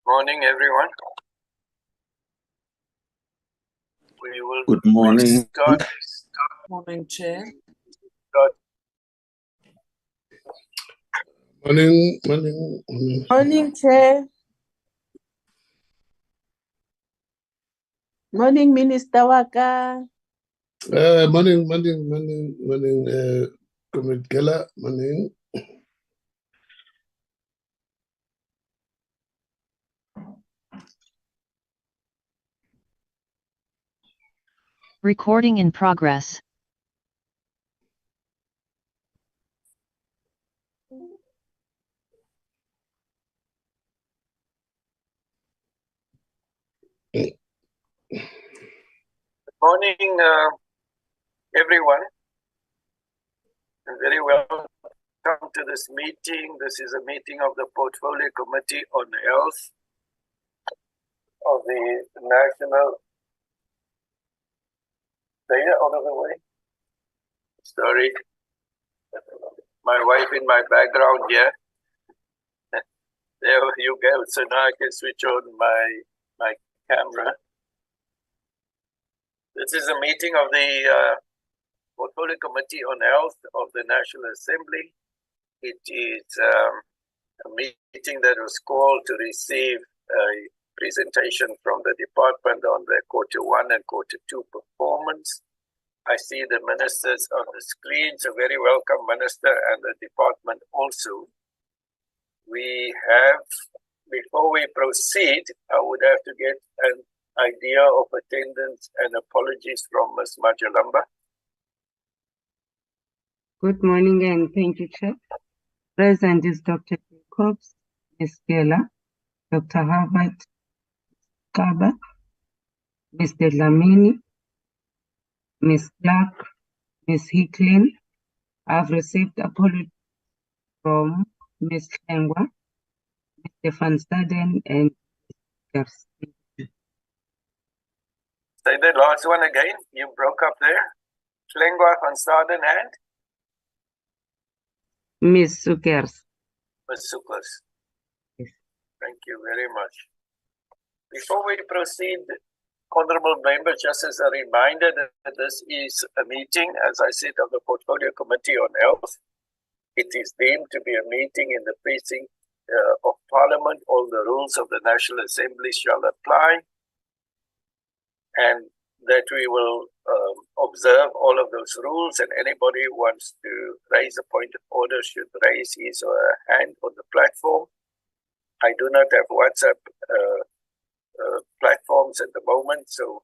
Morning, everyone. We will Good morning. Morning, Chair. Morning. Morning, Chair. Morning, Minister Waka. Morning, Comrade Keller. Morning. Recording in progress. Good morning, everyone. And very welcome to this meeting. This is a meeting of the Portfolio Committee on Health of the National. Out of the way. Sorry. My wife in my background here. There you go. So now I can switch on my camera. This is a meeting of the Portfolio Committee on Health of the National Assembly. It is a meeting that was called to receive a presentation from the department on the Q1 and Q2 performance. I see the ministers on the screen, so very welcome, Minister, and the department also. We have, before we proceed, I would have to get an idea of attendance and apologies from Ms. Majalamba. Good morning and thank you, Chair. Present is Dr. Jacobs, Ms. Keller, Dr. Harvard Kaba, Mr. Lamini, Ms. Clark, Ms. Hicklin. I've received apology from Ms. Lengwa, Mr. Van Staden, and Mr. Say the last one again. You broke up there. Lengwa, Van Staden, and? Ms. Sukers. Ms. Sukers. Yes. Thank you very much. Before we proceed, honorable members, just as a reminder that this is a meeting, as I said, of the Portfolio Committee on Health. It is deemed to be a meeting in the precinct of Parliament. All the rules of the National Assembly shall apply, and that we will observe all of those rules, and anybody who wants to raise a point of order should raise his or her hand on the platform. I do not have WhatsApp platforms at the moment, so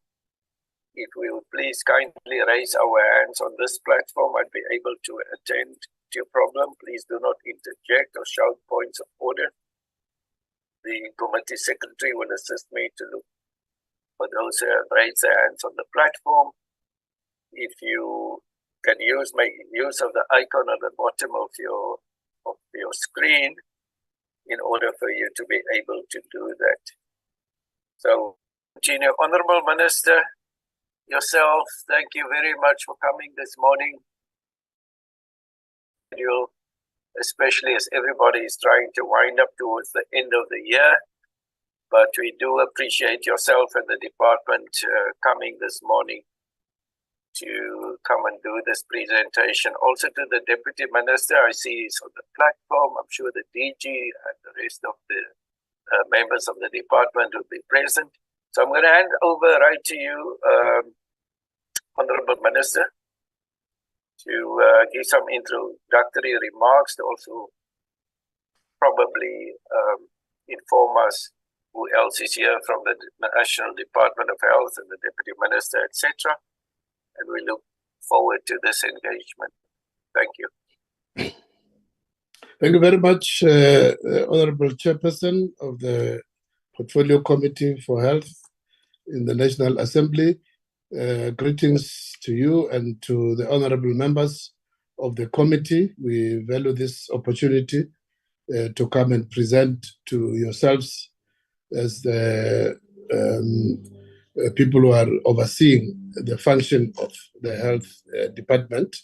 if we would please kindly raise our hands on this platform, I'd be able to attend to your problem. Please do not interject or shout points of order. The committee secretary will assist me to look for those who have raised their hands on the platform. If you can make use of the icon at the bottom of your screen in order for you to be able to do that. So, continue. Honorable Minister, yourself, thank you very much for coming this morning. Especially as everybody is trying to wind up towards the end of the year. But we do appreciate yourself and the department coming this morning to come and do this presentation. Also to the Deputy Minister, I see he's on the platform. I'm sure the DG and the rest of the members of the department will be present. So I'm going to hand over right to you, Honorable Minister, to give some introductory remarks, to also probably inform us who else is here from the National Department of Health and the Deputy Minister, etc. And we look forward to this engagement. Thank you. Thank you very much, Honorable Chairperson of the Portfolio Committee for Health in the National Assembly. Greetings to you and to the honorable members of the committee. We value this opportunity to come and present to yourselves as the people who are overseeing the function of the health department.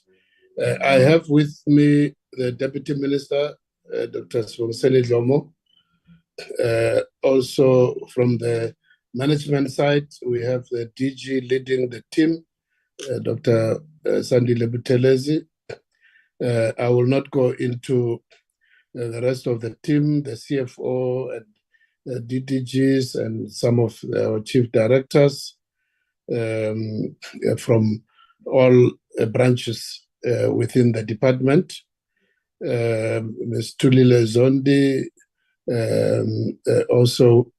I have with me the Deputy Minister, Dr. Sibongiseni Dhlomo, Also from the management side, we have the DG leading the team, Dr. Sandile Buthelezi. I will not go into the rest of the team, the CFO and the DDGs and some of our chief directors from all branches within the department. Ms. Thulile Zondi, also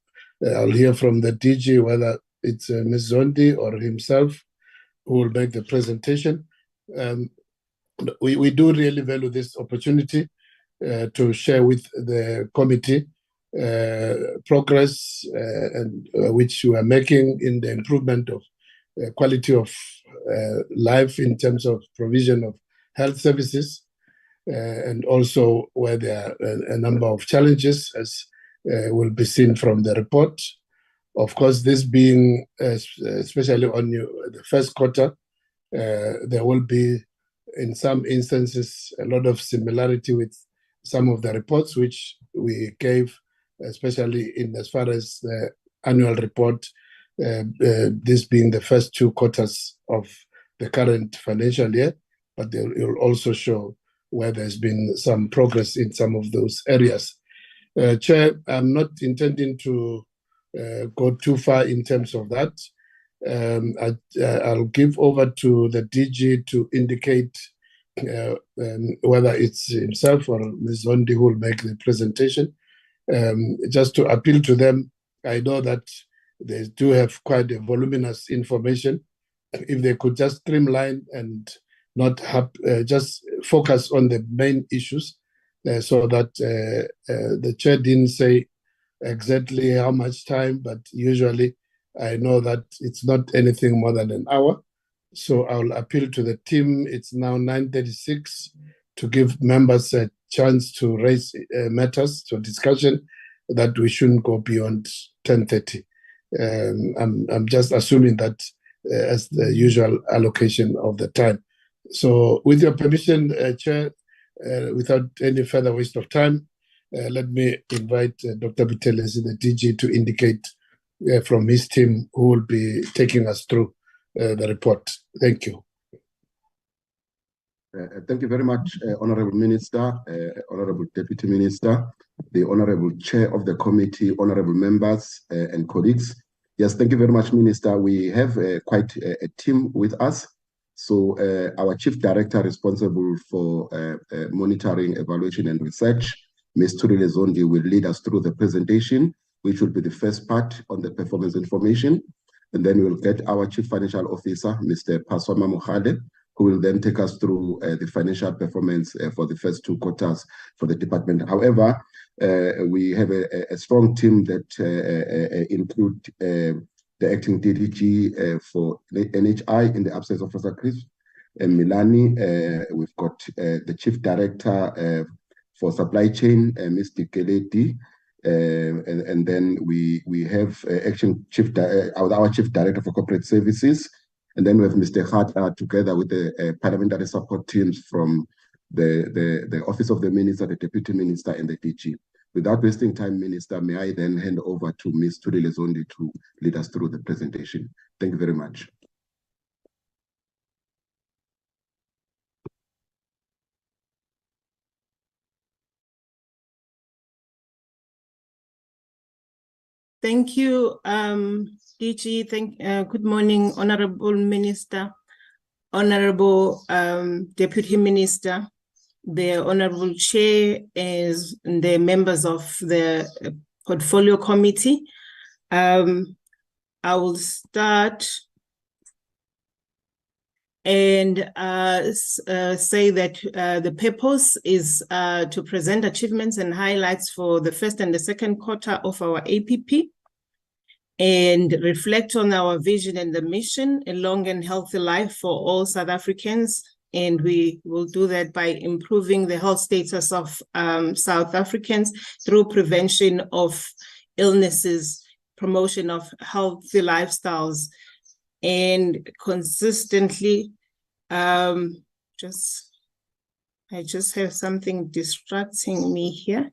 I'll hear from the DG whether it's Ms. Zondi or himself who will make the presentation. We do really value this opportunity to share with the committee progress and which we are making in the improvement of quality of life in terms of provision of health services, and also where there are a number of challenges, as will be seen from the report. Of course, this being especially on the first quarter, there will be, in some instances, a lot of similarity with some of the reports which we gave, especially in as far as the annual report, this being the first 2 quarters of the current financial year, but it will also show where there's been some progress in some of those areas. Chair, I'm not intending to go too far in terms of that. I'll give over to the DG to indicate whether it's himself or Ms. Zondi who will make the presentation. Just to appeal to them, I know that they do have quite a voluminous information. If they could just streamline and not have just focus on the main issues, so that the chair didn't say exactly how much time, but usually I know that it's not anything more than an hour. So I'll appeal to the team. It's now 9:36 to give members a chance to raise matters for discussion, that we shouldn't go beyond 10:30. I'm just assuming that as the usual allocation of the time. So with your permission, Chair, without any further waste of time, let me invite Dr. Buthelezi, the DG, to indicate from his team who will be taking us through the report. Thank you. Thank you very much, Honorable Minister, Honorable Deputy Minister, the Honorable Chair of the committee, Honorable members and colleagues. Yes, thank you very much, Minister. We have quite a team with us. So our Chief Director responsible for monitoring, evaluation and research, Ms. Thulile Zondi, will lead us through the presentation, which will be the first part on the performance information. And then we'll get our Chief Financial Officer, Mr. Paswama Mohale, who will then take us through the financial performance for the first 2 quarters for the department. However, we have a strong team that include the acting DDG for NHI in the absence of Professor Chris and Milani. We've got the Chief Director for Supply Chain, Ms. Dikeledi. And then we have our Chief Director for Corporate Services. And then we have Mr. Khata together with the parliamentary support teams from the Office of the Minister, the Deputy Minister, and the DG. Without wasting time, Minister, may I then hand over to Ms. Thulile Zondi to lead us through the presentation. Thank you very much. Thank you, DG. Good morning, Honorable Minister, Honorable Deputy Minister, the Honorable Chair, as the members of the Portfolio Committee. I will start and say that the purpose is to present achievements and highlights for the first and the second quarter of our APP, and reflect on our vision and the mission, a long and healthy life for all South Africans. And we will do that by improving the health status of South Africans through prevention of illnesses, promotion of healthy lifestyles, and consistently, I just have something distracting me here.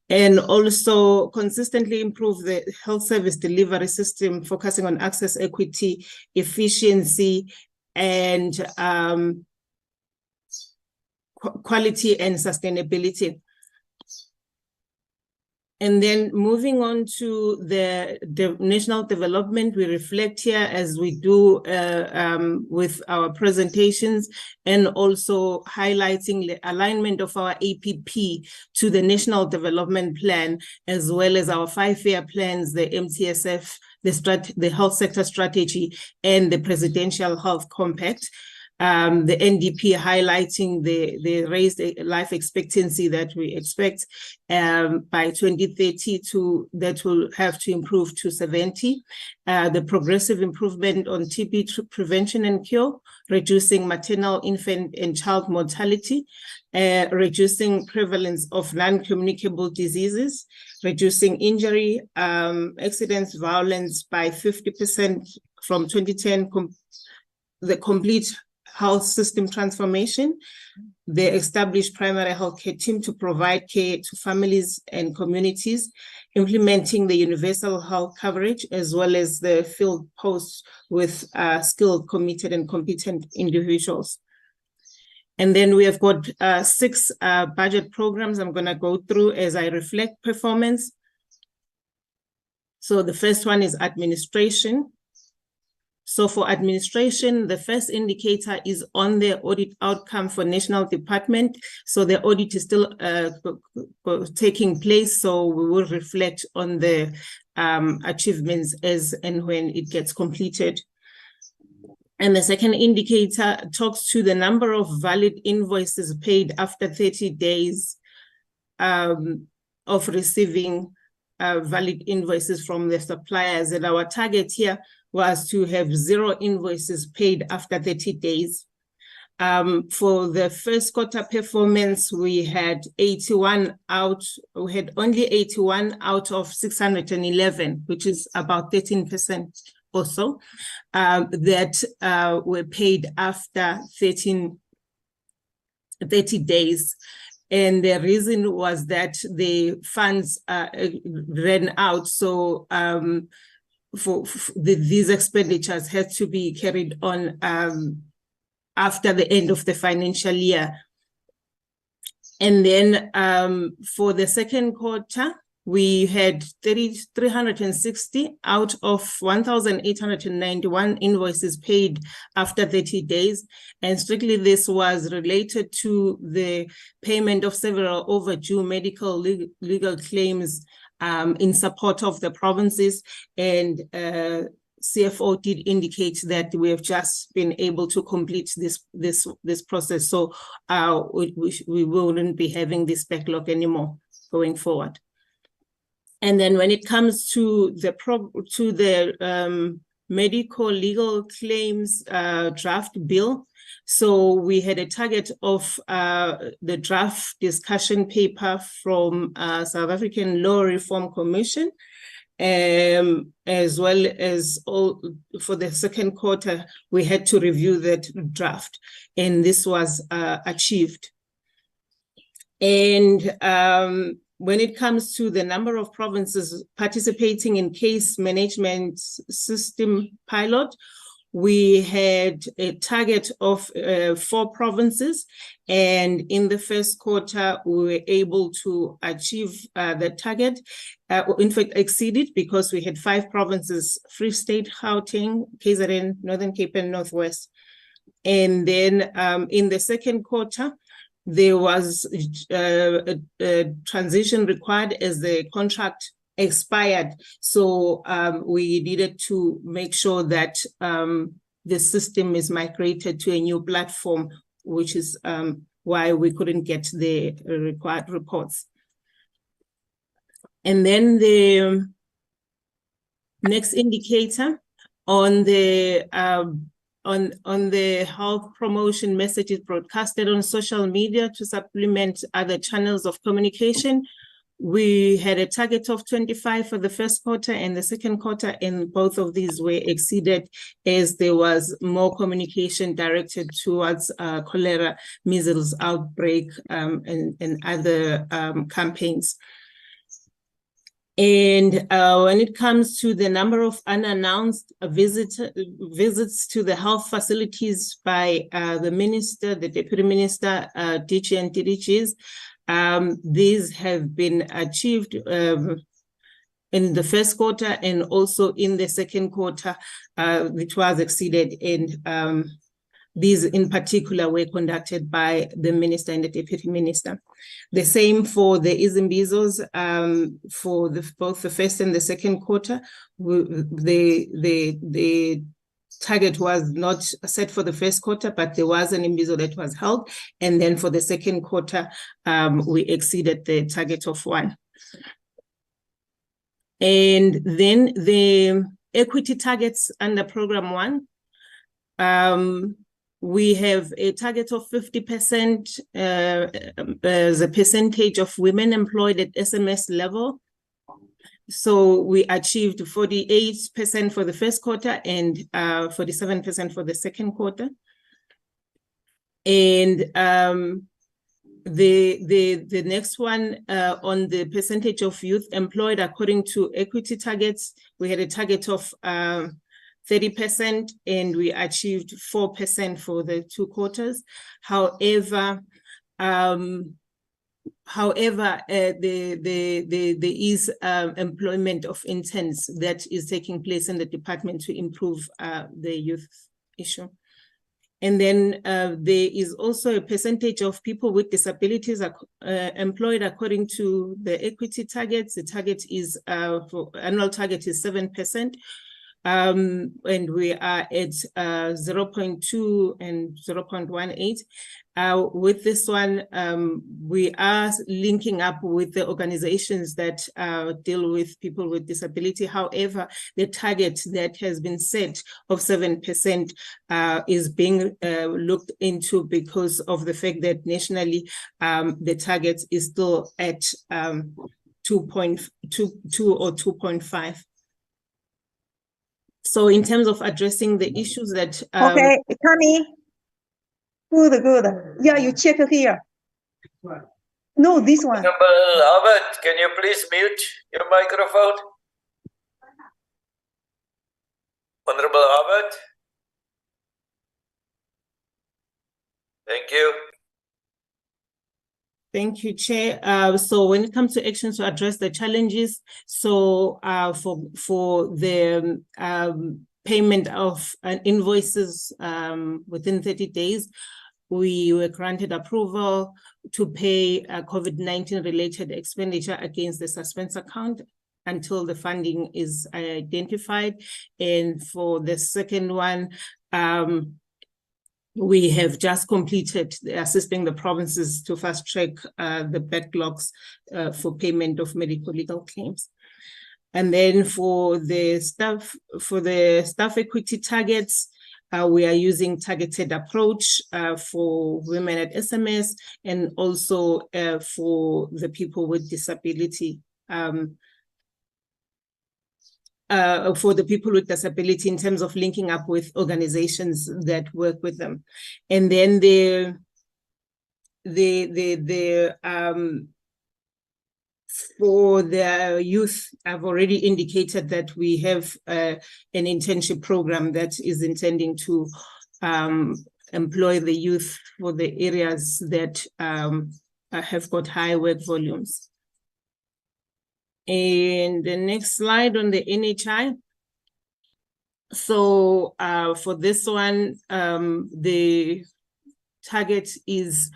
and also consistently improve the health service delivery system, focusing on access, equity, efficiency, and quality and sustainability. And then moving on to the national development, we reflect here as we do with our presentations, and also highlighting the alignment of our APP to the National Development Plan, as well as our 5-year plans, the MTSF, the Health Sector Strategy, and the Presidential Health Compact. The NDP highlighting the raised life expectancy that we expect by 2030 that will have to improve to 70. The progressive improvement on TB prevention and cure, reducing maternal, infant, and child mortality, reducing prevalence of non-communicable diseases, reducing injury, accidents, violence by 50% from 2010, the complete health system transformation, the established primary health care team to provide care to families and communities, implementing the universal health coverage, as well as the field posts with skilled, committed, and competent individuals. And then we have got 6 budget programs I'm going to go through as I reflect performance. So the first one is administration. So for administration, the first indicator is on the audit outcome for national department. So the audit is still taking place. So we will reflect on the achievements as and when it gets completed. And the second indicator talks to the number of valid invoices paid after 30 days of receiving valid invoices from the suppliers. And our target here was to have 0 invoices paid after 30 days. For the first quarter performance, we had only 81 out of 611, which is about 13% or so, that were paid after 30 days. And the reason was that the funds ran out. So these expenditures had to be carried on after the end of the financial year. And then for the second quarter, we had 360 out of 1,891 invoices paid after 30 days. And strictly this was related to the payment of several overdue medical legal claims in support of the provinces, and CFO did indicate that we have just been able to complete this process, so we wouldn't be having this backlog anymore going forward. And then when it comes to the medical legal claims draft bill, so we had a target of the draft discussion paper from South African Law Reform Commission, as well as all for the second quarter, we had to review that draft, and this was achieved. And when it comes to the number of provinces participating in case management system pilot, we had a target of 4 provinces, and in the first quarter, we were able to achieve the target, in fact, exceeded, because we had 5 provinces: Free State, Gauteng, KZN, Northern Cape, and Northwest. And then in the second quarter, there was a transition required as the contract expired. So we needed to make sure that the system is migrated to a new platform, which is why we couldn't get the required reports. And then the next indicator on the health promotion messages broadcasted on social media to supplement other channels of communication. We had a target of 25 for the first quarter and the second quarter, and both of these were exceeded as there was more communication directed towards cholera, measles outbreak, and other campaigns. And when it comes to the number of unannounced visits to the health facilities by the minister, the deputy minister, DG and DDGs, these have been achieved in the first quarter and also in the second quarter, which was exceeded, and these in particular were conducted by the minister and the deputy minister. The same for the Izimbizos, for both the first and the second quarter. The target was not set for the first quarter, but there was an Imbizo that was held. And then for the second quarter, we exceeded the target of 1. And then the equity targets under program 1, we have a target of 50% as a percentage of women employed at SMS level. So we achieved 48% for the first quarter and 47% for the second quarter. And the next one on the percentage of youth employed according to equity targets, we had a target of 30% and we achieved 4% for the 2 quarters. However, there is employment of intents that is taking place in the department to improve the youth issue. And then there is also a percentage of people with disabilities employed according to the equity targets. The target is, for annual target is 7%. And we are at 0.2 and 0.18. With this one, we are linking up with the organizations that deal with people with disability. However, the target that has been set of 7% is being looked into because of the fact that nationally the target is still at 2.2 or 2.5. So in terms of addressing the issues that... okay, Tammy. Good, good. Yeah, you check here. No, this one. Honorable Albert, can you please mute your microphone? Honorable Albert. Thank you. Thank you, Chair. So when it comes to actions to address the challenges, so for the payment of invoices within 30 days, we were granted approval to pay COVID-19 related expenditure against the suspense account until the funding is identified. And for the second one, we have just completed assisting the provinces to fast track the backlogs for payment of medical legal claims. And then for the staff equity targets, we are using targeted approach for women at SMS and also for the people with disability. For the people with disability in terms of linking up with organizations that work with them. And then for the youth, I've already indicated that we have an internship program that is intending to employ the youth for the areas that have got high work volumes. And the next slide on the NHI. So for this one, the target is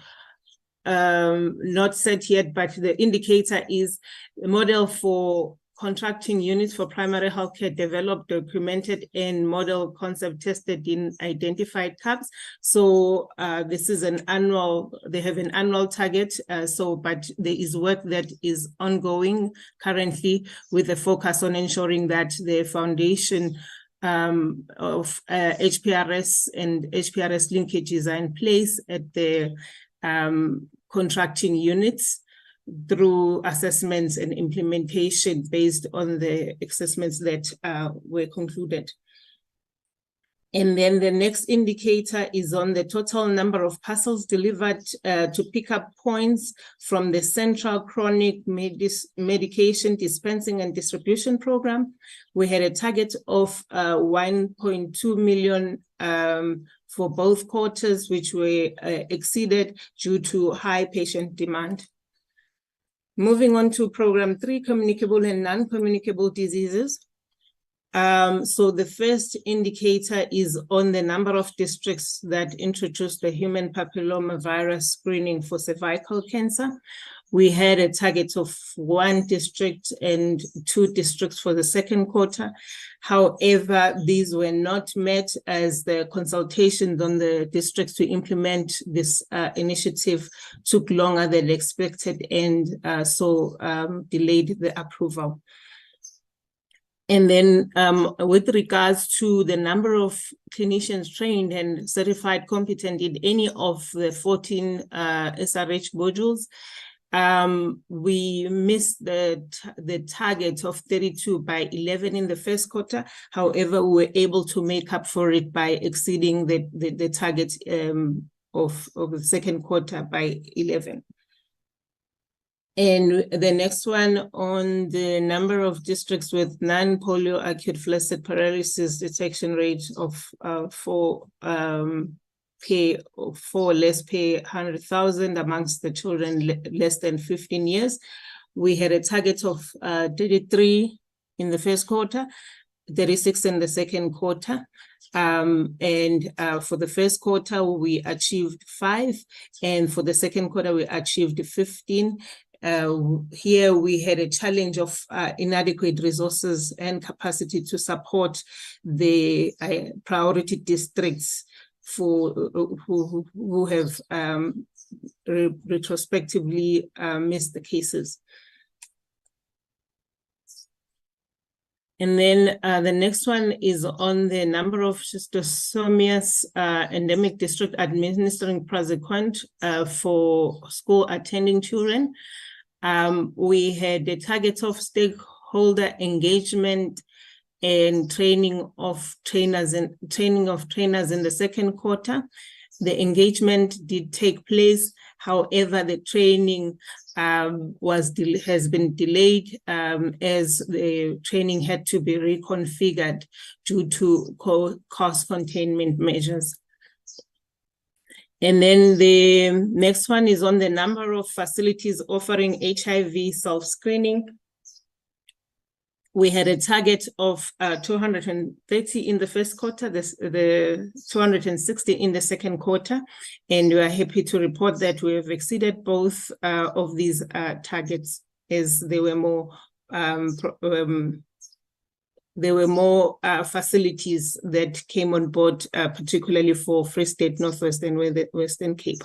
not set yet, but the indicator is the model for contracting units for primary healthcare developed, documented, and model concept tested in identified CAPs. So this is an annual, they have an annual target, but there is work that is ongoing currently with a focus on ensuring that the foundation of HPRS and HPRS linkages are in place at the contracting units through assessments and implementation based on the assessments that were concluded. And then the next indicator is on the total number of parcels delivered to pickup points from the Central Chronic Medication Dispensing and Distribution Program. We had a target of 1.2 million for both quarters, which were exceeded due to high patient demand. Moving on to Program 3, Communicable and Non-Communicable Diseases. So the first indicator is on the number of districts that introduced the human papillomavirus screening for cervical cancer. We had a target of 1 district and 2 districts for the second quarter. However, these were not met as the consultations on the districts to implement this initiative took longer than expected and so delayed the approval. And then with regards to the number of clinicians trained and certified competent in any of the 14 SRH modules, we missed the target of 32 by 11 in the first quarter. However, we were able to make up for it by exceeding the target of the second quarter by 11. And the next one on the number of districts with non-polio acute flaccid paralysis detection rate of 4 less per 100,000 amongst the children less than 15 years. We had a target of 33 in the first quarter, 36 in the second quarter. And for the first quarter, we achieved 5. And for the second quarter, we achieved 15. Here we had a challenge of inadequate resources and capacity to support the priority districts for who have retrospectively missed the cases. And then the next one is on the number of schistosomias endemic district administering praziquantel for school attending children. We had a target of stakeholder engagement and training of trainers in the second quarter. The engagement did take place. However, the training has been delayed as the training had to be reconfigured due to cost containment measures. And then the next one is on the number of facilities offering HIV self-screening. We had a target of 230 in the first quarter, the 260 in the second quarter, and we are happy to report that we have exceeded both of these targets as there were more facilities that came on board, particularly for Free State, North West, and Western Cape.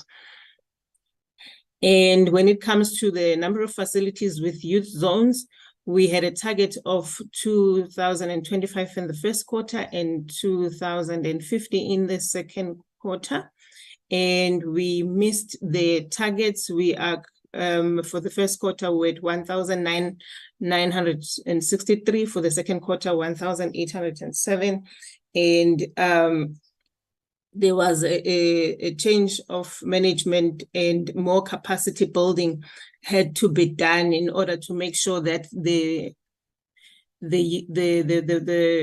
And when it comes to the number of facilities with youth zones, we had a target of 2,025 in the first quarter and 2,050 in the second quarter. And we missed the targets. We are, for the first quarter, with 1,963, for the second quarter, 1,807. And there was a change of management and more capacity building had to be done in order to make sure that the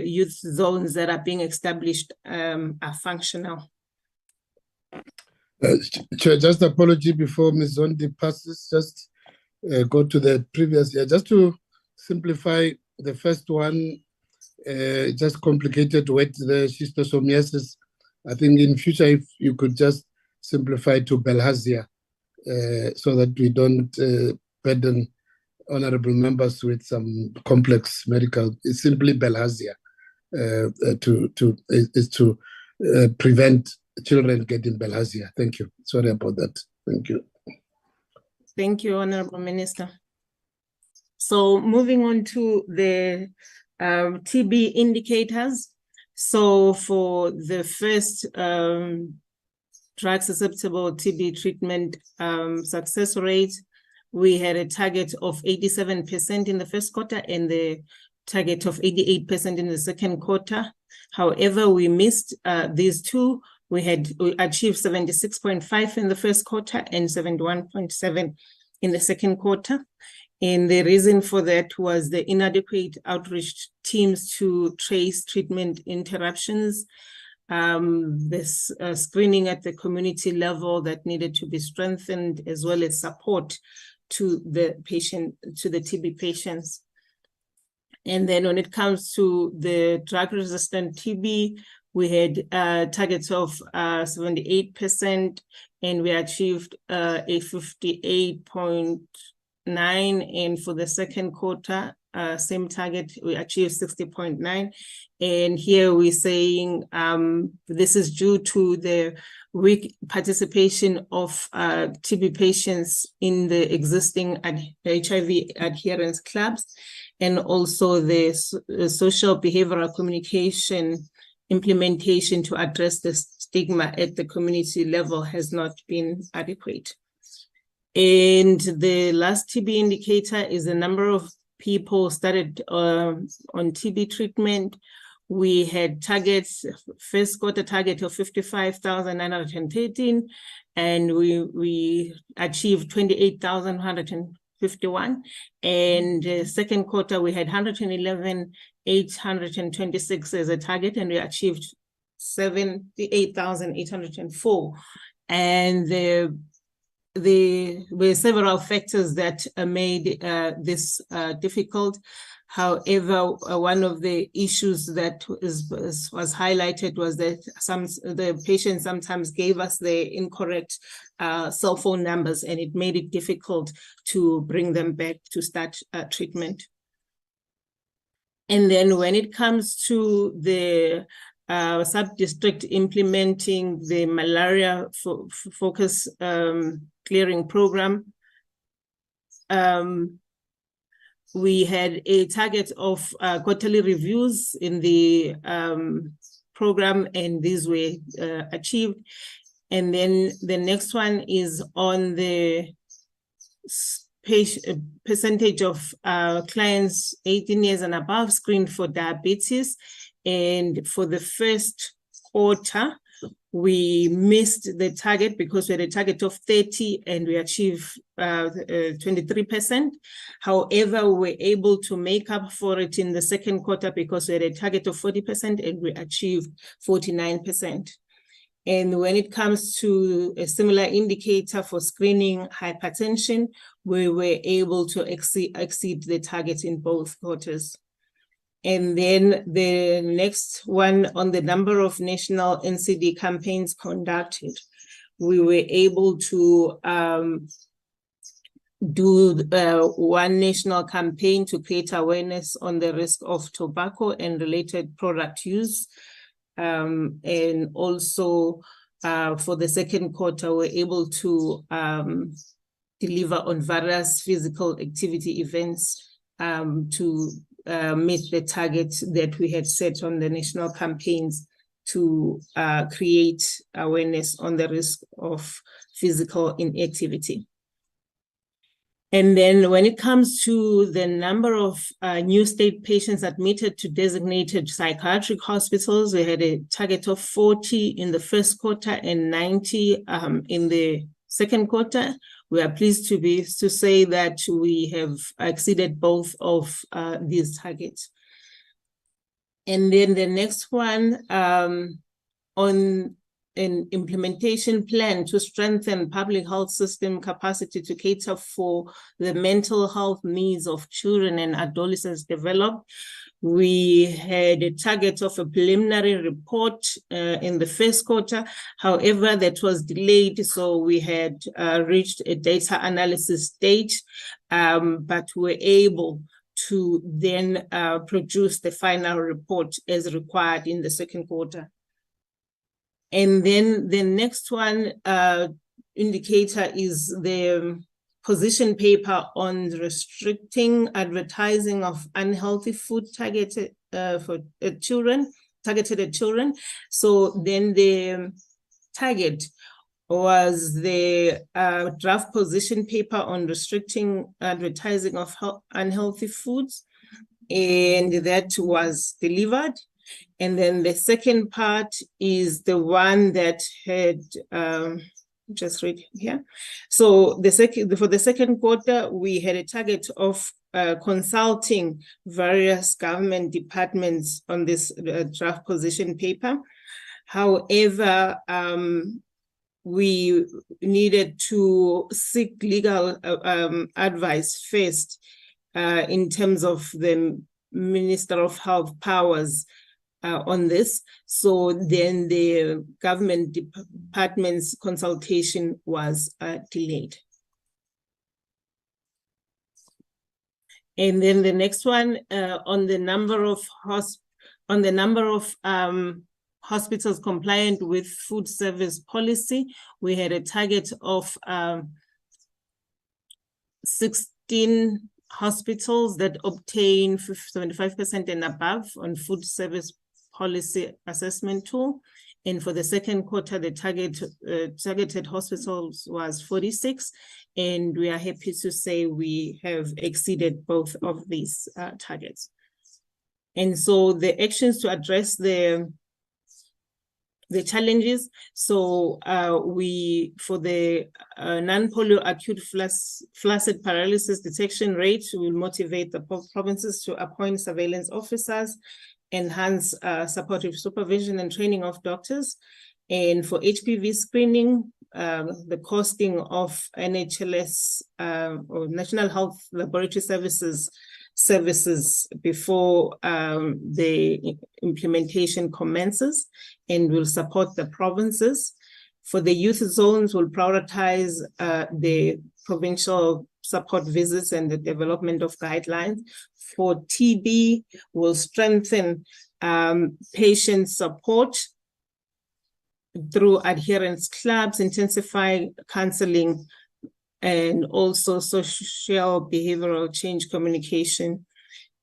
youth zones that are being established are functional. Chair, just apology before Ms. Zondi passes, just go to the previous year. Just to simplify the first one, just complicated with the schistosomiasis. I think in future, if you could just simplify to bilharzia, so that we don't burden honorable members with some complex medical. It's simply bilharzia to prevent children getting bilharzia. Thank you. Sorry about that. Thank you. Thank you, Honorable Minister. So moving on to the TB indicators. So for the first drug-susceptible TB treatment success rate, we had a target of 87% in the first quarter and the target of 88% in the second quarter. However, we missed these two. We achieved 76.5 in the first quarter and 71.7 in the second quarter. And the reason for that was the inadequate outreach teams to trace treatment interruptions, this screening at the community level that needed to be strengthened, as well as support to the TB patients. And then when it comes to the drug-resistant TB, we had targets of 78%, and we achieved a 58.9%. And for the second quarter, same target, we achieved 60.9%. And here we're saying this is due to the weak participation of TB patients in the existing HIV adherence clubs, and also the social behavioral communication implementation to address the stigma at the community level has not been adequate. And the last TB indicator is the number of people started on TB treatment. We had targets, first quarter target of 55,913, and we achieved 28,151. And second quarter, we had 111,826 as a target, and we achieved 78,804. And there were several factors that made this difficult. However, one of the issues that was highlighted was that the patients sometimes gave us the incorrect cell phone numbers, and it made it difficult to bring them back to start treatment. And then when it comes to the sub-district implementing the malaria focus clearing program, we had a target of quarterly reviews in the program, and these were achieved. And then the next one is on the percentage of clients 18 years and above screened for diabetes. And for the first quarter, we missed the target because we had a target of 30 and we achieved 23%. However, we were able to make up for it in the second quarter because we had a target of 40% and we achieved 49%. And when it comes to a similar indicator for screening hypertension, we were able to exceed the target in both quarters. And then the next one on the number of national NCD campaigns conducted, we were able to do one national campaign to create awareness on the risk of tobacco and related product use. And also for the second quarter, we're able to deliver on various physical activity events to meet the targets that we had set on the national campaigns to create awareness on the risk of physical inactivity. And then when it comes to the number of new state patients admitted to designated psychiatric hospitals, we had a target of 40 in the first quarter and 90 in the second quarter. We are pleased to say that we have exceeded both of these targets. And then the next one on an implementation plan to strengthen public health system capacity to cater for the mental health needs of children and adolescents developed. We had a target of a preliminary report in the first quarter. However, that was delayed, so we had reached a data analysis stage, but were able to then produce the final report as required in the second quarter. And then the next one indicator is the position paper on restricting advertising of unhealthy food targeted for children, targeted at children. So then the target was the draft position paper on restricting advertising of unhealthy foods, and that was delivered. And then the second part is the one that had, just read here. So for the second quarter, we had a target of consulting various government departments on this draft position paper. However, we needed to seek legal advice first in terms of the Minister of Health powers on this. So then the government department's consultation was delayed. And then the next one on the number of hospitals compliant with food service policy, we had a target of 16 hospitals that obtain 75% and above on food service policy assessment tool. And for the second quarter, the targeted hospitals was 46. And we are happy to say we have exceeded both of these targets. And so the actions to address the challenges. So for the non-polio acute flaccid paralysis detection rate, we will motivate the provinces to appoint surveillance officers, enhance supportive supervision and training of doctors. And for HPV screening, the costing of NHLS or National Health Laboratory Services before the implementation commences, and will support the provinces. For the youth zones, we'll prioritize the provincial support visits and the development of guidelines. For TB, we'll strengthen patient support through adherence clubs, intensify counseling, and also social behavioral change communication.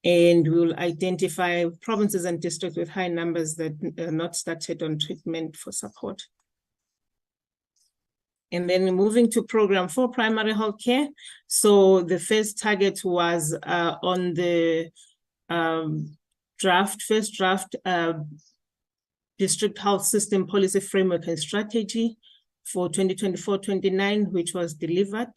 And we'll identify provinces and districts with high numbers that are not started on treatment for support. And then moving to program 4, primary health care. So the first target was on the first draft district health system policy framework and strategy for 2024-29, which was delivered,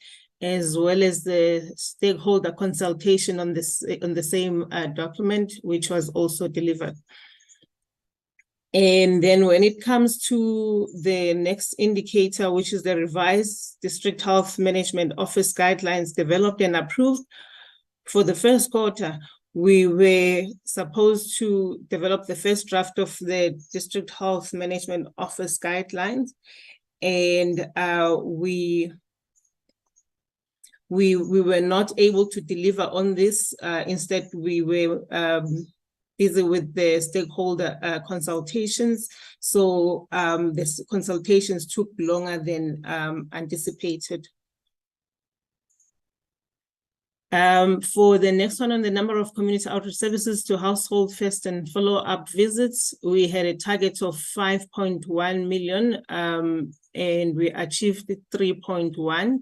as well as the stakeholder consultation on the same document, which was also delivered. And then when it comes to the next indicator, which is the revised District Health Management Office guidelines developed and approved for the first quarter, we were supposed to develop the first draft of the District Health Management Office guidelines. And we were not able to deliver on this. Instead, we were busy with the stakeholder consultations. So the consultations took longer than anticipated. For the next one, on the number of community outreach services to household first and follow-up visits, we had a target of 5.1 million, and we achieved 3.1.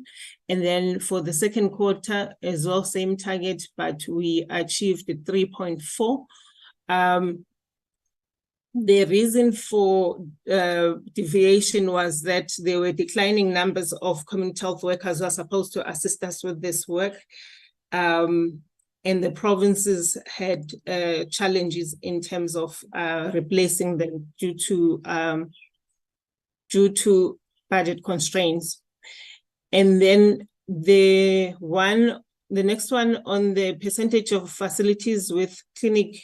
And then for the second quarter as well, same target, but we achieved 3.4. The reason for deviation was that there were declining numbers of community health workers who are supposed to assist us with this work. And the provinces had challenges in terms of replacing them due to budget constraints. And then the next one on the percentage of facilities with clinic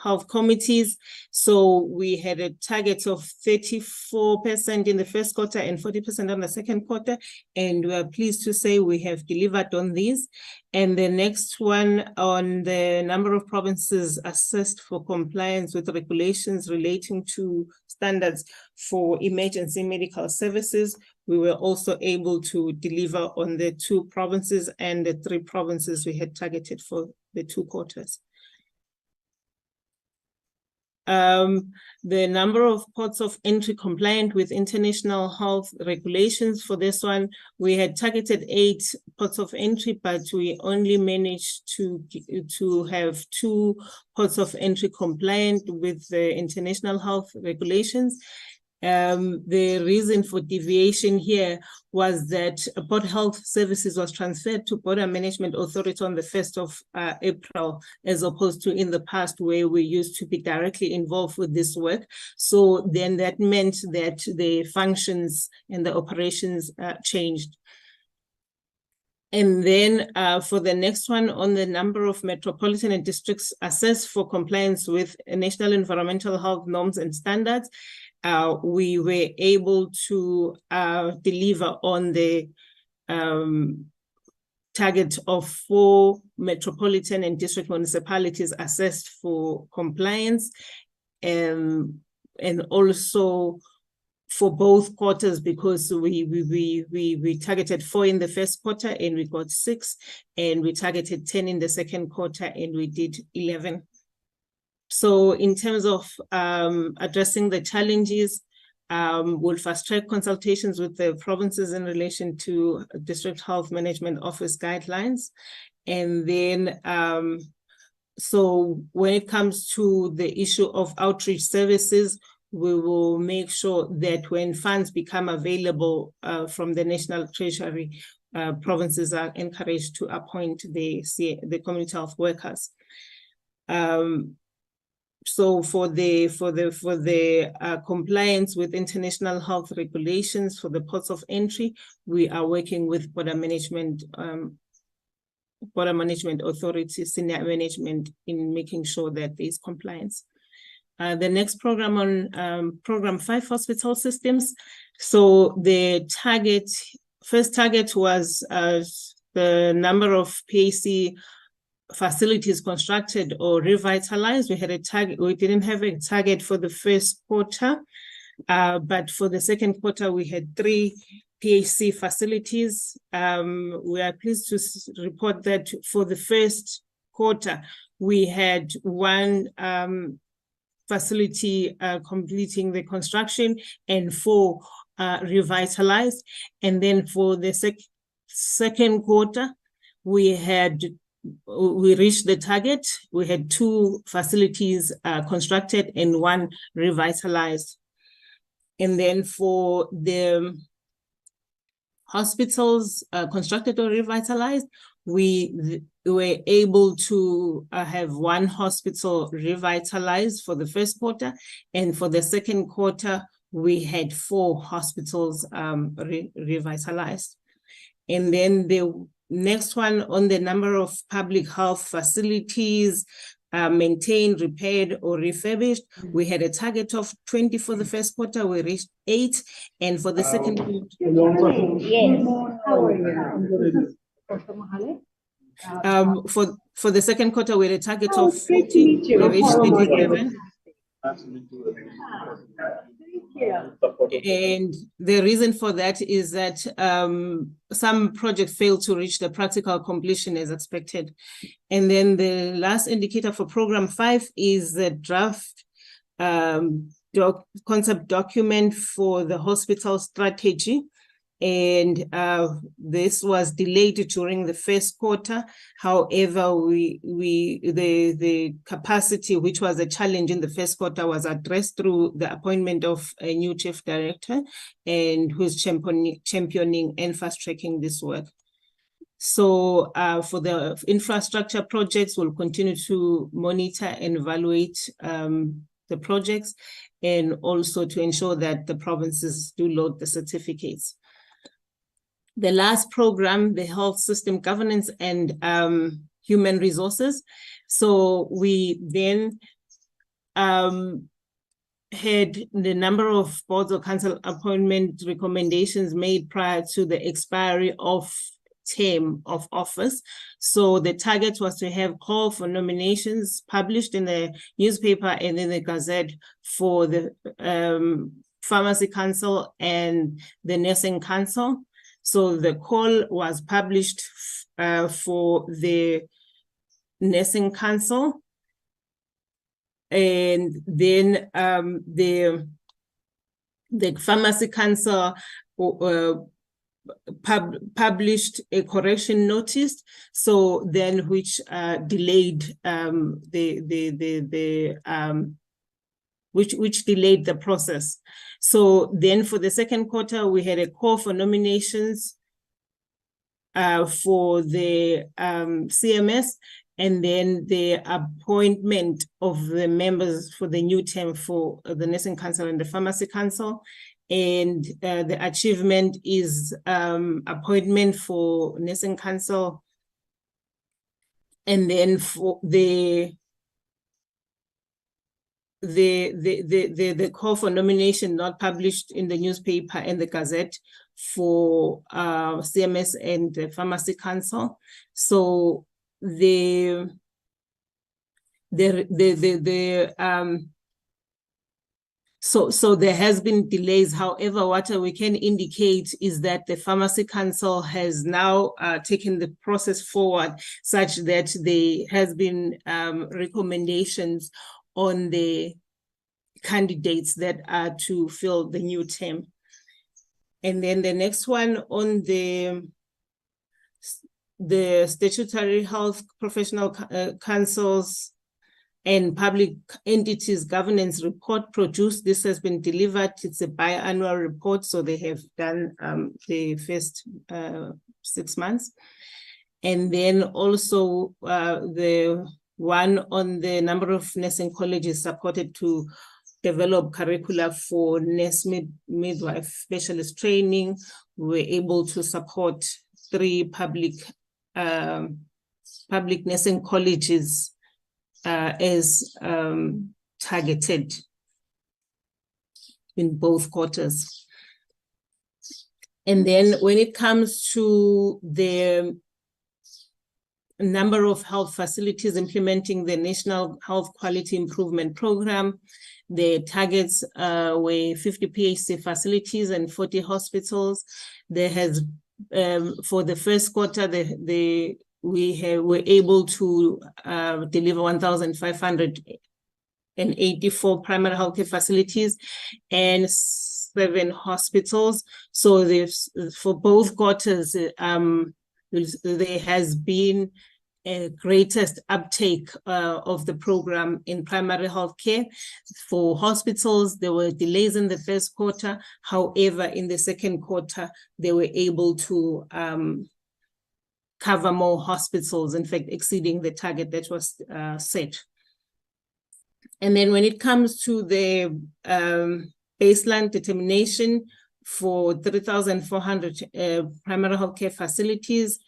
health committees. So we had a target of 34% in the first quarter and 40% on the second quarter. And we are pleased to say we have delivered on these. And the next one on the number of provinces assessed for compliance with regulations relating to standards for emergency medical services. We were also able to deliver on the 2 provinces and the 3 provinces we had targeted for the 2 quarters. the number of ports of entry compliant with international health regulations. For this one, we had targeted 8 ports of entry, but we only managed to have 2 ports of entry compliant with the international health regulations. The reason for deviation here was that Port Health Services was transferred to Border Management Authority on the 1st of April, as opposed to in the past where we used to be directly involved with this work. So then that meant that the functions and the operations changed. And then for the next one, on the number of metropolitan and districts assessed for compliance with national environmental health norms and standards, we were able to deliver on the target of 4 metropolitan and district municipalities assessed for compliance, and also for both quarters, because we targeted 4 in the first quarter and we got 6, and we targeted 10 in the second quarter and we did 11. So in terms of addressing the challenges, we'll fast-track consultations with the provinces in relation to District Health Management Office guidelines. And then, so when it comes to the issue of outreach services, we will make sure that when funds become available from the National Treasury, provinces are encouraged to appoint the community health workers. So for the compliance with international health regulations for the ports of entry, we are working with Border Management Authority, senior management, in making sure that there is compliance. The next program on program 5, hospital systems. So the first target was the number of PAC facilities constructed or revitalized. We had a target. We didn't have a target for the first quarter, but for the second quarter, we had 3 PAC facilities. We are pleased to report that for the first quarter, we had 1 facility completing the construction and 4 revitalized. And then for the second quarter, we reached the target. We had 2 facilities constructed and 1 revitalized. And then for the hospitals constructed or revitalized, we were able to have 1 hospital revitalized for the first quarter. And for the second quarter, we had 4 hospitals revitalized. And then the next one on the number of public health facilities maintained, repaired, or refurbished, we had a target of 20 for the first quarter. We reached 8, and for the second quarter, for the second quarter, we had a target of 40. We reached 37. And the reason for that is that some projects failed to reach the practical completion as expected. And then the last indicator for program 5 is the draft concept document for the hospital strategy. And this was delayed during the first quarter. However, the capacity, which was a challenge in the first quarter, was addressed through the appointment of a new chief director, and who's championing and fast-tracking this work. So for the infrastructure projects, we'll continue to monitor and evaluate the projects, and also to ensure that the provinces do load the certificates. The last program, the health system governance and human resources. So we then had the number of boards or council appointment recommendations made prior to the expiry of term of office. So the target was to have call for nominations published in the newspaper and in the Gazette for the Pharmacy Council and the Nursing Council. So the call was published for the Nursing Council, And then the Pharmacy Council published a correction notice, so then which delayed which delayed the process. So then for the second quarter, we had a call for nominations for the CMS, and then the appointment of the members for the new term for the Nursing Council and the Pharmacy Council. And the achievement is appointment for Nursing Council, and then for the call for nomination not published in the newspaper and the Gazette for CMS and the Pharmacy Council. So So there has been delays. However, what we can indicate is that the Pharmacy Council has now taken the process forward such that there has been recommendations on the candidates that are to fill the new term. And then the next one on the statutory health professional councils and public entities governance report produced. This has been delivered. It's a biannual report, so they have done the first 6 months. And then also the one on the number of nursing colleges supported to develop curricula for nurse midwife specialist training. We're able to support 3 public nursing colleges as targeted in both quarters. And then when it comes to the number of health facilities implementing the National Health Quality Improvement Program, the targets were 50 PHC facilities and 40 hospitals. There has, for the first quarter, we were able to deliver 1,584 primary healthcare facilities and 7 hospitals. So for both quarters, there has been a greatest uptake of the program in primary healthcare. For hospitals, there were delays in the first quarter. However, in the second quarter, they were able to cover more hospitals, in fact, exceeding the target that was set. And then when it comes to the baseline determination for 3,400 primary healthcare facilities,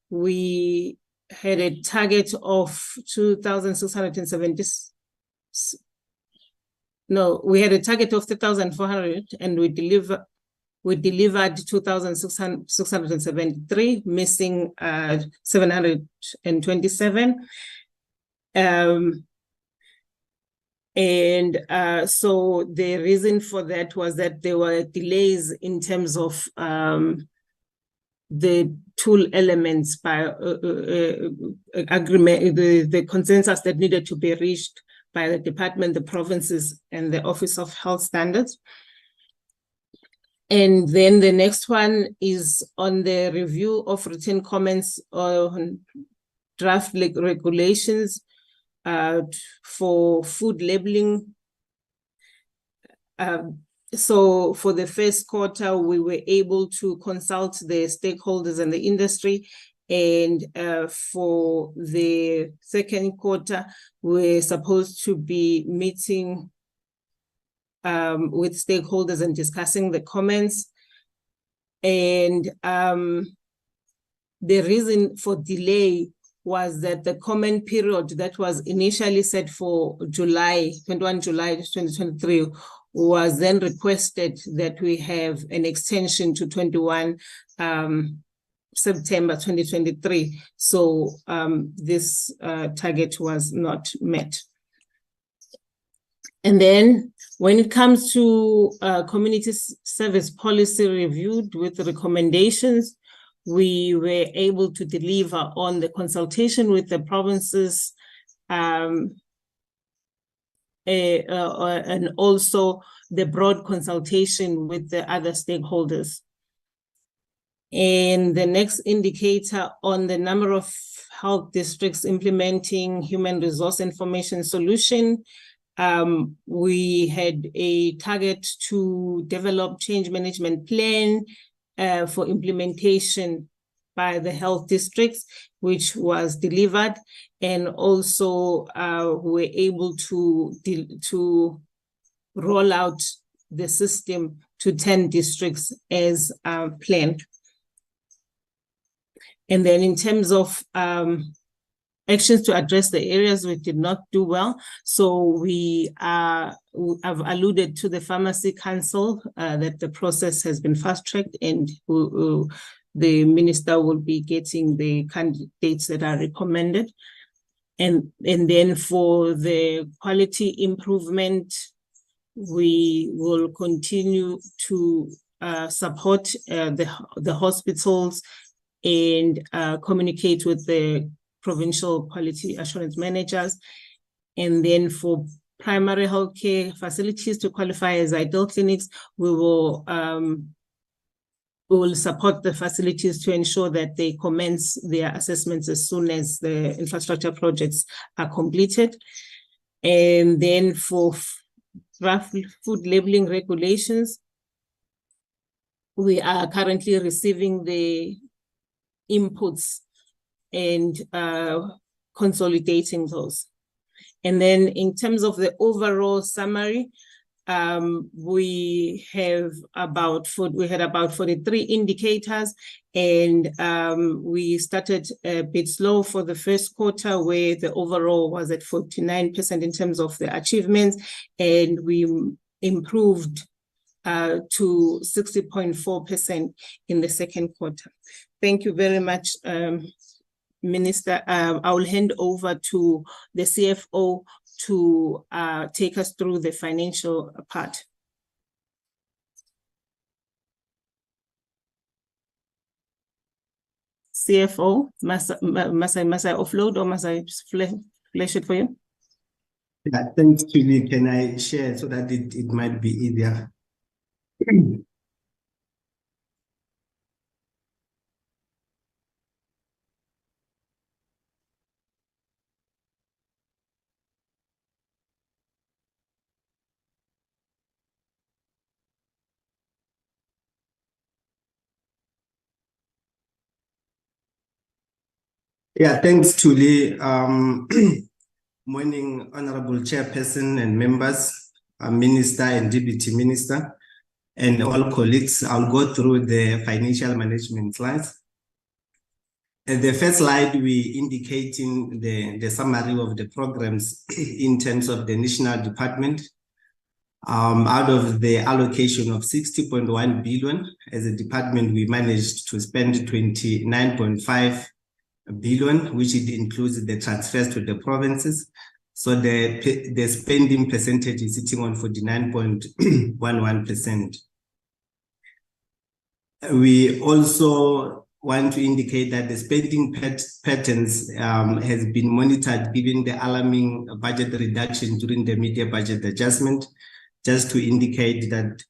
we had a target of 2,670. No, we had a target of 3,400 and we delivered 2,673, missing 727. So the reason for that was that there were delays in terms of the tool elements by agreement, the consensus that needed to be reached by the department, the provinces, and the Office of Health Standards. And then the next one is on the review of written comments on draft regulations for food labeling. So for the first quarter, we were able to consult the stakeholders and the industry. And for the second quarter, we're supposed to be meeting with stakeholders and discussing the comments. And the reason for delay was that the comment period that was initially set for 21 July 2023 was then requested that we have an extension to 21 September 2023. So this target was not met. And then when it comes to community service policy reviewed with recommendations, we were able to deliver on the consultation with the provinces and also the broad consultation with the other stakeholders. And the next indicator on the number of health districts implementing human resource information solution, we had a target to develop change management plan for implementation by the health districts, which was delivered, and also we were able to roll out the system to 10 districts as planned. And then in terms of actions to address the areas we did not do well, so we have alluded to the Pharmacy Council that the process has been fast-tracked, and the minister will be getting the candidates that are recommended. And then for the quality improvement, we will continue to support the hospitals and communicate with the provincial quality assurance managers. And then for primary healthcare facilities to qualify as ideal clinics, we will support the facilities to ensure that they commence their assessments as soon as the infrastructure projects are completed. And then for draft food labeling regulations, we are currently receiving the inputs and consolidating those. And then in terms of the overall summary, we had about 43 indicators, and we started a bit slow for the first quarter, where the overall was at 49% in terms of the achievements, and we improved to 60.4% in the second quarter. Thank you very much, Minister. I will hand over to the CFO to take us through the financial part. CFO, must I offload or must I flash it for you? Yeah, thanks, Julie. Can I share so that it might be easier? Yeah, thanks, Julie. Morning, Honorable Chairperson and members, Minister and Deputy Minister, and all colleagues. I'll go through the financial management slides. The first slide, we indicating the summary of the programs in terms of the national department. Out of the allocation of 60.1 billion, as a department, we managed to spend 29.5 billion, which it includes the transfers to the provinces. So the spending percentage is sitting on 49.11%. We also want to indicate that the spending patterns has been monitored given the alarming budget reduction during the mid-year budget adjustment, just to indicate that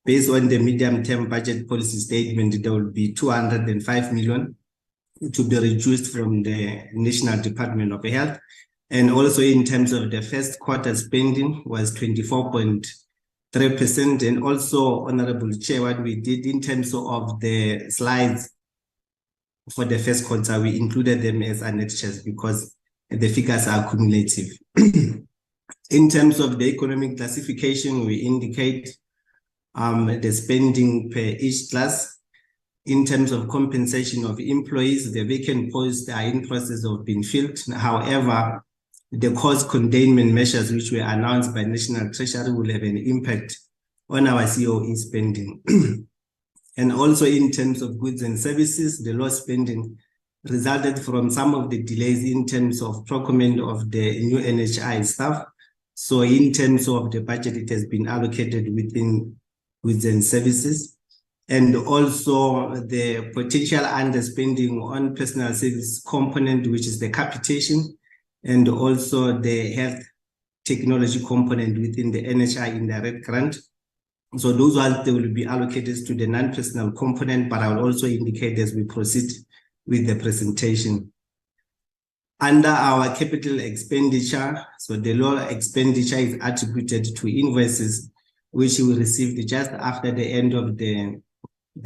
based on the medium-term budget policy statement, there will be 205 million to be reduced from the National Department of Health. And also in terms of the first quarter spending was 24.3%. And also, Honorable Chair, what we did in terms of the slides for the first quarter, we included them as annexures because the figures are cumulative. In terms of the economic classification, we indicate the spending per each class. In terms of compensation of employees, the vacant posts are in process of being filled. However, the cost containment measures which were announced by National Treasury will have an impact on our COE spending. And also in terms of goods and services, the low spending resulted from some of the delays in terms of procurement of the new NHI staff. So in terms of the budget, it has been allocated within goods and services. And also the potential underspending on personal service component, which is the capitation, and also the health technology component within the NHI indirect grant. So those ones, they will be allocated to the non-personal component, but I will also indicate as we proceed with the presentation. Under our capital expenditure, so the lower expenditure is attributed to invoices which we received just after the end of the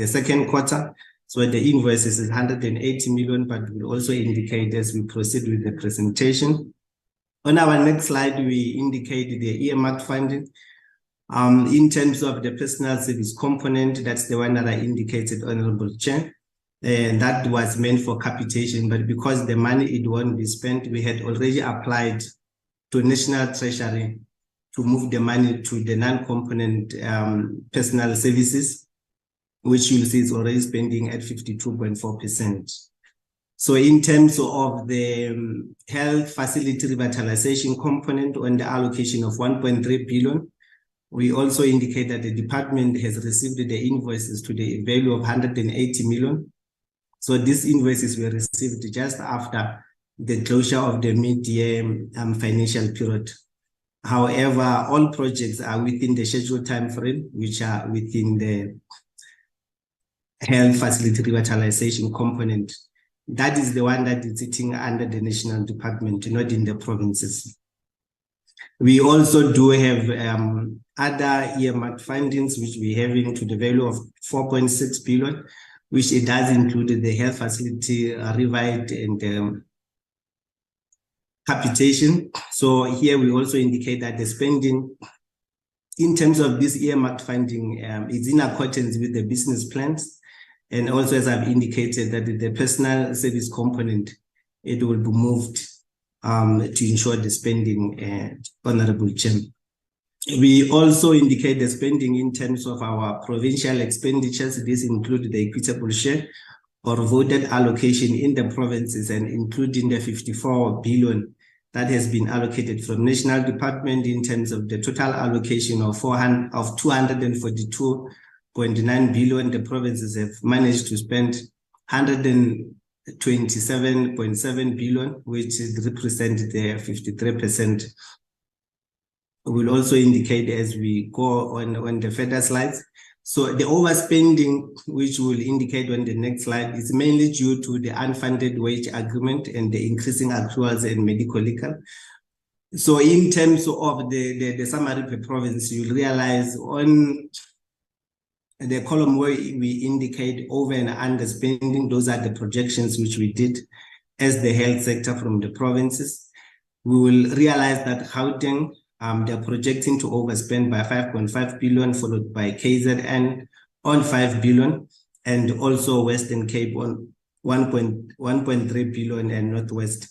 second quarter. So the invoices is 180 million, but we'll also indicate as we proceed with the presentation. On our next slide, we indicate the earmarked funding. In terms of the personal service component, that's the one that I indicated, Honorable Chair. And that was meant for capitation, but because the money it won't be spent, we had already applied to National Treasury to move the money to the non-component personal services, which you'll see is already spending at 52.4%. So in terms of the health facility revitalization component on the allocation of 1.3 billion, we also indicate that the department has received the invoices to the value of 180 million. So these invoices were received just after the closure of the mid-year financial period. However, all projects are within the scheduled time frame, which are within the health facility revitalization component. That is the one that is sitting under the national department, not in the provinces. We also do have other earmarked fundings, which we have into the value of 4.6 billion, which it does include the health facility revite and capitation. So here we also indicate that the spending in terms of this earmarked funding is in accordance with the business plans. And also, as I've indicated, that the personal service component, it will be moved to ensure the spending, Honorable Chair. We also indicate the spending in terms of our provincial expenditures. This includes the equitable share or voted allocation in the provinces, and including the 54 billion that has been allocated from national department in terms of the total allocation of 242.9 billion. The provinces have managed to spend 127.7 billion, which represents the 53%. We'll also indicate as we go on the further slides. So the overspending, which we'll indicate on the next slide, is mainly due to the unfunded wage agreement and the increasing accruals and medical legal. So in terms of the summary per province, you'll realize on the column where we indicate over and underspending, those are the projections which we did as the health sector from the provinces. We will realize that Gauteng, they're projecting to overspend by 5.5 billion, followed by KZN on 5 billion, and also Western Cape on 1.3 billion, and Northwest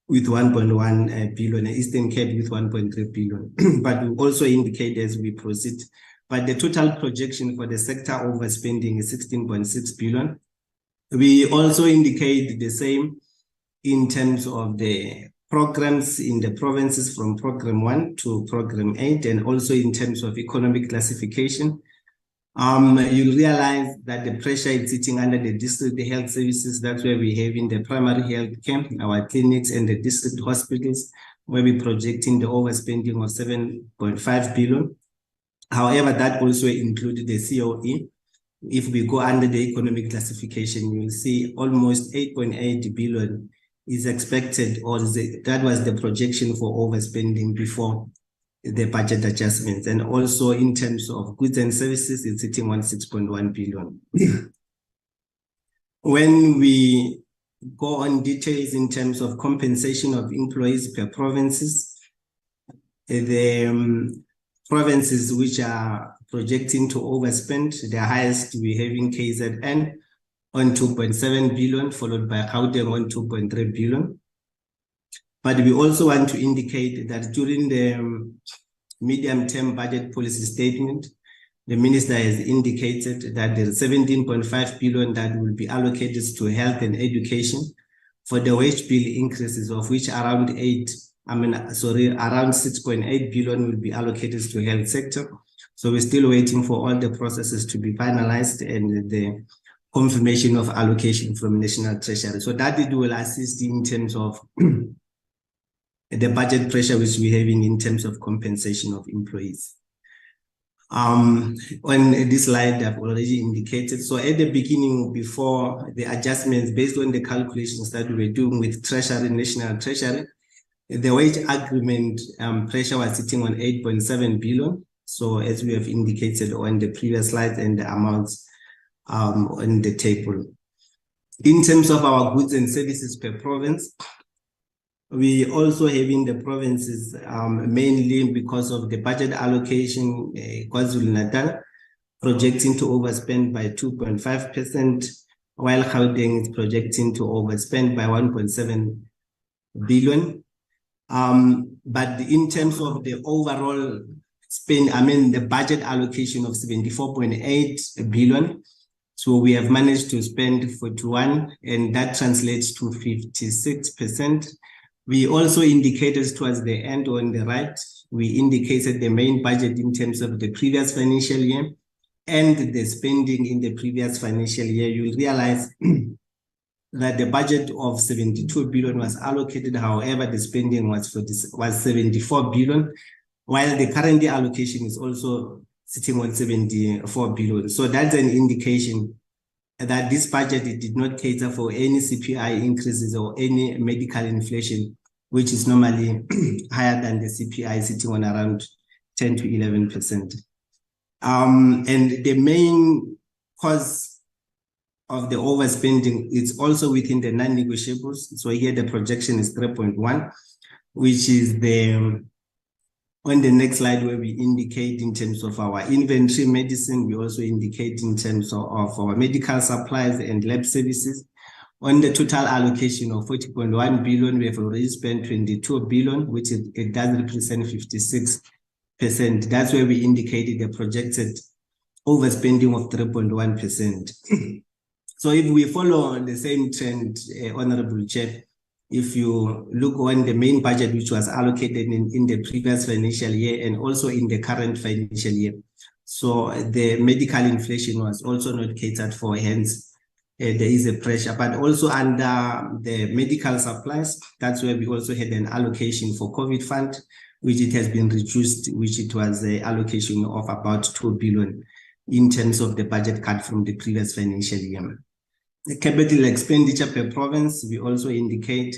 with 1.1 billion, and Eastern Cape with 1.3 billion. But we also indicate as we proceed, but the total projection for the sector overspending is 16.6 billion. We also indicate the same in terms of the programs in the provinces from program 1 to program 8, and also in terms of economic classification. You'll realize that the pressure is sitting under the district health services. That's where we have in the primary health camp, our clinics and the district hospitals, where we're projecting the overspending of 7.5 billion. However, that also included the COE. If we go under the economic classification, you'll see almost 8.8 billion is expected, or that was the projection for overspending before the budget adjustments. And also in terms of goods and services, it's sitting on 6.1 billion. When we go on details in terms of compensation of employees per provinces, the provinces which are projecting to overspend, the highest we have in KZN on 2.7 billion, followed by Gauteng on 2.3 billion. But we also want to indicate that during the medium-term budget policy statement, the minister has indicated that there is 17.5 billion that will be allocated to health and education for the wage bill increases, of which around 6.8 billion will be allocated to health sector. So we're still waiting for all the processes to be finalized and the confirmation of allocation from National Treasury. So that it will assist in terms of the budget pressure which we're having in terms of compensation of employees. On this slide, I've already indicated. So at the beginning, before the adjustments, based on the calculations that we were doing with Treasury, National Treasury, the wage agreement pressure was sitting on 8.7 billion. So as we have indicated on the previous slides and the amounts on the table. In terms of our goods and services per province, we also have in the provinces, mainly because of the budget allocation, KwaZulu-Natal projecting to overspend by 2.5%, while Gauteng is projecting to overspend by 1.7 billion. But in terms of the overall spend, the budget allocation of 74.8 billion, so we have managed to spend 41, and that translates to 56%. We also indicated towards the end on the right, we indicated the main budget in terms of the previous financial year and the spending in the previous financial year. You'll realize that the budget of 72 billion was allocated. However, the spending was 74 billion, while the current allocation is also sitting on 74 billion. So that's an indication that this budget, it did not cater for any CPI increases or any medical inflation, which is normally higher than the CPI, sitting on around 10 to 11%. And the main cause of the overspending is also within the non-negotiables. So here the projection is 3.1, which is on the next slide where we indicate in terms of our inventory medicine, we also indicate in terms of our medical supplies and lab services. On the total allocation of 40.1 billion, we have already spent 22 billion, which it does represent 56%. That's where we indicated the projected overspending of 3.1%. So if we follow the same trend, Honorable Chair, if you look on the main budget which was allocated in the previous financial year and also in the current financial year, so the medical inflation was also not catered for, hence there is a pressure. But also under the medical supplies, that's where we also had an allocation for COVID fund, which it has been reduced, which it was an allocation of about 2 billion in terms of the budget cut from the previous financial year. The capital expenditure per province, we also indicate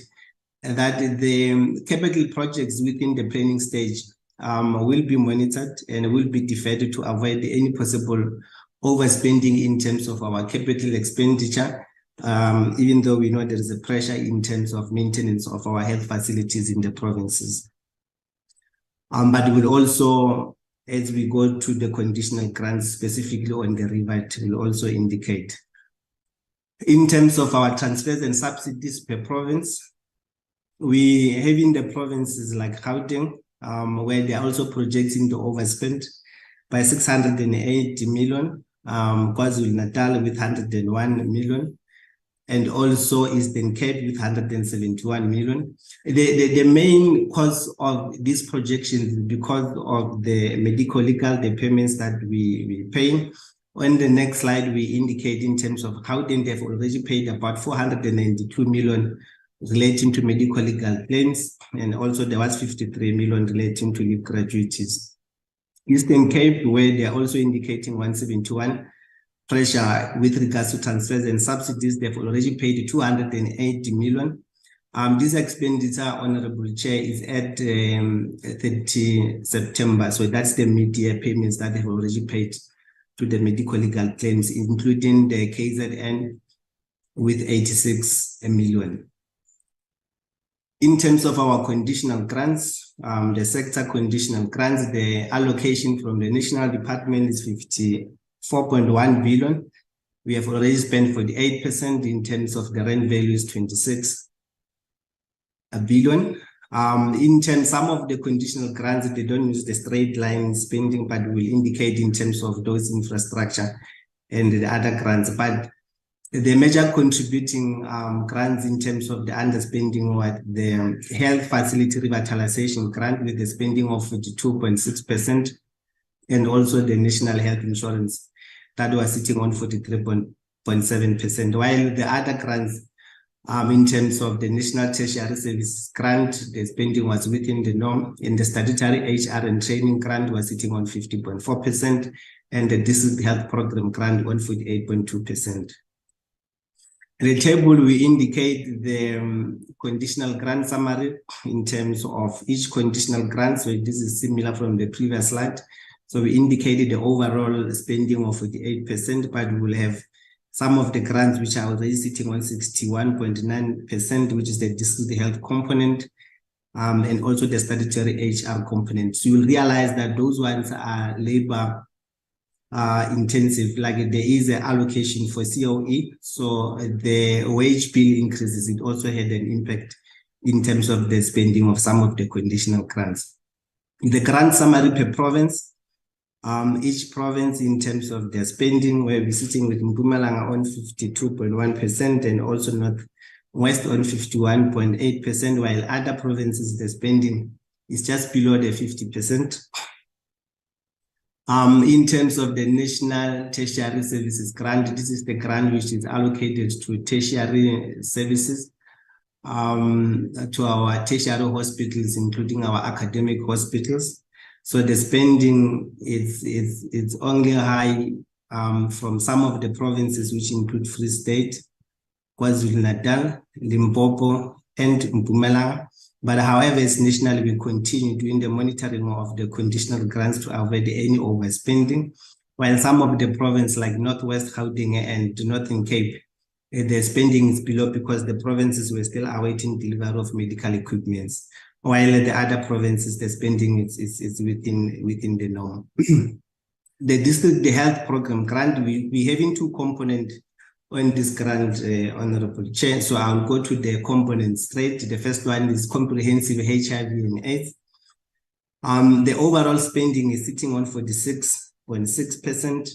that the capital projects within the planning stage will be monitored and will be deferred to avoid any possible overspending in terms of our capital expenditure, even though we know there is a pressure in terms of maintenance of our health facilities in the provinces. But we'll also, as we go to the conditional grants, specifically on the REVITE, will also indicate. In terms of our transfers and subsidies per province, we have in the provinces like Gauteng, where they are also projecting to overspend by 680 million, KwaZulu-Natal with 101 million, and also Eastern Cape with 171 million. The main cause of these projections is because of the medical legal, the payments that we pay. On the next slide, we indicate in terms of how they've already paid about 492 million relating to medical legal claims, and also there was 53 million relating to leave gratuities. Eastern Cape, where they're also indicating 171 pressure with regards to transfers and subsidies, they've already paid 280 million. This expenditure, Honorable Chair, is at 30 September. So that's the mid-year payments that they've already paid to the medical legal claims, including the KZN with 86 million. In terms of our conditional grants, the sector conditional grants, the allocation from the National Department is 54.1 billion. We have already spent 48%. In terms of the rent value is 26 billion. In terms, some of the conditional grants, they don't use the straight line spending, but will indicate in terms of those infrastructure and the other grants. But the major contributing grants in terms of the underspending were the health facility revitalization grant with the spending of 42.6%, and also the national health insurance that was sitting on 43.7%, while the other grants In terms of the National Tertiary Services Grant, the spending was within the norm, and the statutory HR and training grant was sitting on 50.4%, and the district health program grant on 48.2%. In the table, we indicate the conditional grant summary in terms of each conditional grant. So this is similar from the previous slide. So we indicated the overall spending of 48%, but we will have some of the grants which are already sitting on 61.9%, which is the district health component, and also the statutory HR component. So you'll realize that those ones are labor intensive, like there is an allocation for COE. So the wage bill increases, it also had an impact in terms of the spending of some of the conditional grants. The grant summary per province, each province in terms of their spending, where we're sitting with Mpumalanga on 52.1% and also Northwest on 51.8%, while other provinces, the spending is just below the 50%. In terms of the National Tertiary Services Grant, this is the grant which is allocated to tertiary services, to our tertiary hospitals, including our academic hospitals. So the spending is only high from some of the provinces, which include Free State, KwaZulu-Natal, Limpopo, and Mpumalanga. But however, as nationally, we continue doing the monitoring of the conditional grants to avoid any overspending. While some of the provinces like Northwest, Gauteng, and Northern Cape, the spending is below because the provinces were still awaiting delivery of medical equipment. While the other provinces, the spending is within the norm. The district, the health program grant, we having two components on this grant, Honorable Chair. So I'll go to the components straight. The first one is comprehensive HIV and AIDS. The overall spending is sitting on 46.6%.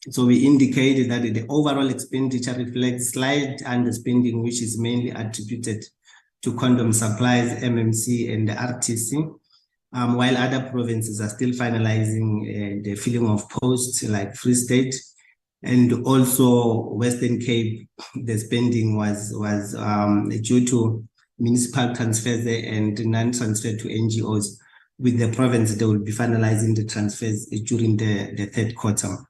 So we indicated that the overall expenditure reflects slight underspending, which is mainly attributed to condom supplies, MMC, and the RTC, while other provinces are still finalizing the filling of posts like Free State, and also Western Cape. The spending was due to municipal transfers and non-transfer to NGOs. With the province, they will be finalizing the transfers during the third quarter.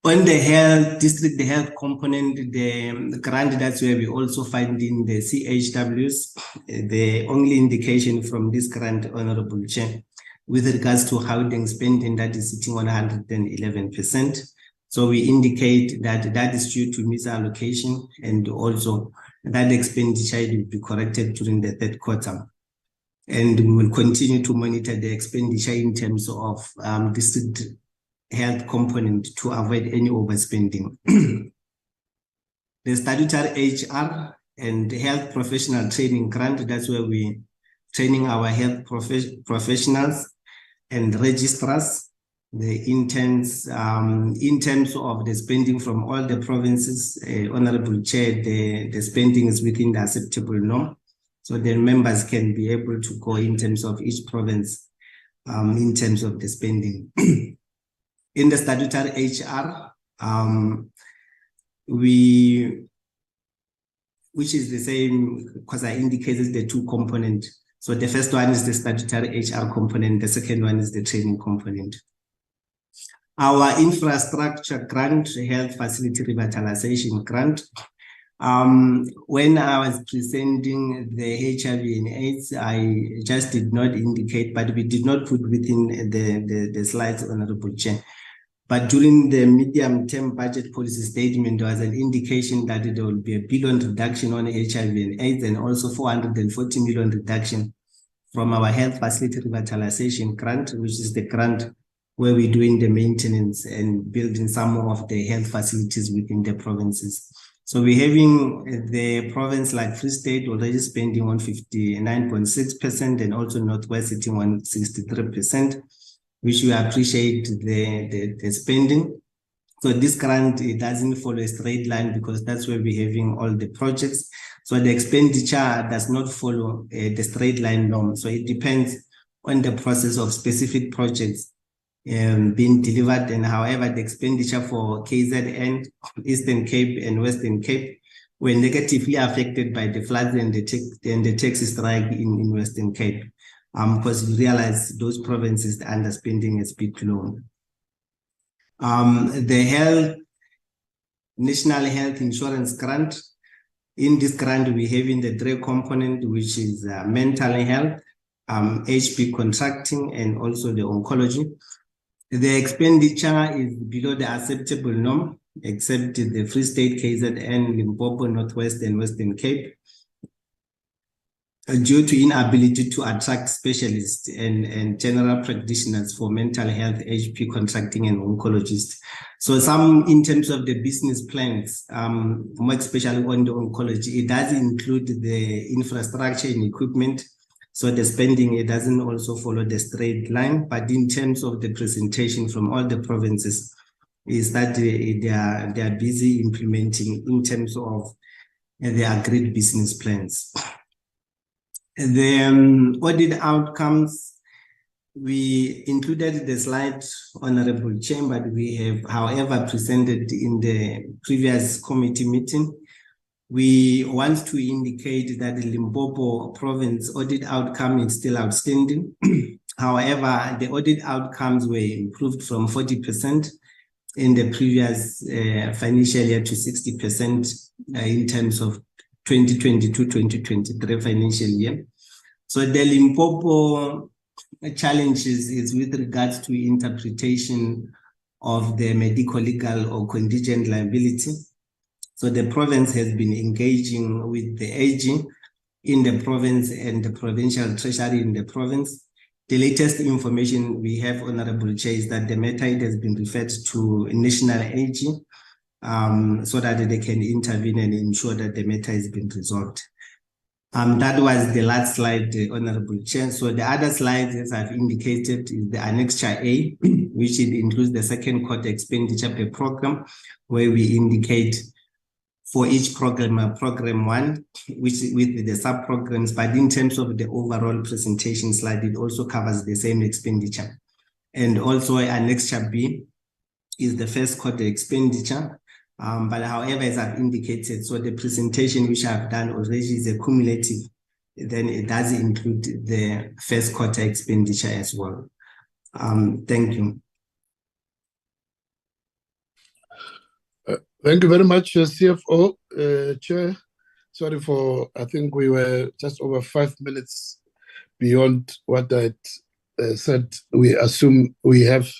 On the health district, the health component, the grant, that's where we also finding the CHWs. The only indication from this grant, Honorable Chair, with regards to housing spending, that is sitting on 111%. So we indicate that that is due to misallocation, and also that expenditure will be corrected during the third quarter. And we will continue to monitor the expenditure in terms of district health component to avoid any overspending. The statutory HR and health professional training grant, that's where we training our health professionals and registrars. The interns, in terms of the spending from all the provinces, Honorable Chair, the spending is within the acceptable norm. So the members can be able to go in terms of each province, in terms of the spending. In the statutory HR, which is the same, because I indicated the two components. So the first one is the statutory HR component, the second one is the training component. Our infrastructure grant, health facility revitalization grant. When I was presenting the HIV and AIDS, I just did not indicate, but we did not put within the slides, Honorable Chair. But during the medium-term budget policy statement, there was an indication that there will be $1 billion reduction on HIV and AIDS, and also 440 million reduction from our health facility revitalization grant, which is the grant where we're doing the maintenance and building some of the health facilities within the provinces. So we're having the province like Free State already spending on 59.6%, and also Northwest sitting on 63%, which we appreciate the spending. So this grant, it doesn't follow a straight line because that's where we're having all the projects. So the expenditure does not follow the straight line norm. So it depends on the process of specific projects being delivered. And however, the expenditure for KZN, Eastern Cape and Western Cape, were negatively affected by the floods and the taxi strike in Western Cape. Because we realize those provinces, the underspending is a bit low. The National Health Insurance Grant. In this grant, we have in the 3 component, which is mental health, HP contracting, and also the oncology. The expenditure is below the acceptable norm, except the Free State, KZN, Limpopo, Northwest, and Western Cape, due to inability to attract specialists and general practitioners for mental health, HP contracting, and oncologists. So some, in terms of the business plans, more especially on the oncology, it does include the infrastructure and equipment. So the spending, it doesn't also follow the straight line, but in terms of the presentation from all the provinces, is that they are busy implementing in terms of the agreed business plans. The audit outcomes, we included the slide, Honorable Chair, but we have, however, presented in the previous committee meeting. We want to indicate that the Limpopo province audit outcome is still outstanding. However, the audit outcomes were improved from 40% in the previous financial year to 60% in terms of 2022-2023 financial year. So the Limpopo challenges is with regards to interpretation of the medical, legal, or contingent liability. So the province has been engaging with the AG in the province and the provincial treasury in the province. The latest information we have, Honorable Chair, is that the matter has been referred to National AG so that they can intervene and ensure that the matter has been resolved. That was the last slide, Honorable Chair. So the other slides, as I've indicated, is the Annexure A, which includes the second quarter expenditure per program, where we indicate for each program, program 1, which with the sub-programs, but in terms of the overall presentation slide, it also covers the same expenditure. And also Annexure B is the first quarter expenditure. But however, as I've indicated, so the presentation which I've done already is a cumulative, then it does include the first quarter expenditure as well. Thank you. Thank you very much, CFO. Chair, sorry for, I think we were just over 5 minutes beyond what I said. We assume we have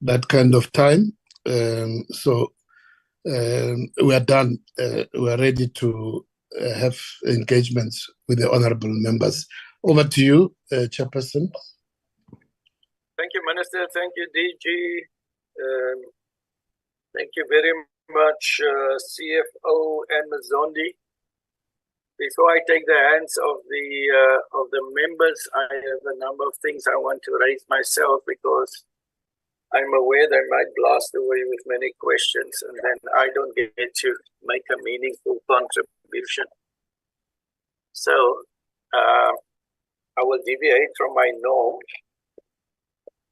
that kind of time. We are done. We are ready to have engagements with the honorable members. Over to you, Chairperson. Thank you, Minister. Thank you, DG. Thank you very much, CFO and Zondi. Before I take the hands of the members, I have a number of things I want to raise myself, because I'm aware they might blast away with many questions and then I don't get to make a meaningful contribution. So I will deviate from my norm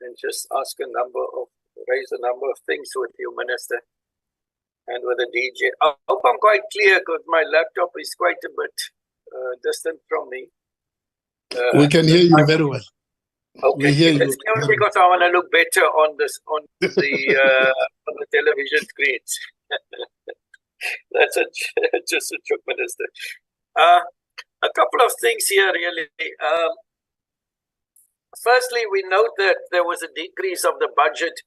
and just raise a number of things with you, Minister, and with the DJ. I hope I'm quite clear, because my laptop is quite a bit distant from me. We can hear you very well. Okay, it's because I want to look better on the television screens. That's just a joke, Minister. A couple of things here, really. Firstly, we note that there was a decrease of the budget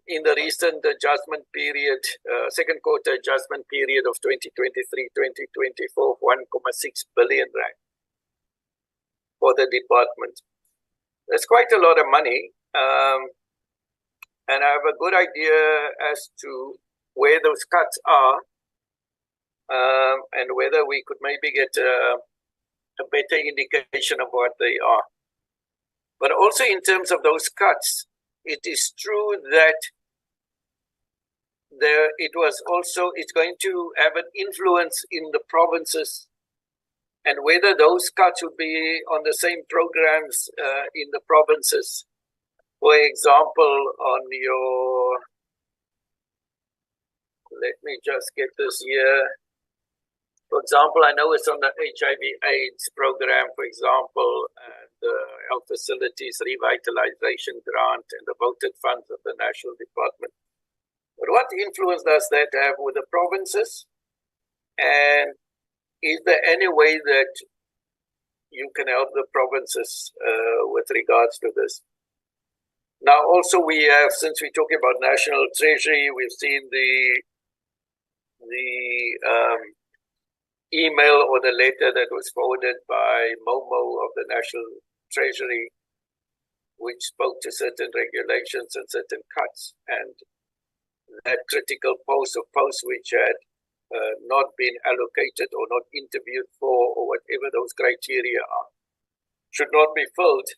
in the recent adjustment period, second quarter adjustment period of 2023-2024, 1.6 billion rand for the department. That's quite a lot of money, and I have a good idea as to where those cuts are, and whether we could maybe get a better indication of what they are. But also in terms of those cuts, it is true that it's going to have an influence in the provinces, and whether those cuts would be on the same programs in the provinces. For example, on your, let me just get this here. For example, I know it's on the HIV/AIDS program, for example, and the health facilities revitalization grant and the voted funds of the National Department. But what influence does that have with the provinces? And is there any way that you can help the provinces with regards to this? Now, also we have, since we're talking about National Treasury, we've seen the email or the letter that was forwarded by Momo of the National Treasury, which spoke to certain regulations and certain cuts, and that critical post which had not been allocated or not interviewed for, or whatever those criteria are, should not be filled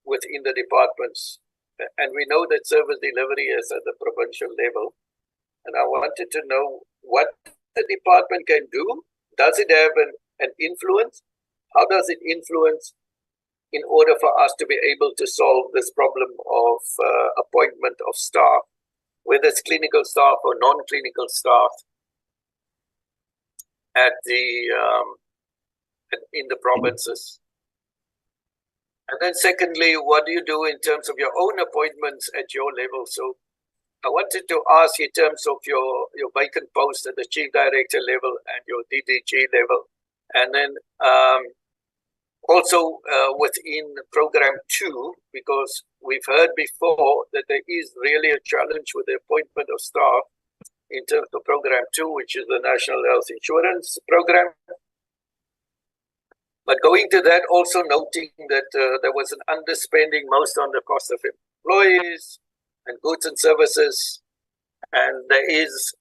within the departments. And we know that service delivery is at the provincial level. And I wanted to know what the department can do. Does it have an influence? How does it influence in order for us to be able to solve this problem of appointment of staff, whether it's clinical staff or non-clinical staff at in the provinces? And then secondly, what do you do in terms of your own appointments at your level? So I wanted to ask in terms of your vacant post at the chief director level and your DDG level. And then also within program 2, because we've heard before that there is really a challenge with the appointment of staff in terms of program 2, which is the National Health Insurance Program. But going to that, also noting that there was an underspending most on the cost of employees and goods and services, and there is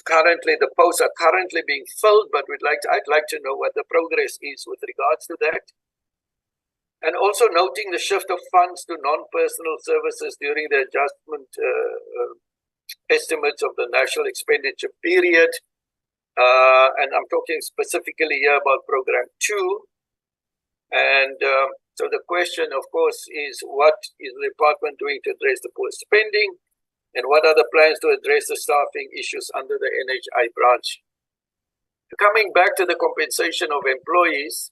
currently, the posts are currently being filled, but I'd like to know what the progress is with regards to that. And also noting the shift of funds to non-personal services during the adjustment estimates of the national expenditure period. And I'm talking specifically here about program 2. And so the question, of course, is what is the department doing to address the poor spending? And what are the plans to address the staffing issues under the NHI branch? Coming back to the compensation of employees,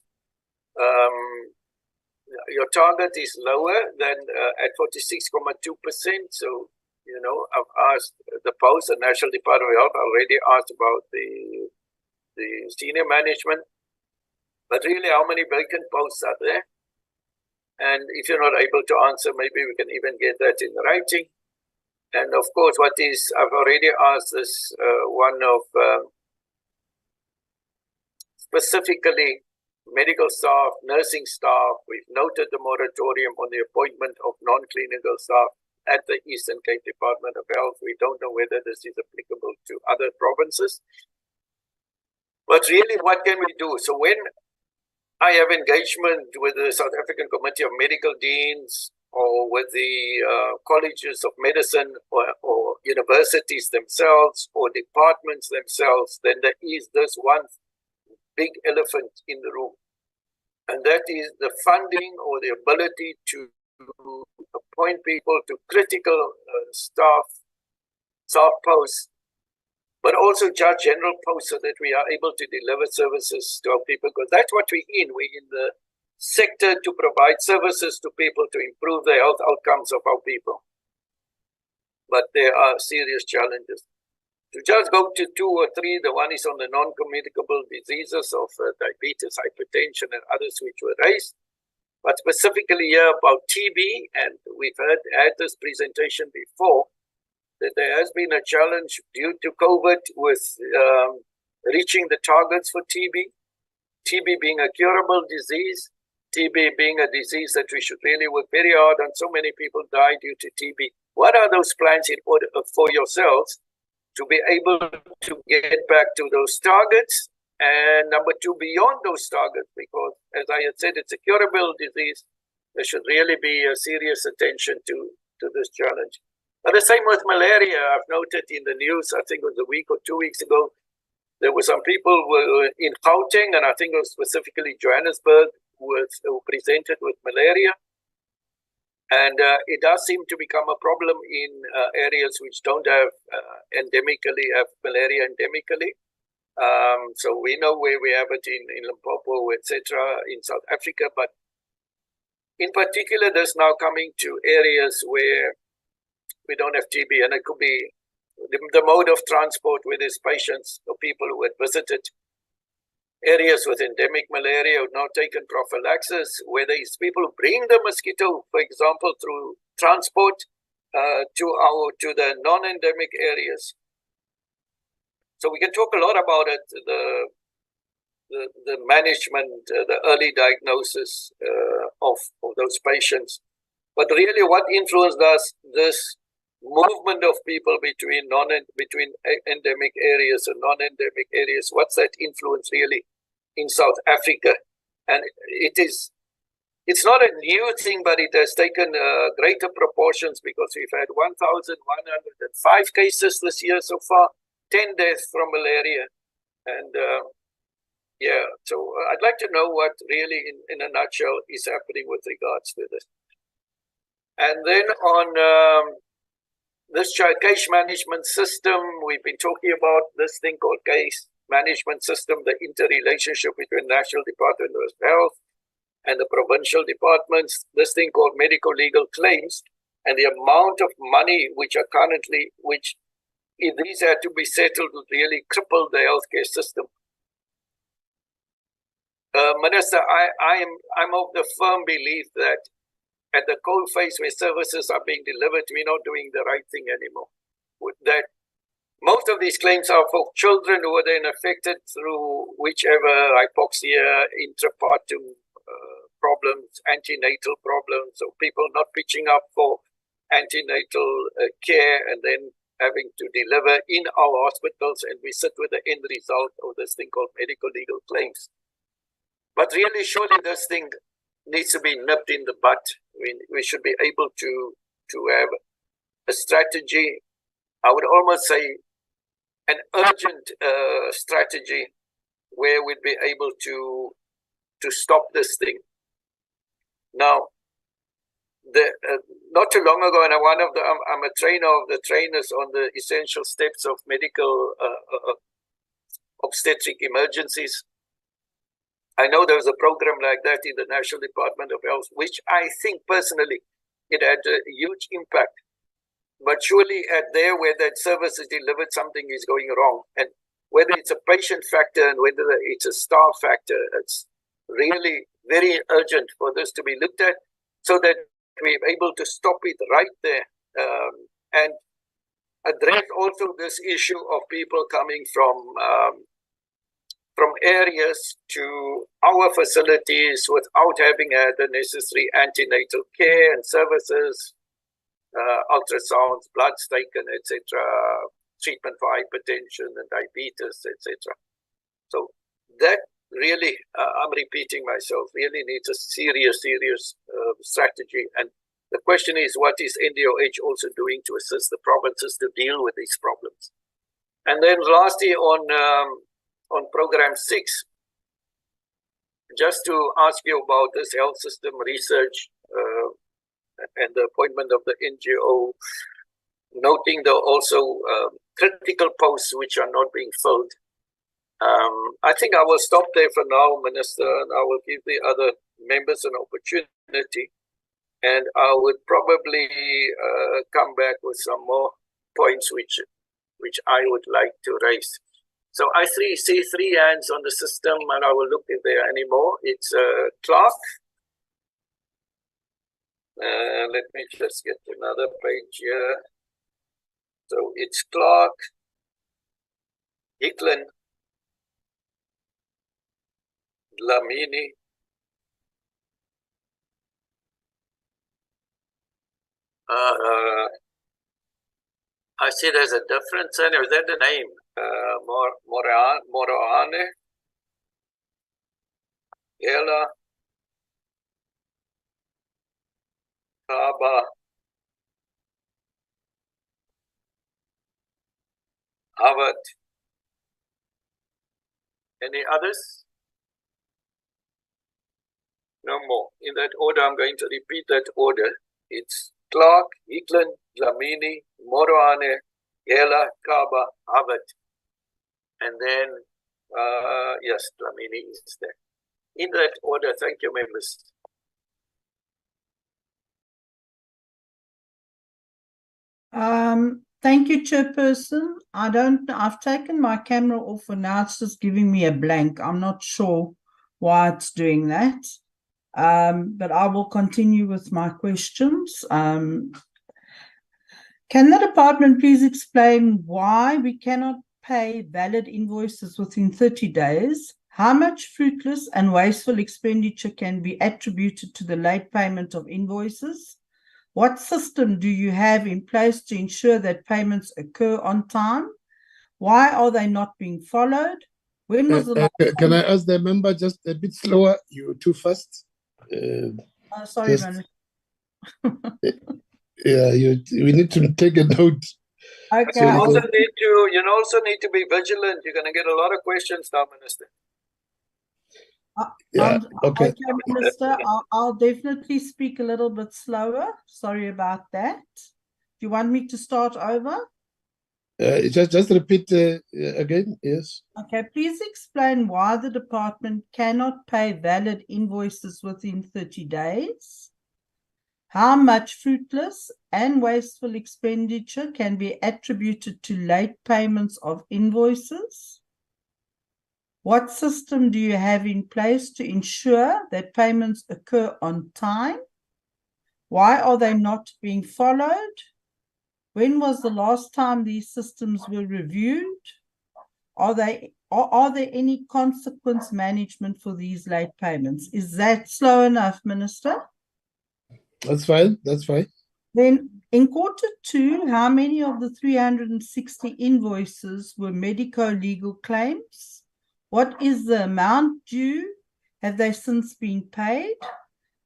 your target is lower than at 46.2%. So, you know, I've asked the post, the National Department of Health, already asked about the senior management. But really, how many vacant posts are there? And if you're not able to answer, maybe we can even get that in writing. And of course, I've already asked this one of specifically medical staff, nursing staff. We've noted the moratorium on the appointment of non-clinical staff at the Eastern Cape Department of Health. We don't know whether this is applicable to other provinces. But really, what can we do? So when I have engagement with the South African Committee of Medical Deans or with the colleges of medicine or universities themselves or departments themselves, then there is this one big elephant in the room. And that is the funding or the ability to appoint people to critical staff posts, but also just general posts so that we are able to deliver services to our people, because that's what we're in. We're in the sector to provide services to people to improve the health outcomes of our people. But there are serious challenges. To just go to 2 or 3, the one is on the non-communicable diseases of diabetes, hypertension, and others which were raised. But specifically here about TB, and we've had this presentation before, that there has been a challenge due to COVID with reaching the targets for TB. TB being a curable disease, TB being a disease that we should really work very hard on. So many people die due to TB. What are those plans in order for yourselves to be able to get back to those targets? And number 2, beyond those targets, because as I had said, it's a curable disease. There should really be a serious attention to this challenge. But the same with malaria. I've noted in the news, I think it was a week or 2 weeks ago, there were some people who were in Gauteng, and I think it was specifically Johannesburg, who presented with malaria. And it does seem to become a problem in areas which don't have have malaria endemically. So we know where we have it in Limpopo, etc., in South Africa, but in particular, this now coming to areas where we don't have TB, and it could be the mode of transport where there's patients or people who had visited areas with endemic malaria who not taken prophylaxis, where these people who bring the mosquito, for example, through transport to the non-endemic areas. So we can talk a lot about it, the management, the early diagnosis of those patients. But really what influenced us, this movement of people between endemic areas and non-endemic areas, what's that influence really in South Africa? And it's not a new thing, but it has taken greater proportions because we've had 1,105 cases this year so far, 10 deaths from malaria. And so I'd like to know what really in a nutshell is happening with regards to this. And then on this case management system, we've been talking about this thing called case management system, the interrelationship between National Department of Health and the provincial departments, this thing called medical legal claims, and the amount of money which are currently, which if these had to be settled would really cripple the healthcare system. Minister, I'm of the firm belief that at the coalface where services are being delivered, we're not doing the right thing anymore. That most of these claims are for children who are then affected through whichever hypoxia, intrapartum problems, antenatal problems, or people not pitching up for antenatal care and then having to deliver in our hospitals, and we sit with the end result of this thing called medical legal claims. But really, surely this thing needs to be nipped in the bud. I mean, we should be able to have a strategy, I would almost say an urgent strategy where we'd be able to stop this thing. Now, not too long ago, and I'm a trainer of the trainers on the essential steps of medical obstetric emergencies. I know there was a program like that in the National Department of Health, which I think personally, it had a huge impact. But surely at there where that service is delivered, something is going wrong. And whether it's a patient factor and whether it's a staff factor, it's really very urgent for this to be looked at so that we're able to stop it right there and address also this issue of people coming from areas to our facilities without having had the necessary antenatal care and services, ultrasounds, bloods taken, etc., treatment for hypertension and diabetes, etc. So that really, I'm repeating myself, really needs a serious strategy. And the question is, what is NDOH also doing to assist the provinces to deal with these problems? And then lastly, on program 6, just to ask you about this health system research and the appointment of the NGO, noting the also critical posts which are not being filled. I think I will stop there for now, Minister, and I will give the other members an opportunity. And I would probably come back with some more points which I would like to raise. So I see 3 hands on the system, and I will look if there are any more. It's Clark. Let me just get another page here. So it's Clark, Hicklin, Dlamini, I see there's a difference. Is that the name? Moroane, Ela, Kaba, Harvard. Any others? No more. In that order, I'm going to repeat that order. It's Clark, Eklund, Dlamini, Moroane, Ela, Kaba, Havet. And then, yes, Dlamini is there. In that order, thank you, members. Thank you, Chairperson. I've taken my camera off and now it's just giving me a blank. I'm not sure why it's doing that. But I will continue with my questions. Can the department please explain why we cannot pay valid invoices within 30 days? How much fruitless and wasteful expenditure can be attributed to the late payment of invoices? What system do you have in place to ensure that payments occur on time? Why are they not being followed? When was the last Can I ask the member just a bit slower? You're too fast. sorry, just- man. Yeah, we need to take a note. Okay. You also need to be vigilant. You're going to get a lot of questions now, Minister. Yeah, okay. Minister, I'll definitely speak a little bit slower. Sorry about that. Do you want me to start over? Just repeat again, yes. Okay, please explain why the department cannot pay valid invoices within 30 days. How much fruitless and wasteful expenditure can be attributed to late payments of invoices? What system do you have in place to ensure that payments occur on time? Why are they not being followed? When was the last time these systems were reviewed? Are there any consequence management for these late payments? Is that slow enough, Minister? That's fine. That's fine. Then in Q2, how many of the 360 invoices were medico-legal claims? What is the amount due? Have they since been paid?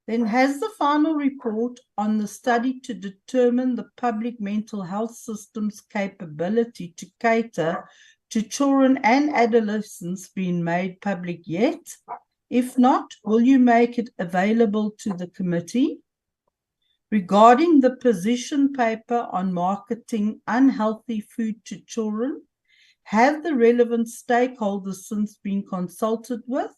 Then has the final report on the study to determine the public mental health system's capability to cater to children and adolescents been made public yet? If not, will you make it available to the committee? Regarding the position paper on marketing unhealthy food to children, have the relevant stakeholders since been consulted with?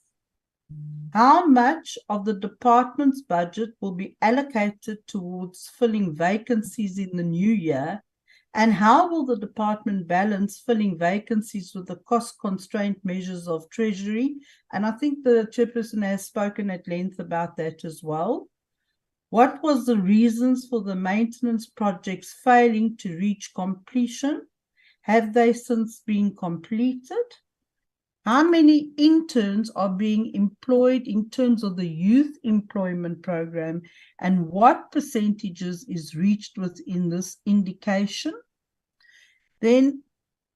How much of the department's budget will be allocated towards filling vacancies in the new year? And how will the department balance filling vacancies with the cost-constraint measures of Treasury? And I think the chairperson has spoken at length about that as well. What was the reasons for the maintenance projects failing to reach completion? Have they since been completed? How many interns are being employed in terms of the youth employment program, and what percentages is reached within this indication? Then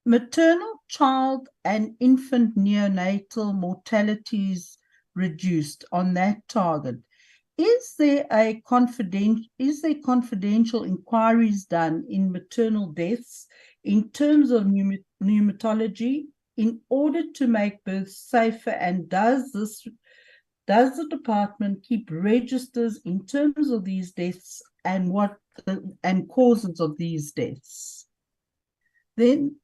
maternal, child, and infant neonatal mortalities reduced on that target. Is there confidential inquiries done in maternal deaths in terms of pneumatology in order to make births safer? And does the department keep registers in terms of these deaths and causes of these deaths? Then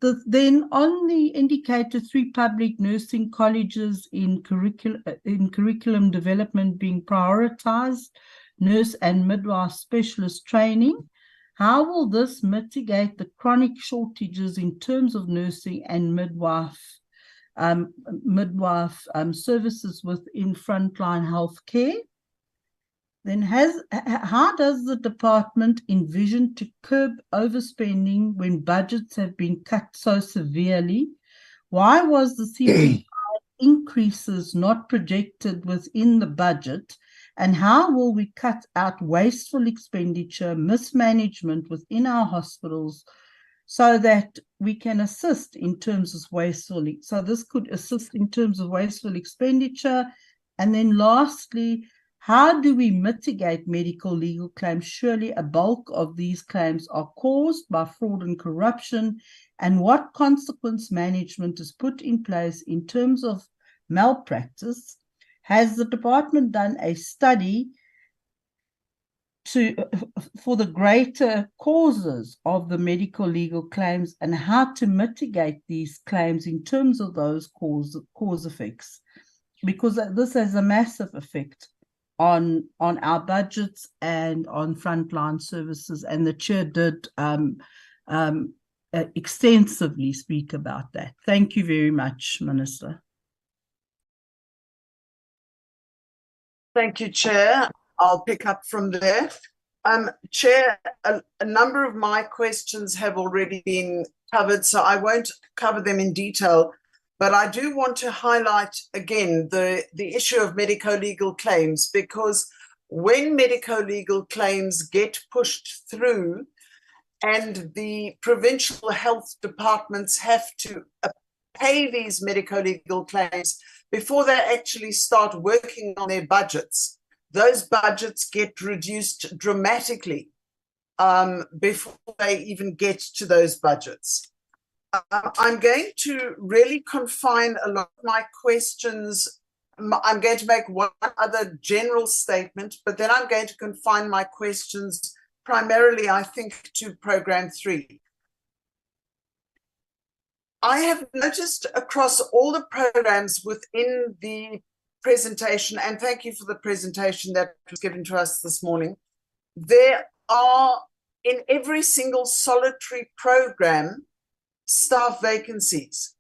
on the indicator 3 public nursing colleges in curriculum development being prioritized, nurse and midwife specialist training, how will this mitigate the chronic shortages in terms of nursing and midwife services within frontline healthcare? Then how does the department envision to curb overspending when budgets have been cut so severely? Why was the CPI increases not projected within the budget? And how will we cut out wasteful expenditure, mismanagement within our hospitals so that we can assist in terms of wasteful? So this could assist in terms of wasteful expenditure. And then lastly, how do we mitigate medical legal claims? Surely a bulk of these claims are caused by fraud and corruption. And what consequence management is put in place in terms of malpractice? Has the department done a study for the greater causes of the medical legal claims and how to mitigate these claims in terms of those cause effects, because this has a massive effect on our budgets and on frontline services, and the chair did extensively speak about that. Thank you very much, Minister. Thank you, Chair. I'll pick up from there. Chair, a number of my questions have already been covered, so I won't cover them in detail, but I do want to highlight again the issue of medico-legal claims, because when medico-legal claims get pushed through and the provincial health departments have to pay these medico-legal claims before they actually start working on their budgets, those budgets get reduced dramatically before they even get to those budgets. I'm going to really confine a lot of my questions. I'm going to make one other general statement, but then I'm going to confine my questions primarily, I think, to Program 3. I have noticed across all the programs within the presentation, and thank you for the presentation that was given to us this morning, there are in every single solitary program staff vacancies,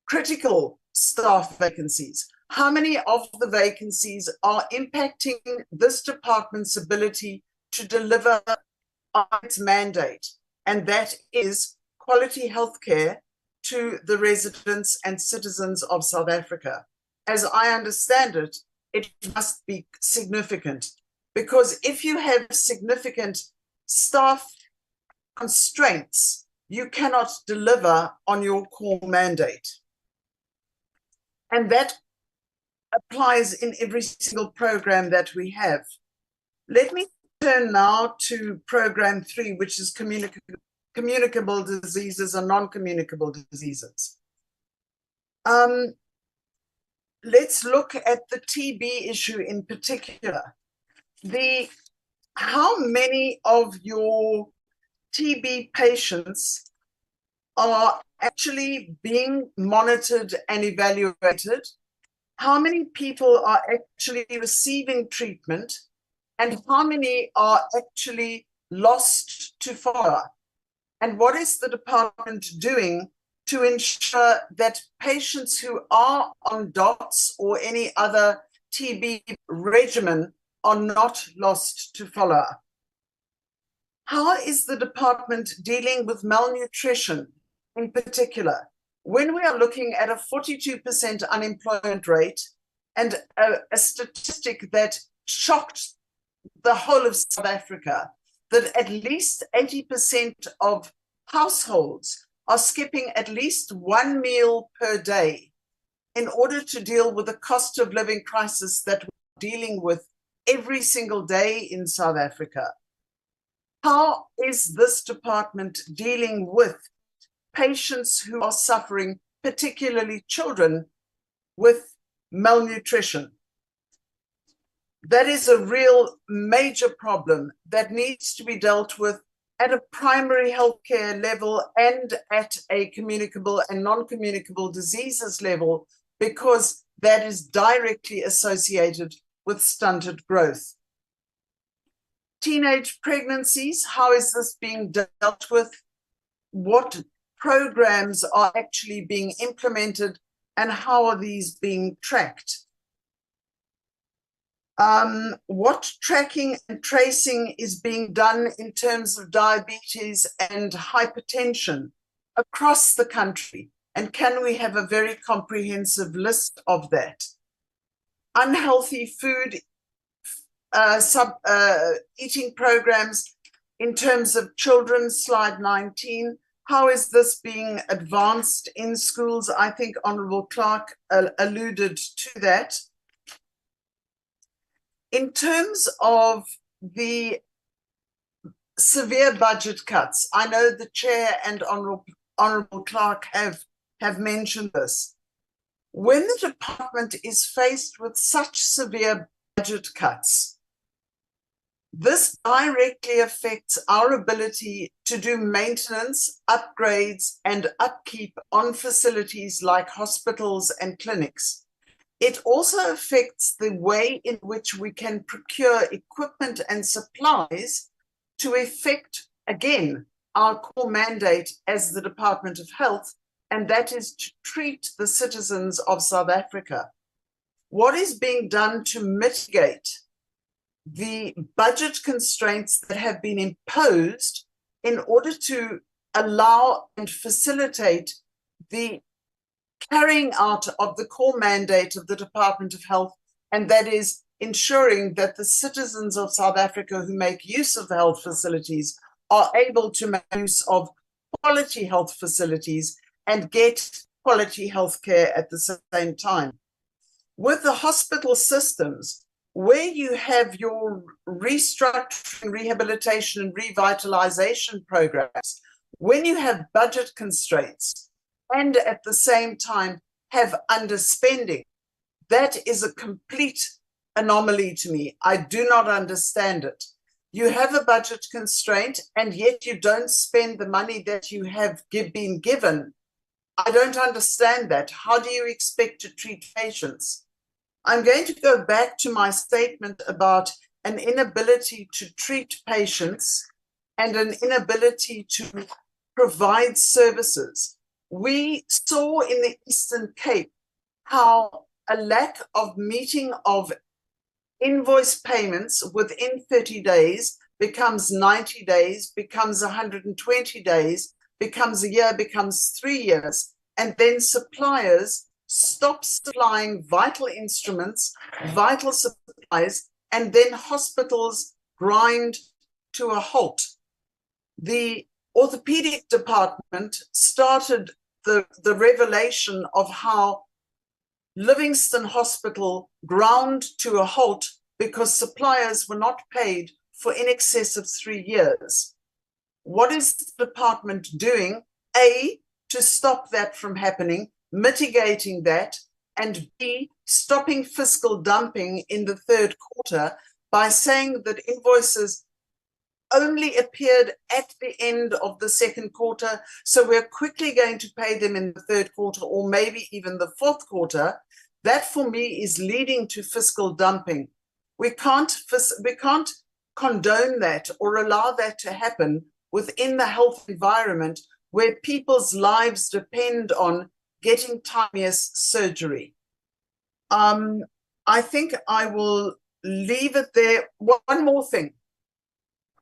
critical staff vacancies. How many of the vacancies are impacting this department's ability to deliver on its mandate, and that is quality healthcare to the residents and citizens of South Africa? As I understand it, it must be significant, because if you have significant staff constraints, you cannot deliver on your core mandate. And that applies in every single program that we have. Let me turn now to Program 3, which is communicable diseases and non-communicable diseases. Let's look at the TB issue in particular. How many of your TB patients are actually being monitored and evaluated? How many people are actually receiving treatment? And how many are actually lost to follow? And what is the department doing to ensure that patients who are on DOTS or any other TB regimen are not lost to follow? How is the department dealing with malnutrition in particular, when we are looking at a 42% unemployment rate and a statistic that shocked the whole of South Africa, that at least 80% of households are skipping at least one meal per day in order to deal with the cost of living crisis that we're dealing with every single day in South Africa? How is this department dealing with patients who are suffering, particularly children, with malnutrition? That is a real major problem that needs to be dealt with at a primary healthcare level and at a communicable and non-communicable diseases level, because that is directly associated with stunted growth. Teenage pregnancies, how is this being dealt with? What programs are actually being implemented and how are these being tracked? What tracking and tracing is being done in terms of diabetes and hypertension across the country? And can we have a very comprehensive list of that? Unhealthy food eating programs in terms of children, slide 19. How is this being advanced in schools? I think Honourable Clark alluded to that. In terms of the severe budget cuts, I know the Chair and Honourable Clark have mentioned this. When the department is faced with such severe budget cuts, This directly affects our ability to do maintenance, upgrades, and upkeep on facilities like hospitals and clinics. It also affects the way in which we can procure equipment and supplies to effect, again, our core mandate as the Department of Health, and that is to treat the citizens of South Africa. What is being done to mitigate the budget constraints that have been imposed in order to allow and facilitate the carrying out of the core mandate of the Department of Health, and that is ensuring that the citizens of South Africa who make use of the health facilities are able to make use of quality health facilities and get quality health care at the same time. With the hospital systems, where you have your restructuring, rehabilitation, and revitalization programs, when you have budget constraints and at the same time have underspending, that is a complete anomaly to me. I do not understand it. You have a budget constraint and yet you don't spend the money that you have been given. I don't understand that. How do you expect to treat patients? I'm going to go back to my statement about an inability to treat patients and an inability to provide services. We saw in the Eastern Cape how a lack of meeting of invoice payments within 30 days becomes 90 days, becomes 120 days, becomes a year, becomes 3 years, and then suppliers stop supplying vital instruments, vital supplies, and then hospitals grind to a halt. The orthopedic department started the revelation of how Livingston Hospital ground to a halt because suppliers were not paid for in excess of 3 years. What is the department doing? A, to stop that from happening, mitigating that, and B, stopping fiscal dumping in the third quarter by saying that invoices only appeared at the end of the second quarter, so we're quickly going to pay them in the third quarter or maybe even the fourth quarter. That for me is leading to fiscal dumping. We can't condone that or allow that to happen within the health environment where people's lives depend on getting timeliest surgery. I think I will leave it there. One more thing.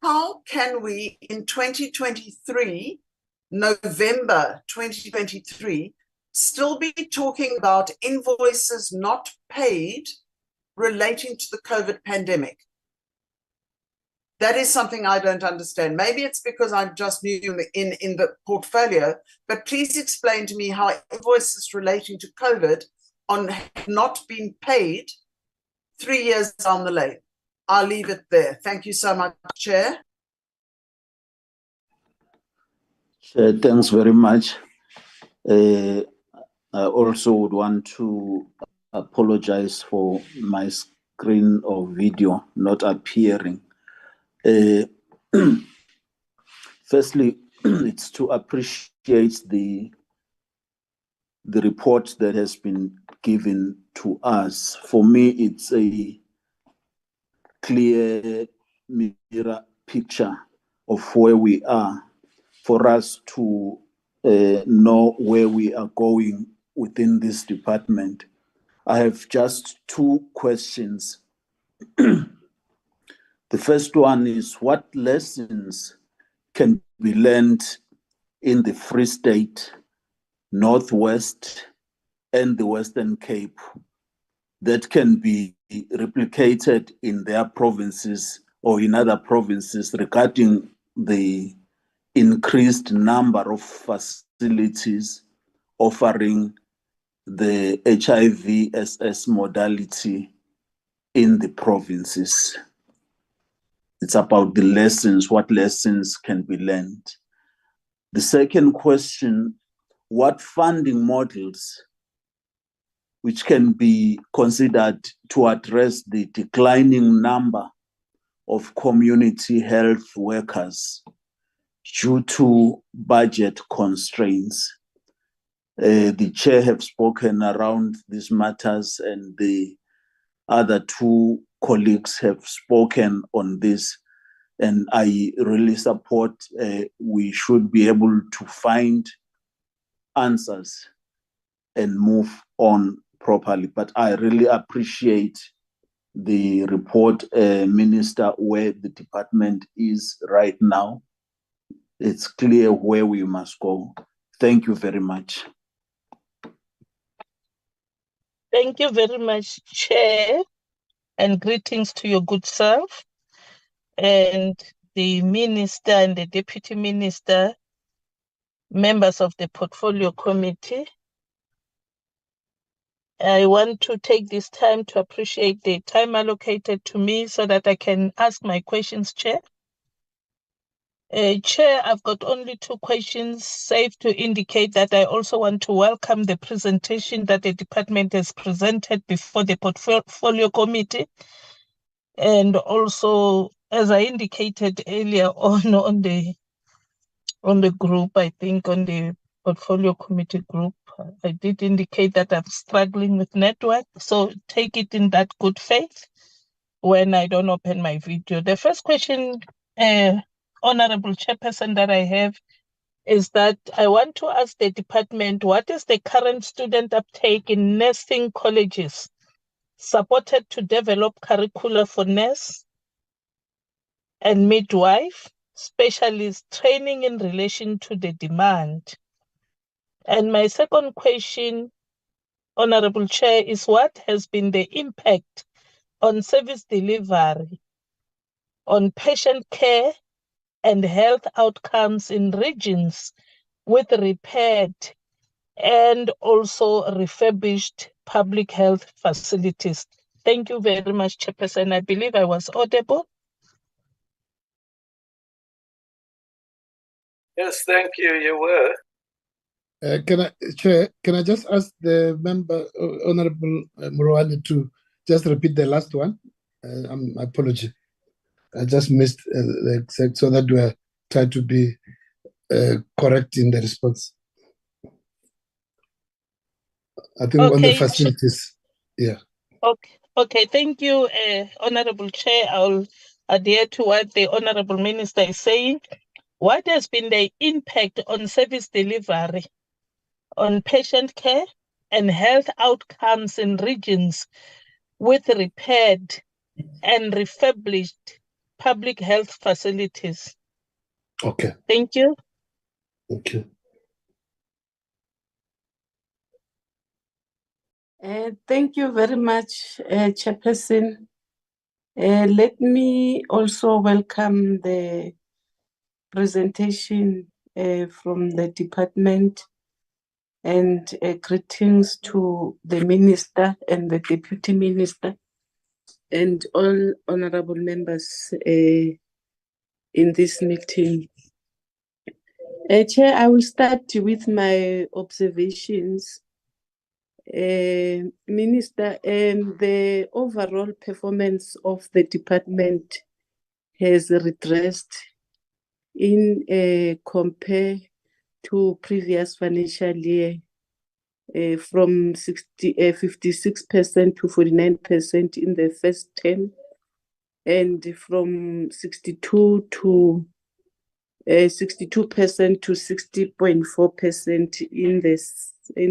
How can we in 2023, November 2023, still be talking about invoices not paid relating to the COVID pandemic? That is something I don't understand. Maybe it's because I'm just new in the portfolio, but please explain to me how invoices relating to COVID have not been paid 3 years down the lane. I'll leave it there. Thank you so much, Chair. Chair, thanks very much. I also would want to apologize for my screen or video not appearing. Firstly, it's to appreciate the report that has been given to us. For me, it's a clear mirror picture of where we are for us to know where we are going within this department. I have just 2 questions. The first one is, what lessons can be learned in the Free State, Northwest, and the Western Cape that can be replicated in their provinces or in other provinces regarding the increased number of facilities offering the HIV/SS modality in the provinces? It's about the lessons, what lessons can be learned. The second question, what funding models which can be considered to address the declining number of community health workers due to budget constraints. The chair have spoken around these matters, and the other two colleagues have spoken on this, and I really support we should be able to find answers and move on properly. But I really appreciate the report, Minister, where the department is right now. It's clear where we must go. Thank you very much. Thank you very much, Chair, and greetings to your good self and the Minister and the Deputy Minister, members of the Portfolio Committee. I want to take this time to appreciate the time allocated to me so that I can ask my questions, Chair. Chair, I've got only 2 questions, safe to indicate that I also want to welcome the presentation that the department has presented before the Portfolio Committee. And also, as I indicated earlier on the group, I think on the Portfolio Committee group, I did indicate that I'm struggling with network. So take it in that good faith when I don't open my video. The first question, Honorable Chairperson, that I have is that I want to ask the department, what is the current student uptake in nursing colleges supported to develop curricula for nurse and midwife, specialist training in relation to the demand? And my second question, Honorable Chair, is what has been the impact on service delivery, on patient care and health outcomes in regions with repaired and also refurbished public health facilities? Thank you very much, Chairperson. I believe I was audible. Yes, thank you. You were. Chair, can I just ask the member, Honorable Murwani, to just repeat the last one? My apology. I just missed the exact, so that we're trying to be correct in the response. I think on the facilities, yeah. Okay, thank you, Honorable Chair. I'll adhere to what the Honorable Minister is saying. What has been the impact on service delivery, on patient care and health outcomes in regions with repaired and refurbished public health facilities? Okay. Thank you. Okay. Thank you very much, Chairperson. Let me also welcome the presentation from the department, and greetings to the Minister and the Deputy Minister and all honorable members in this meeting. Chair, I will start with my observations. Minister, the overall performance of the department has regressed in compare to previous financial year, from 56% to 49% in the first term, and from 62% to 60.4% in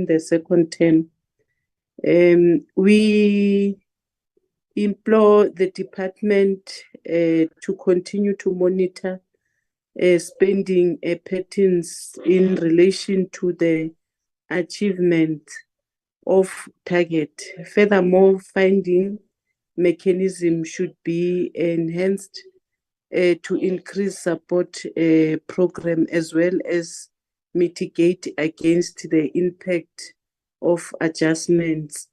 the second term. We implore the department to continue to monitor spending patterns in relation to the achievement of target. Furthermore, funding mechanism should be enhanced to increase support program as well as mitigate against the impact of adjustments.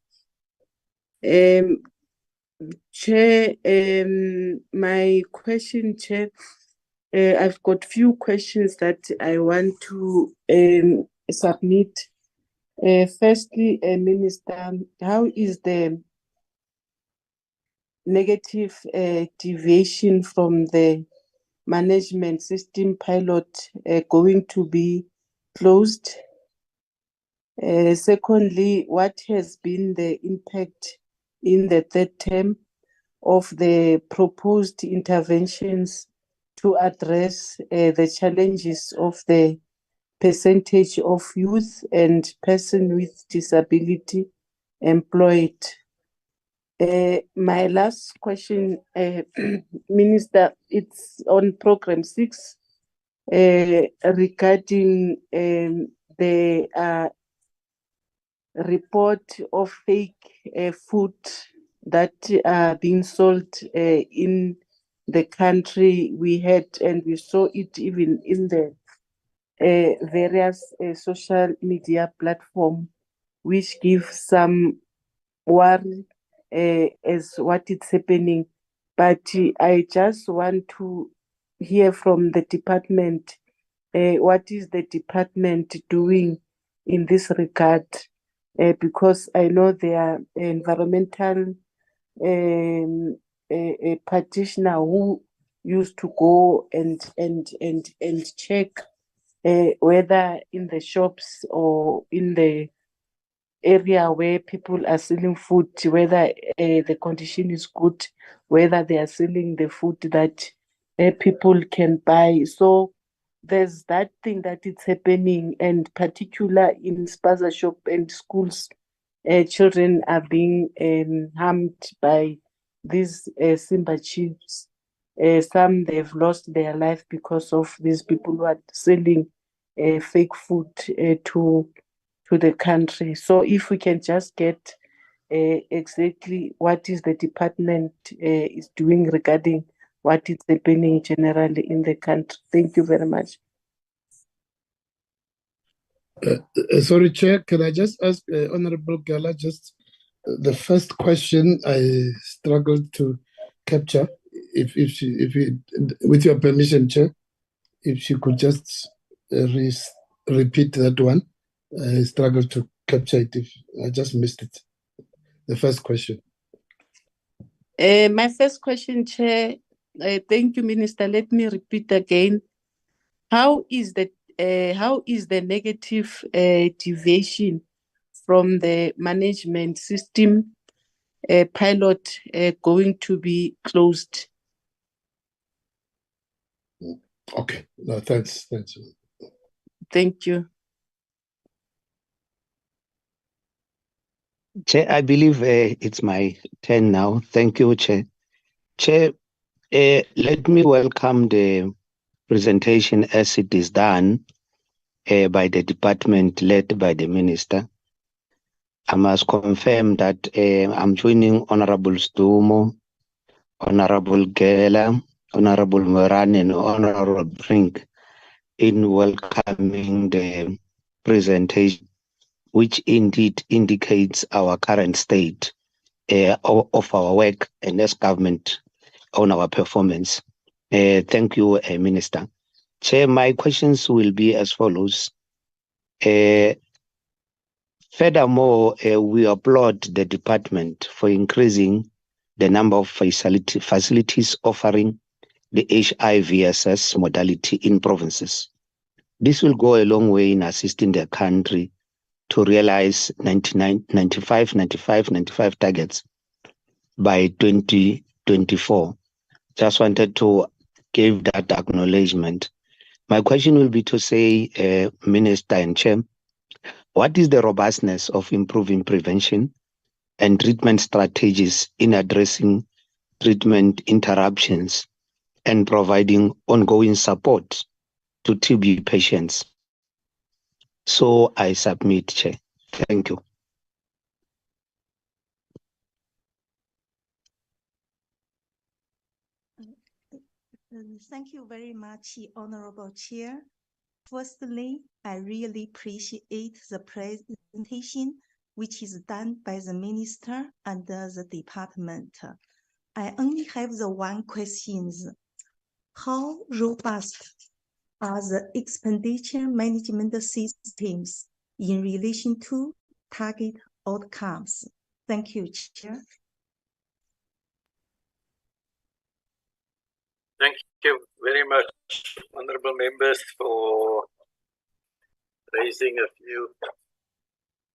Chair, my question, Chair, I've got few questions that I want to submit. Firstly, Minister, how is the negative deviation from the management system pilot going to be closed? Secondly, what has been the impact in the third term of the proposed interventions to address the challenges of the percentage of youth and person with disability employed? My last question, Minister, it's on program 6 regarding the report of fake food that are being sold in the country. We had and we saw it even in the various social media platform, which give some worry as what is happening. But I just want to hear from the department, what is the department doing in this regard? Because I know there are environmental a practitioner who used to go and check whether in the shops or in the area where people are selling food, whether the condition is good, whether they are selling the food that people can buy. So there's that thing that is happening, and particular in spaza shop and schools, children are being harmed by these Simba chiefs. Some they've lost their life because of these people who are selling fake food to the country. So if we can just get exactly what is the department is doing regarding what is happening generally in the country. Thank you very much. Sorry, Chair, can I just ask Honorable Gala just the first question I struggled to capture, if with your permission, Chair, if she could just repeat that one. I struggled to capture it. If I just missed it. The first question. My first question, Chair. Thank you, Minister. Let me repeat again. How is the negative deviation from the management system pilot going to be closed? Okay. No, thanks. Thank you. Chair, I believe it's my turn now. Thank you, Chair. Chair, let me welcome the presentation as it is done by the department led by the Minister. I must confirm that I'm joining Honorable Stumo, Honorable Gela, Honorable Moran, and Honorable Brink in welcoming the presentation, which indeed indicates our current state of our work and as government on our performance. Thank you, Minister. Chair, my questions will be as follows. Furthermore, we applaud the department for increasing the number of facilities offering the HIV/SS modality in provinces. This will go a long way in assisting the country to realize 95 targets by 2024. Just wanted to give that acknowledgement. My question will be to say, Minister and Chair, what is the robustness of improving prevention and treatment strategies in addressing treatment interruptions and providing ongoing support to TB patients? So I submit, Chair. Thank you. Thank you very much, Honorable Chair. Firstly, I really appreciate the presentation which is done by the Minister and the department. I only have the one question. How robust are the expenditure management systems in relation to target outcomes? Thank you, Chair. you very much, honorable members, for raising a few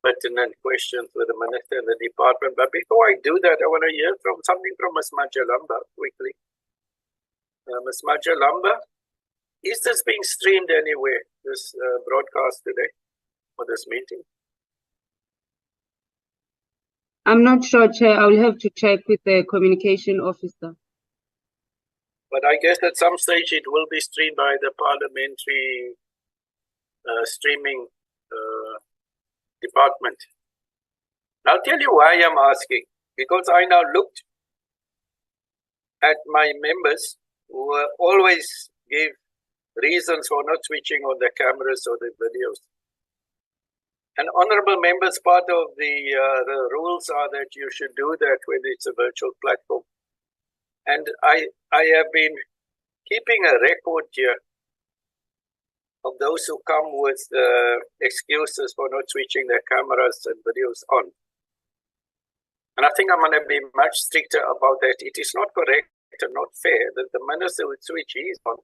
pertinent questions with the minister and the department. But before I do that, I want to hear something from Ms. Majalamba quickly. Ms. Majalamba, is this being streamed anywhere, this broadcast today, or this meeting? I'm not sure, Chair. I will have to check with the communication officer. But I guess at some stage it will be streamed by the parliamentary streaming department. I'll tell you why I'm asking. Because I now looked at my members who always give reasons for not switching on the cameras or the videos. And honorable members, part of the rules are that you should do that when it's a virtual platform. And I have been keeping a record here of those who come with excuses for not switching their cameras and videos on. And I think I'm going to be much stricter about that. It is not correct and not fair that the minister would switch his on.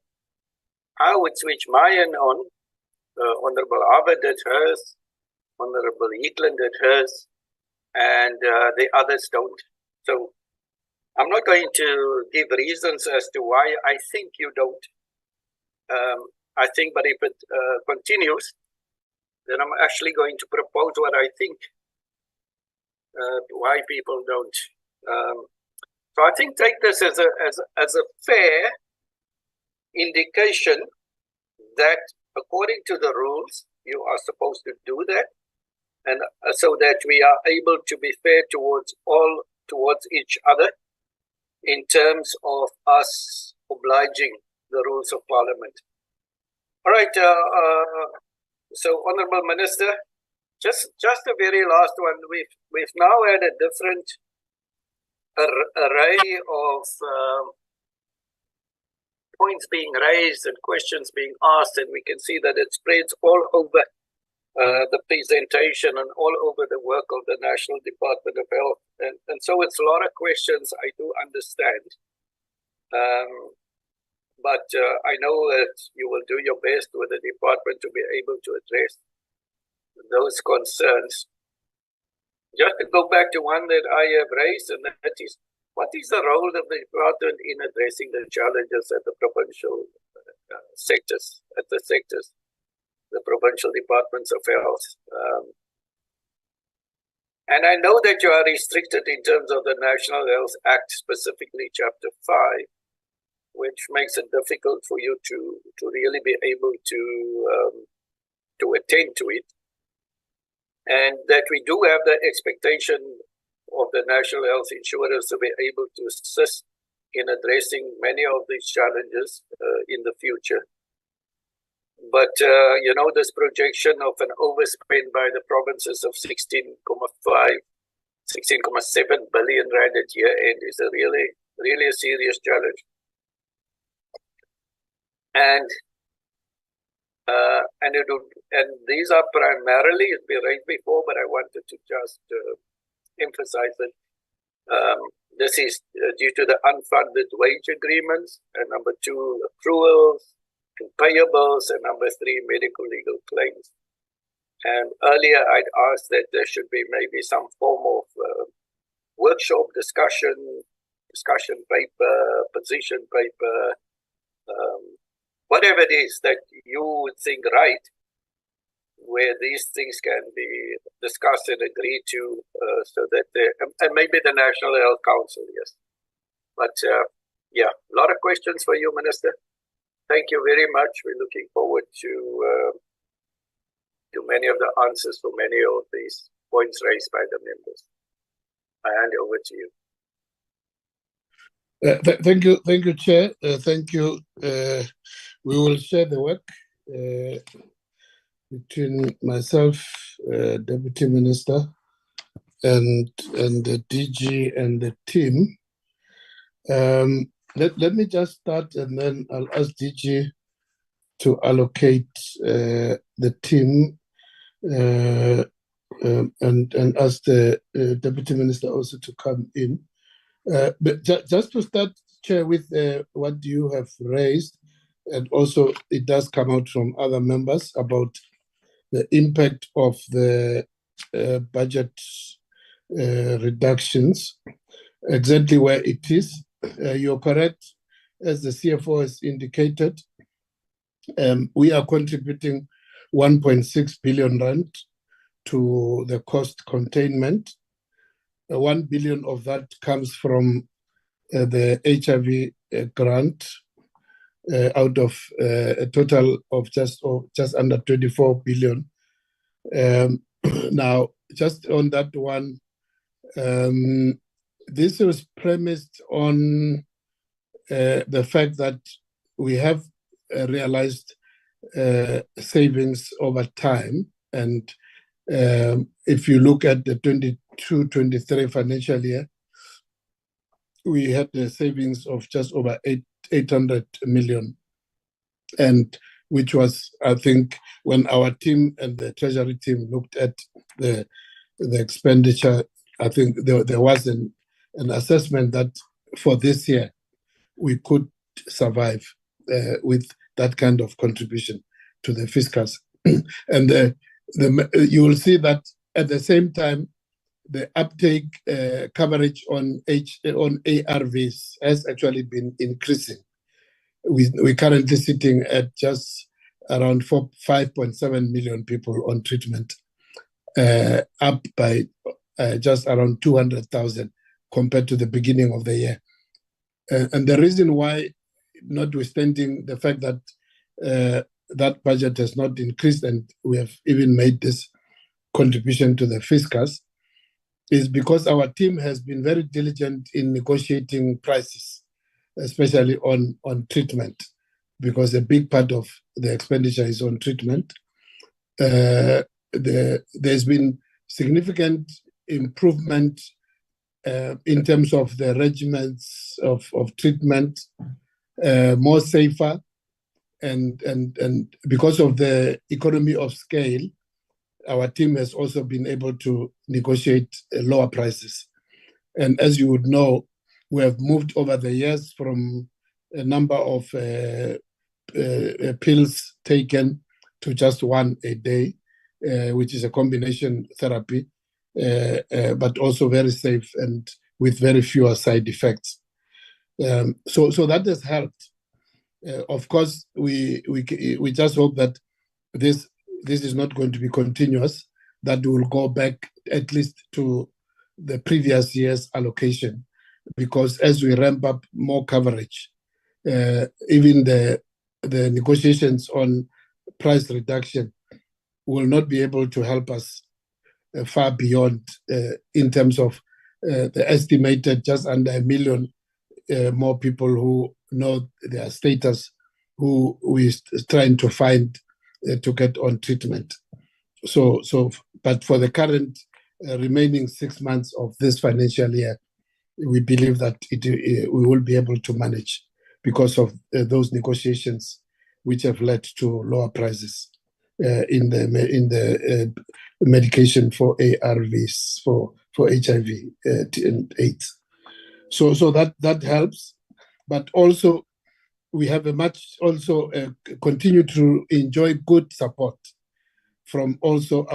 I would switch mine on. Honorable Arbor did hers. Honorable Heatland did hers. And the others don't. So I'm not going to give reasons as to why I think you don't. I think, but if it continues, then I'm actually going to propose what I think, why people don't. So I think take this as a fair indication that according to the rules, you are supposed to do that, and so that we are able to be fair towards each other in terms of us obliging the rules of parliament. All right, so Honourable Minister, just the very last one. We've now had a different array of points being raised and questions being asked, and we can see that it spreads all over the presentation and all over the work of the National Department of Health. And so it's a lot of questions, I do understand. But I know that you will do your best with the department to be able to address those concerns. Just to go back to one that I have raised, and that is, what is the role of the department in addressing the challenges at the provincial sectors, the provincial departments of health? And I know that you are restricted in terms of the National Health Act, specifically Chapter 5, which makes it difficult for you to really be able to attend to it. And that we do have the expectation of the national health insurers to be able to assist in addressing many of these challenges in the future. But, you know, this projection of an overspend by the provinces of 16.7 billion rand at year end is a really a serious challenge. And these are primarily, it's been raised before, but I wanted to just emphasize that this is due to the unfunded wage agreements, and number 2, accruals and payables, and number 3, medical legal claims. And earlier I'd asked that there should be maybe some form of workshop discussion paper, position paper, whatever it is that you would think right, where these things can be discussed and agreed to, so that and maybe the National Health Council, yes. But yeah, a lot of questions for you, Minister. Thank you very much. We're looking forward to many of the answers for many of these points raised by the members. I hand over to you. Thank you, Chair. Thank you. We will share the work between myself, Deputy Minister, and the DG and the team. Let me just start, and then I'll ask DG to allocate the team, and ask the Deputy Minister also to come in. But just to start Chair, with what you have raised, and also it does come out from other members about the impact of the budget reductions, exactly where it is. You're correct, as the CFO has indicated. We are contributing 1.6 billion rand to the cost containment. 1 billion of that comes from the HIV grant out of a total of just under 24 billion. Now, just on that one, this was premised on the fact that we have realized savings over time. And if you look at the 22-23 financial year, we had the savings of just over 800 million. And which was, I think, when our team and the Treasury team looked at the expenditure, I think there was an assessment that for this year, we could survive with that kind of contribution to the fiscus. And you will see that at the same time, the uptake coverage on ARVs has actually been increasing. We're currently sitting at just around 5.7 million people on treatment, up by just around 200,000 compared to the beginning of the year. And the reason why, notwithstanding the fact that that budget has not increased and we have even made this contribution to the fiscus, is because our team has been very diligent in negotiating prices, especially on treatment, because a big part of the expenditure is on treatment. There's been significant improvement in terms of the regimens of treatment, more safer, and because of the economy of scale, our team has also been able to negotiate lower prices. And as you would know, we have moved over the years from a number of pills taken to just one a day, which is a combination therapy, but also very safe and with very fewer side effects. So that has helped. Of course, we just hope that this is not going to be continuous, that we will go back at least to the previous year's allocation, because as we ramp up more coverage, even the negotiations on price reduction will not be able to help us far beyond in terms of the estimated just under 1 million more people who know their status, who we're trying to find to get on treatment. But for the current remaining 6 months of this financial year, we believe that we will be able to manage because of those negotiations, which have led to lower prices in the medication for ARVs for HIV and AIDS. So that helps, but also we have continue to enjoy good support from also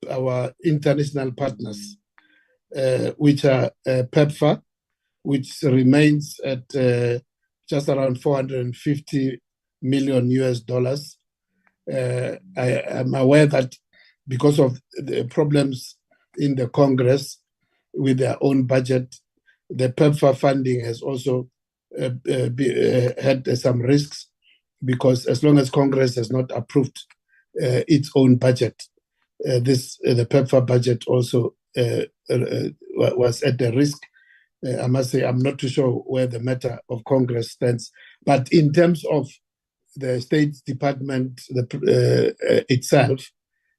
our international partners, which are PEPFAR, which remains at just around $450 million US. I am aware that because of the problems in the Congress with their own budget, the PEPFAR funding has also had some risks, because as long as Congress has not approved its own budget, the PEPFAR budget also was at the risk. I must say, I'm not too sure where the matter of Congress stands, but in terms of the State Department itself,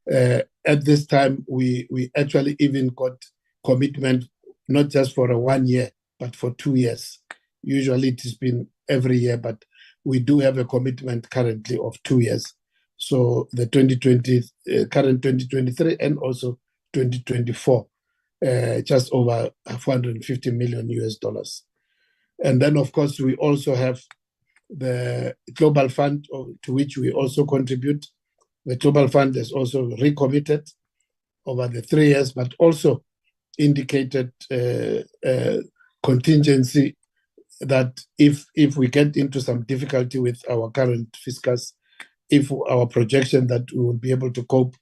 at this time, we actually even got commitment, not just for 1 year, but for 2 years. Usually it has been every year, but we do have a commitment currently of 2 years. So the current 2023 and also 2024, just over $450 million US. And then, of course, we also have the Global Fund to which we also contribute. The Global Fund is also recommitted over the 3 years, but also indicated contingency that if we get into some difficulty with our current fiscus, if our projection that we will be able to cope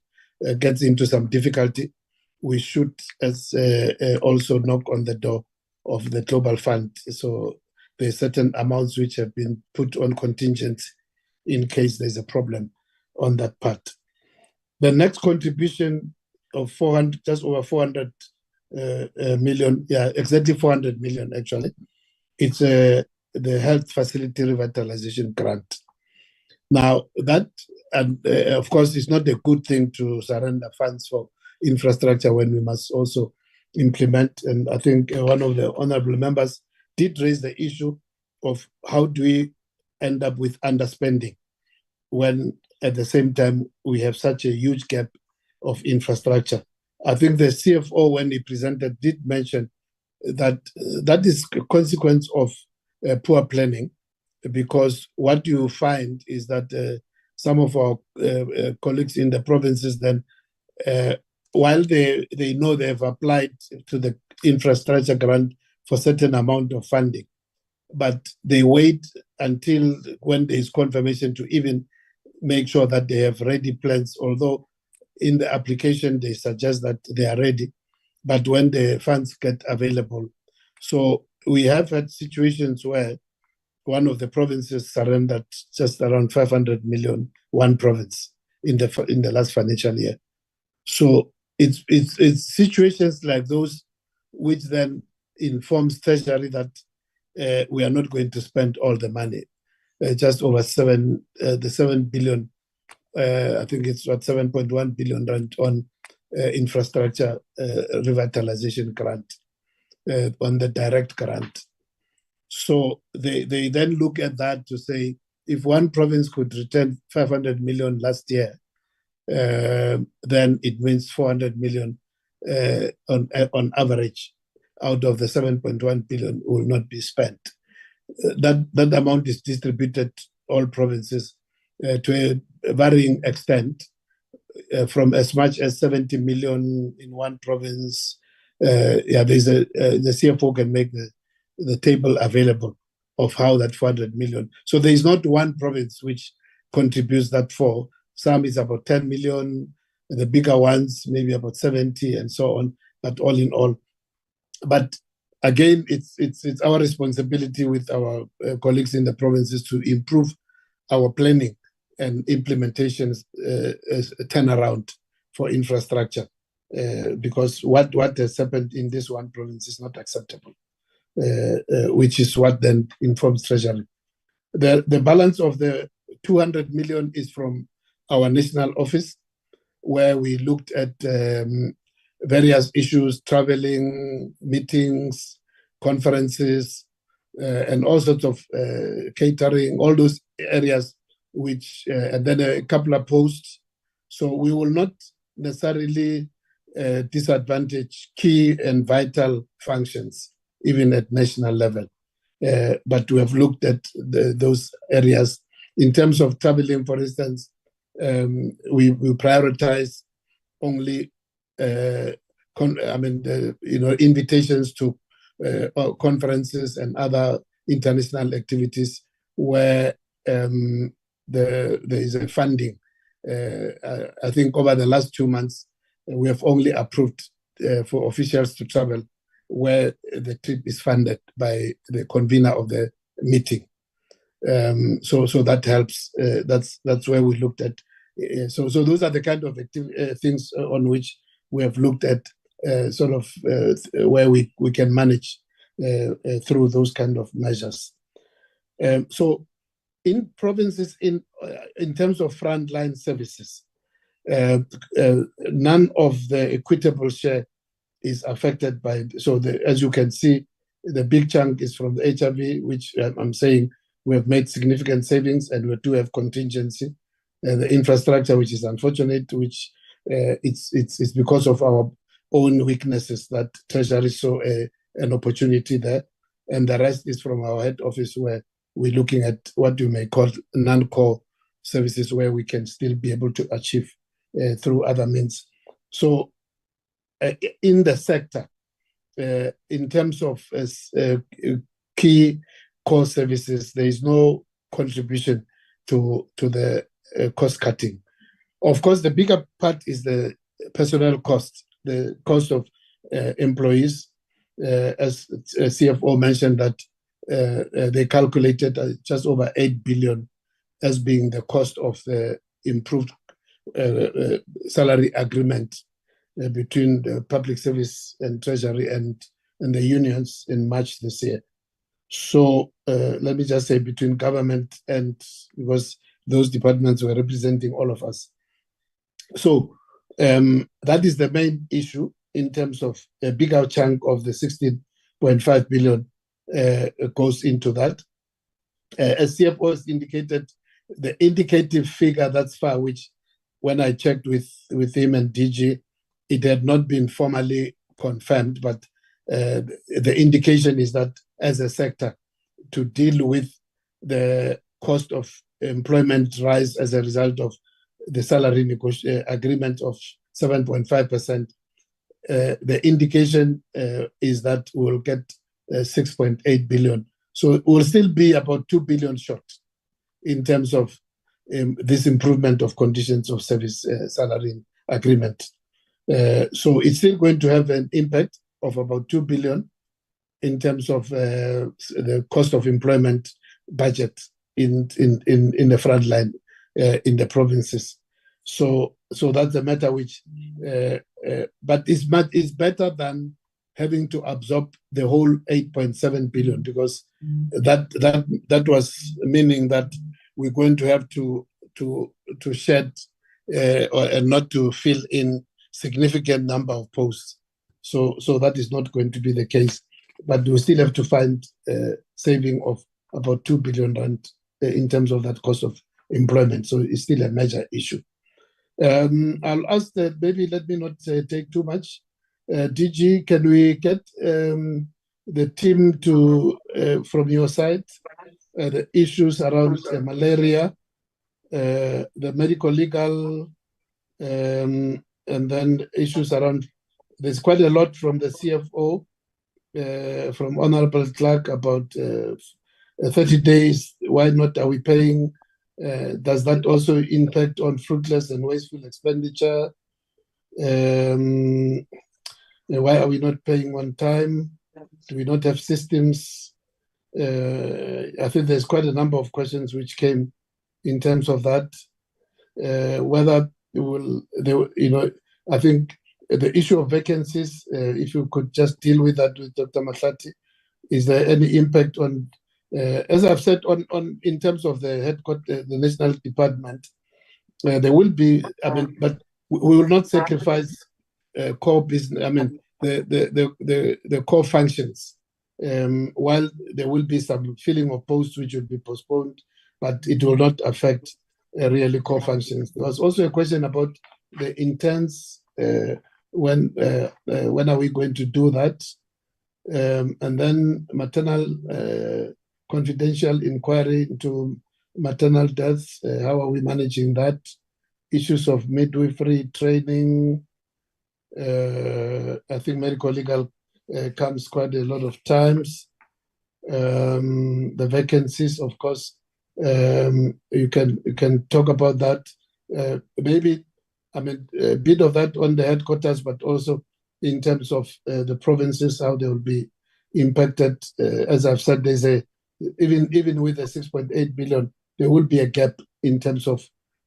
gets into some difficulty, we should also knock on the door of the Global Fund. So there are certain amounts which have been put on contingency in case there's a problem on that part. The next contribution of 400, just over 400 million, yeah, exactly 400 million actually. It's the Health Facility Revitalization Grant. Now that, and of course, it's not a good thing to surrender funds for infrastructure when we must also implement. And I think one of the honorable members did raise the issue of how do we end up with underspending when at the same time we have such a huge gap of infrastructure. I think the CFO, when he presented, did mention that that is a consequence of poor planning, because what you find is that some of our colleagues in the provinces then, while they know they have applied to the infrastructure grant for certain amount of funding, but they wait until when there is confirmation to even make sure that they have ready plans, although in the application they suggest that they are ready, but when the funds get available. So we have had situations where one of the provinces surrendered just around 500 million, one province in the last financial year. So it's situations like those which then informs Treasury that we are not going to spend all the money. Just over the 7 billion, I think it's what 7.1 billion rand on infrastructure revitalization grant, on the direct grant. So they then look at that to say, if one province could return 500 million last year, then it means 400 million on average out of the 7.1 billion will not be spent. That amount is distributed all provinces to a varying extent, from as much as 70 million in one province. The CFO can make the table available of how that 400 million. So there is not one province which contributes that for. Some is about 10 million, the bigger ones maybe about 70 and so on, but all in all. But again, it's our responsibility with our colleagues in the provinces to improve our planning and implementations turnaround for infrastructure, because what has happened in this one province is not acceptable, which is what then informs Treasury. The balance of the 200 million is from our national office, where we looked at various issues, traveling, meetings, conferences, and all sorts of catering, all those areas, which, and then a couple of posts. So we will not necessarily disadvantage key and vital functions, even at national level. But we have looked at those areas. In terms of traveling, for instance, we prioritize only invitations to conferences and other international activities where there is a funding. I think over the last 2 months, we have only approved for officials to travel where the trip is funded by the convener of the meeting. So that helps. That's where we looked at. So those are the kind of things on which we have looked at, where we can manage through those kind of measures. So in provinces, in terms of frontline services, none of the equitable share is affected by. So as you can see, the big chunk is from the HIV, which I'm saying we have made significant savings, and we do have contingency. The infrastructure, which is unfortunate, which it's because of our own weaknesses that Treasury saw an opportunity there. and the rest is from our head office, where we're looking at what you may call non-core services, where we can still be able to achieve through other means. So in the sector, in terms of key core services, there is no contribution to the cost cutting. Of course, the bigger part is the personnel cost, the cost of employees. As CFO mentioned, that they calculated just over 8 billion as being the cost of the improved salary agreement between the public service and treasury and the unions in March this year. So let me just say, between government and, because those departments were representing all of us. So that is the main issue in terms of a bigger chunk of the 16.5 billion goes into that. As CFO has indicated, the indicative figure that's far, which when I checked with him and DG, it had not been formally confirmed, but the indication is that as a sector, to deal with the cost of employment rise as a result of the salary agreement of 7.5%, the indication is that we'll get 6.8 billion. So we'll still be about 2 billion short in terms of this improvement of conditions of service salary agreement. So it's still going to have an impact of about 2 billion in terms of the cost of employment budget in the front line in the provinces. So that's a matter which, but it's better than having to absorb the whole 8.7 billion, because that was meaning that we're going to have to shed and not to fill in significant number of posts. So that is not going to be the case, but we still have to find saving of about 2 billion rand in terms of that cost of employment. So it's still a major issue. I'll ask that, maybe let me not take too much. DG, can we get the team to, from your side, the issues around malaria, the medical legal, and then issues around, there's quite a lot from the CFO, from Honorable Clark about 30 days, why not are we paying? Does that also impact on fruitless and wasteful expenditure? Why are we not paying on time? Do we not have systems? I think there's quite a number of questions which came in terms of that. Whether I think the issue of vacancies, if you could just deal with that with Dr. Mahlati, is there any impact on, as I've said, on in terms of the headquarters, the national department, there will be, but we will not sacrifice core business, the core functions, while there will be some filling of posts which will be postponed, but it will not affect really core functions. There was also a question about the interns, when are we going to do that? And then maternal confidential inquiry into maternal deaths, how are we managing that? Issues of midwifery training, I think medical legal comes quite a lot of times. The vacancies, of course, you can talk about that. Maybe, a bit of that on the headquarters, but also in terms of the provinces, how they will be impacted. As I've said, there's even with the 6.8 billion, there will be a gap in terms of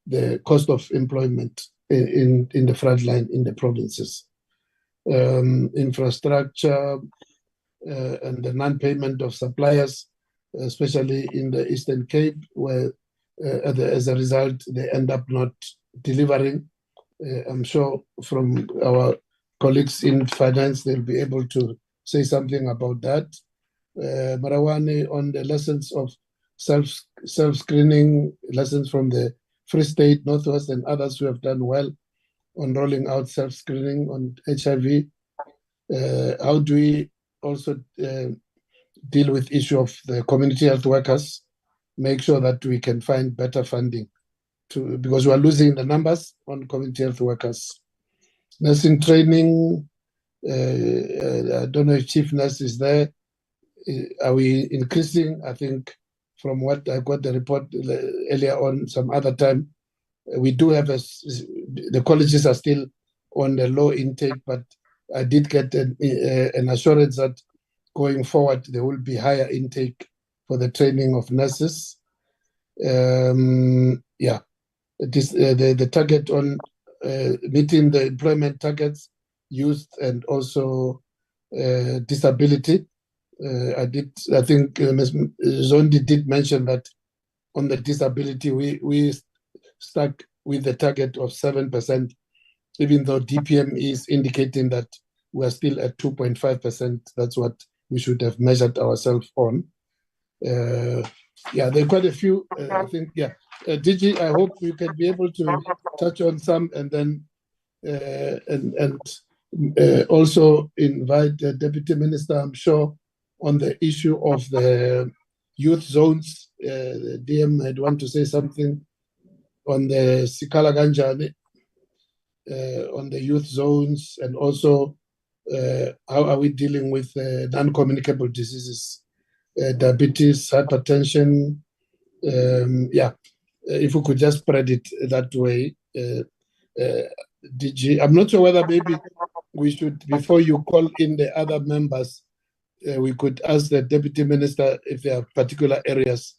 the cost of employment in the front line in the provinces. Infrastructure and the non-payment of suppliers, especially in the Eastern Cape, where as a result, they end up not delivering. I'm sure from our colleagues in finance, they'll be able to say something about that. Marawane, on the lessons of self-screening, lessons from the Free State, Northwest, and others who have done well on rolling out self-screening on HIV. How do we also deal with issue of the community health workers, make sure that we can find better funding because we are losing the numbers on community health workers. Nursing training, I don't know if chief nurse is there. Are we increasing? I think from what I got the report earlier on some other time, we do have the colleges are still on the low intake, but I did get an assurance that going forward there will be higher intake for the training of nurses. The target on meeting the employment targets, youth, and also disability. I think Ms. Zondi did mention that on the disability, we stuck with the target of 7%, even though DPM is indicating that we're still at 2.5%. That's what we should have measured ourselves on. There are quite a few, I think, DG, I hope you can be able to touch on some and then also invite the Deputy Minister, I'm sure, on the issue of the youth zones. DM had want to say something on the Sikala Ganja, on the youth zones, and also how are we dealing with non-communicable diseases, diabetes, hypertension. If we could just spread it that way. DG, I'm not sure whether maybe we should, before you call in the other members, we could ask the Deputy Minister if there are particular areas,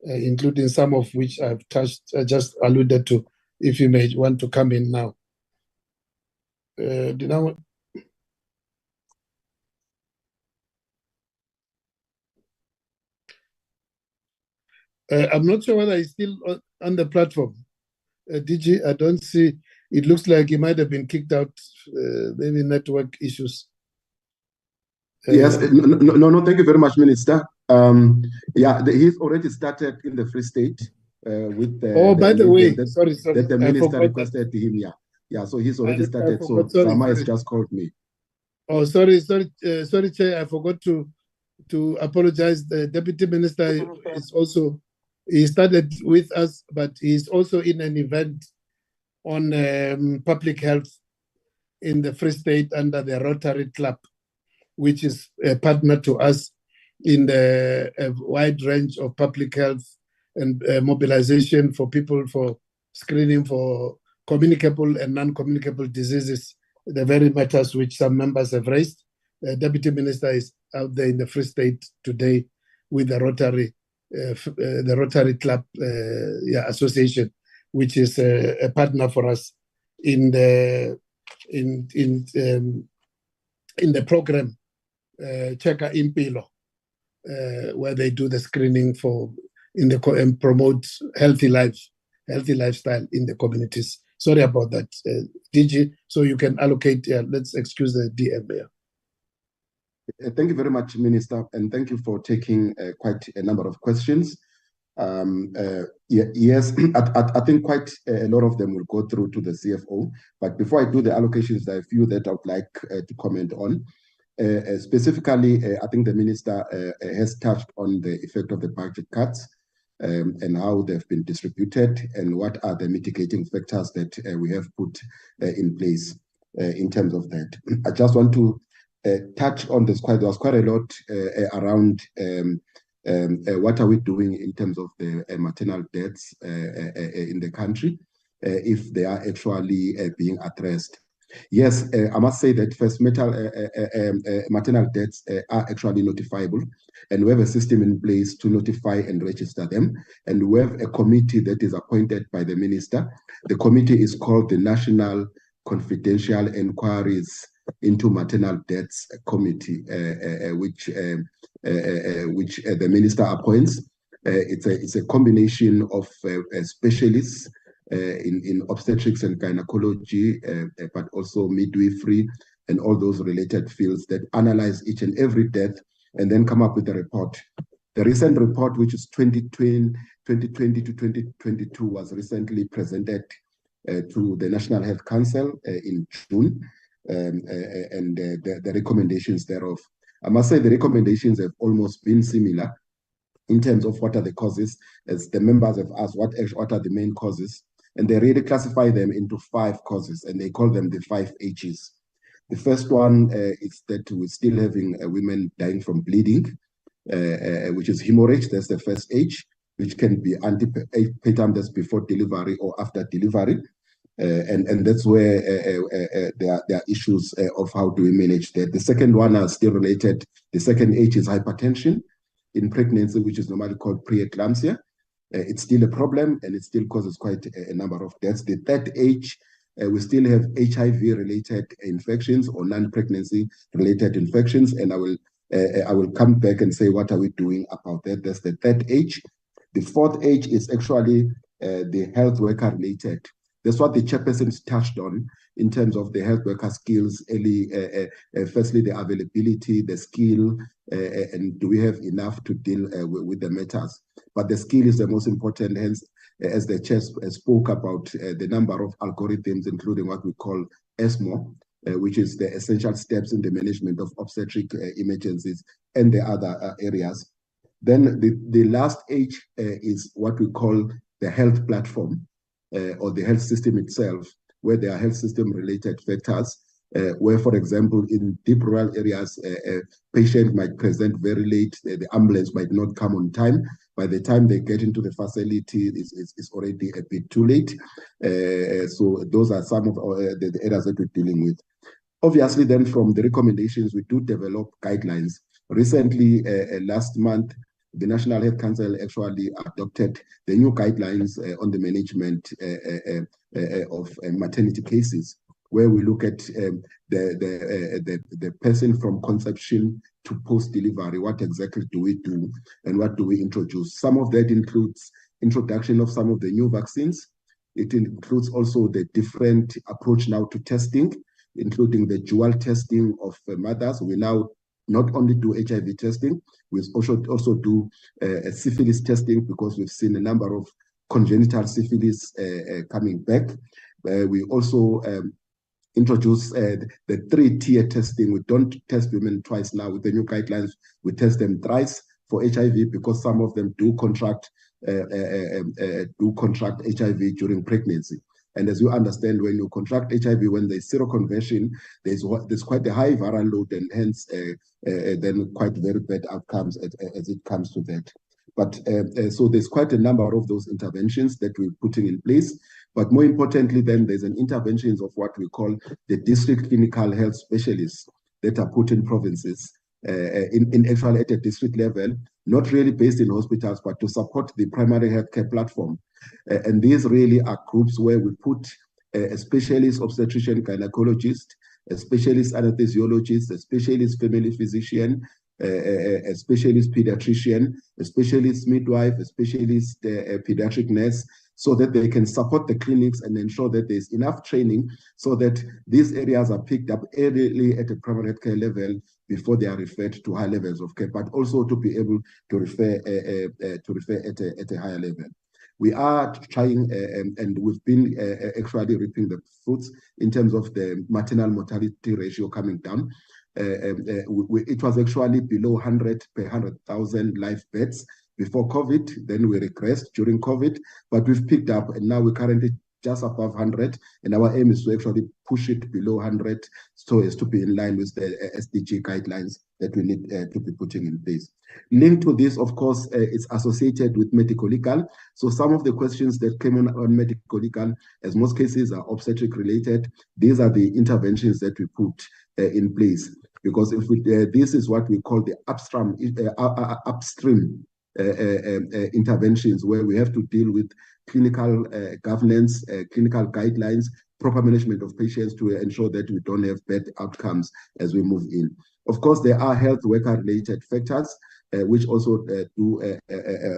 including some of which I've touched, just alluded to, if you may want to come in now. I'm not sure whether he's still on the platform. DG, I don't see. It looks like he might have been kicked out, maybe network issues. Yes, no, thank you very much, Minister. He's already started in the Free State with the. By the way, sorry. That the Minister requested him, so he's already started. So Sama has just called me. Oh, sorry, Chair, I forgot to apologize. The Deputy Minister is also, he started with us, but he's also in an event on public health in the Free State under the Rotary Club, which is a partner to us in the wide range of public health and mobilization for people for screening for communicable and non-communicable diseases, the very matters which some members have raised. The Deputy Minister is out there in the Free State today with the Rotary Club Association, which is a partner for us in the program Cheka Impilo, where they do the screening and promote healthy lifestyle in the communities. Sorry about that, DG. So you can allocate. Let's excuse the DM there. Thank you very much, Minister, and thank you for taking quite a number of questions. Yes, I think quite a lot of them will go through to the CFO. But before I do the allocations, there are a few that I would like to comment on. Specifically, I think the Minister has touched on the effect of the budget cuts and how they've been distributed and what are the mitigating factors that we have put in place in terms of that. I just want to touch on this. There was quite a lot around what are we doing in terms of the maternal deaths in the country, if they are actually being addressed. Yes, I must say that first, maternal deaths are actually notifiable, and we have a system in place to notify and register them. And we have a committee that is appointed by the Minister. The committee is called the National Confidential Inquiries into Maternal Deaths Committee, which the Minister appoints. It's a combination of specialists in obstetrics and gynecology, but also midwifery and all those related fields that analyze each and every death and then come up with a report. The recent report, which is 2020 to 2022, was recently presented to the National Health Council in June, and the recommendations thereof. I must say the recommendations have almost been similar in terms of what are the causes, as the members have asked what are the main causes, and they really classify them into 5 causes, and they call them the 5 H's. The first one is that we're still having women dying from bleeding, which is hemorrhage. That's the first H, which can be antepartum, that's before delivery or after delivery. And that's where there are issues of how do we manage that. The second one is still related. The second H is hypertension in pregnancy, which is normally called preeclampsia. It's still a problem, and it still causes quite a number of deaths. The third H, we still have HIV-related infections or non-pregnancy related infections, and I will come back and say what are we doing about that. That's the third H. The fourth H is actually the health worker related. That's what the chairperson touched on in terms of the health worker skills. Firstly, the availability, the skill, and do we have enough to deal with the matters? But the skill is the most important. Hence, as the chair spoke about the number of algorithms, including what we call ESMO, which is the essential steps in the management of obstetric emergencies and the other areas. Then the last H is what we call the health platform, or the health system itself, where there are health system related factors, where, for example, in deep rural areas, a patient might present very late, the ambulance might not come on time. By the time they get into the facility, it's already a bit too late. So those are some of the areas that we're dealing with. Obviously, then from the recommendations, we do develop guidelines. Recently, last month, the National Health Council actually adopted the new guidelines on the management of maternity cases, where we look at the person from conception to post-delivery. What exactly do we do, and what do we introduce? Some of that includes introduction of some of the new vaccines. It includes also the different approach now to testing, including the dual testing of mothers. We now not only do HIV testing, we also do syphilis testing, because we've seen a number of congenital syphilis coming back. We also introduce the 3-tier testing. We don't test women twice now with the new guidelines. We test them thrice for HIV, because some of them do contract HIV during pregnancy. And as you understand, when you contract HIV, when there's seroconversion, there's quite a high viral load, and hence then quite very bad outcomes as it comes to that. But so there's quite a number of those interventions that we're putting in place. But more importantly, then there's an interventions of what we call the district clinical health specialists that are put in provinces, in actually at a district level, not really based in hospitals, but to support the primary healthcare platform. And these really are groups where we put a specialist obstetrician gynecologist, a specialist anesthesiologist, a specialist family physician, a specialist pediatrician, a specialist midwife, a specialist pediatric nurse, so that they can support the clinics and ensure that there's enough training so that these areas are picked up early at a primary healthcare level before they are referred to high levels of care, but also to be able to refer at a higher level. We are trying, and we've been actually reaping the fruits in terms of the maternal mortality ratio coming down. It was actually below 100 per 100,000 live births before COVID. Then we regressed during COVID, but we've picked up, and now we're currently just above 100, and our aim is to actually push it below 100 so as to be in line with the SDG guidelines that we need to be putting in place. Linked to this, of course, it's associated with medical legal. So some of the questions that came on medical legal, as most cases are obstetric related, these are the interventions that we put in place. Because if we, this is what we call the upstream interventions, where we have to deal with clinical governance, clinical guidelines, proper management of patients to ensure that we don't have bad outcomes as we move in. Of course, there are health worker related factors which also do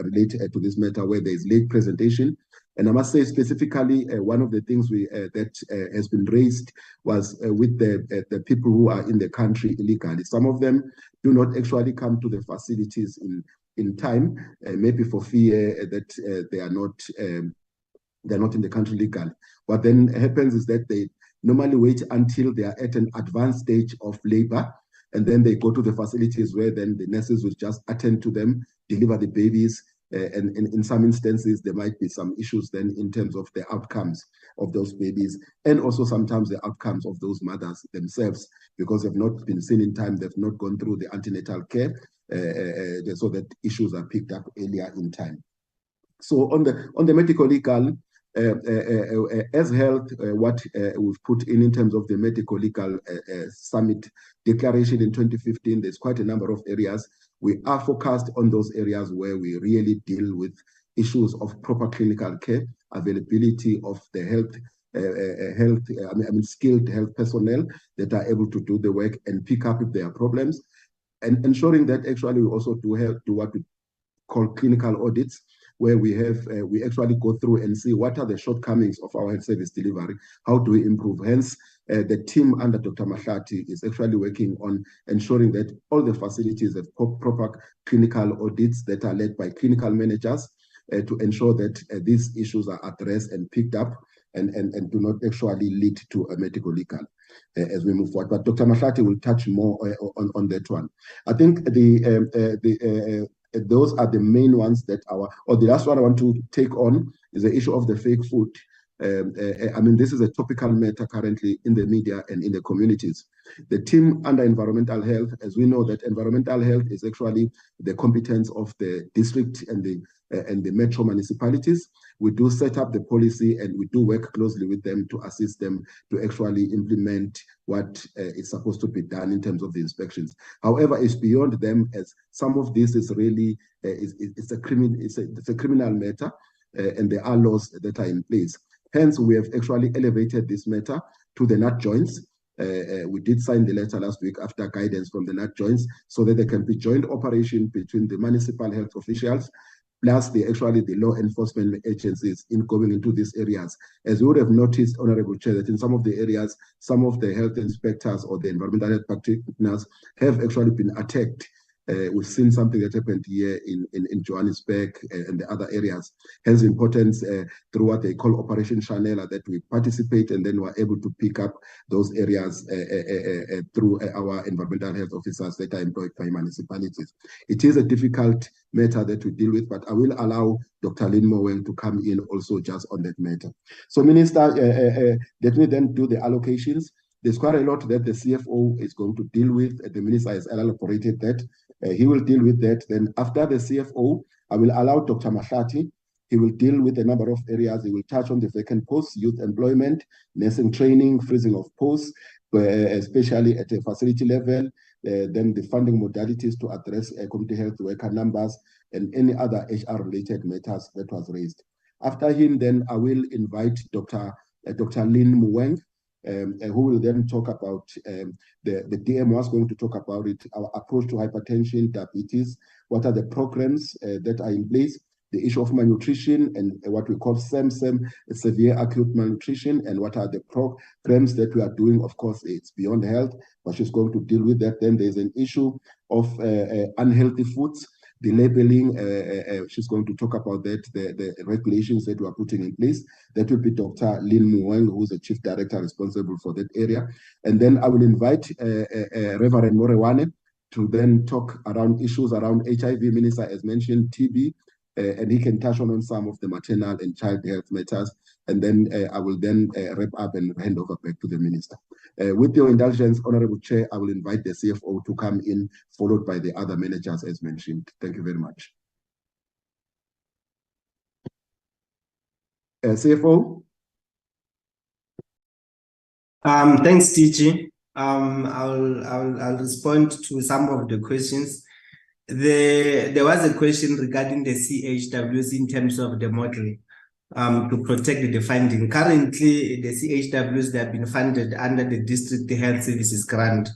relate to this matter, where there is late presentation. And I must say specifically, one of the things that has been raised was with the people who are in the country illegally. Some of them do not actually come to the facilities in time, maybe for fear that they are not in the country legally. What then happens is that they normally wait until they are at an advanced stage of labor, and then they go to the facilities where then the nurses will just attend to them, deliver the babies, and in some instances, there might be some issues then in terms of the outcomes of those babies, and also sometimes the outcomes of those mothers themselves, because they've not been seen in time, they've not gone through the antenatal care, so that issues are picked up earlier in time. So on the medical legal, as health, what we've put in terms of the medical legal summit declaration in 2015, there's quite a number of areas. We are focused on those areas where we really deal with issues of proper clinical care, availability of the skilled health personnel that are able to do the work and pick up if there are problems, and ensuring that actually we also do what we call clinical audits, where we actually go through and see what are the shortcomings of our health service delivery, how do we improve. Hence, the team under Dr. Mahlati is actually working on ensuring that all the facilities have proper clinical audits that are led by clinical managers to ensure that these issues are addressed and picked up and do not actually lead to a medical legal as we move forward. But Dr. Mahlati will touch more on that one. I think those are the main ones that the last one I want to take on is the issue of the fake food. This is a topical matter currently in the media and in the communities. The team under environmental health, as we know that environmental health is actually the competence of the district and the metro municipalities. We do set up the policy and we do work closely with them to assist them to actually implement what is supposed to be done in terms of the inspections. However, it's beyond them, as some of this is really it's a criminal matter, and there are laws that are in place. Hence, we have actually elevated this matter to the NAT joints. We did sign the letter last week after guidance from the NAT joints, so that there can be joint operation between the municipal health officials plus the law enforcement agencies in going into these areas. As you would have noticed, Honorable Chair, that in some of the areas, some of the health inspectors or the environmental health practitioners have actually been attacked. We've seen something that happened here in Johannesburg and the other areas. Hence the importance through what they call Operation Chanela, that we participate and then we're able to pick up those areas through our environmental health officers that are employed by municipalities. It is a difficult matter that we deal with, but I will allow Dr. Lynn Moeng to come in also just on that matter. So Minister, let me then do the allocations. There's quite a lot that the CFO is going to deal with. The Minister has elaborated that. He will deal with that. Then after the CFO, I will allow Dr. Mahlati. He will deal with a number of areas. He will touch on the vacant posts, youth employment, nursing training, freezing of posts, especially at a facility level, then the funding modalities to address community health worker numbers and any other HR-related matters that was raised. After him, then I will invite Dr. Lynn Moeng, who will then talk about the DM was going to talk about it, our approach to hypertension, diabetes, what are the programs that are in place, the issue of malnutrition and what we call SEM, severe acute malnutrition, and what are the programs that we are doing. Of course, it's beyond health, but she's going to deal with that. Then there's an issue of unhealthy foods, the labeling, she's going to talk about that, the regulations that we are putting in place. That will be Dr. Lynn Moeng, who's the Chief Director responsible for that area. And then I will invite Reverend Morewane to then talk around issues around HIV, Minister, as mentioned, TB, and he can touch on some of the maternal and child health matters. And then I will then wrap up and hand over back to the Minister. With your indulgence, Honorable Chair, I will invite the CFO to come in, followed by the other managers as mentioned. Thank you very much. CFO? Thanks, DG. I'll respond to some of the questions. There was a question regarding the CHWs in terms of the model to protect the funding. Currently, the CHWs, they have been funded under the District Health Services Grant.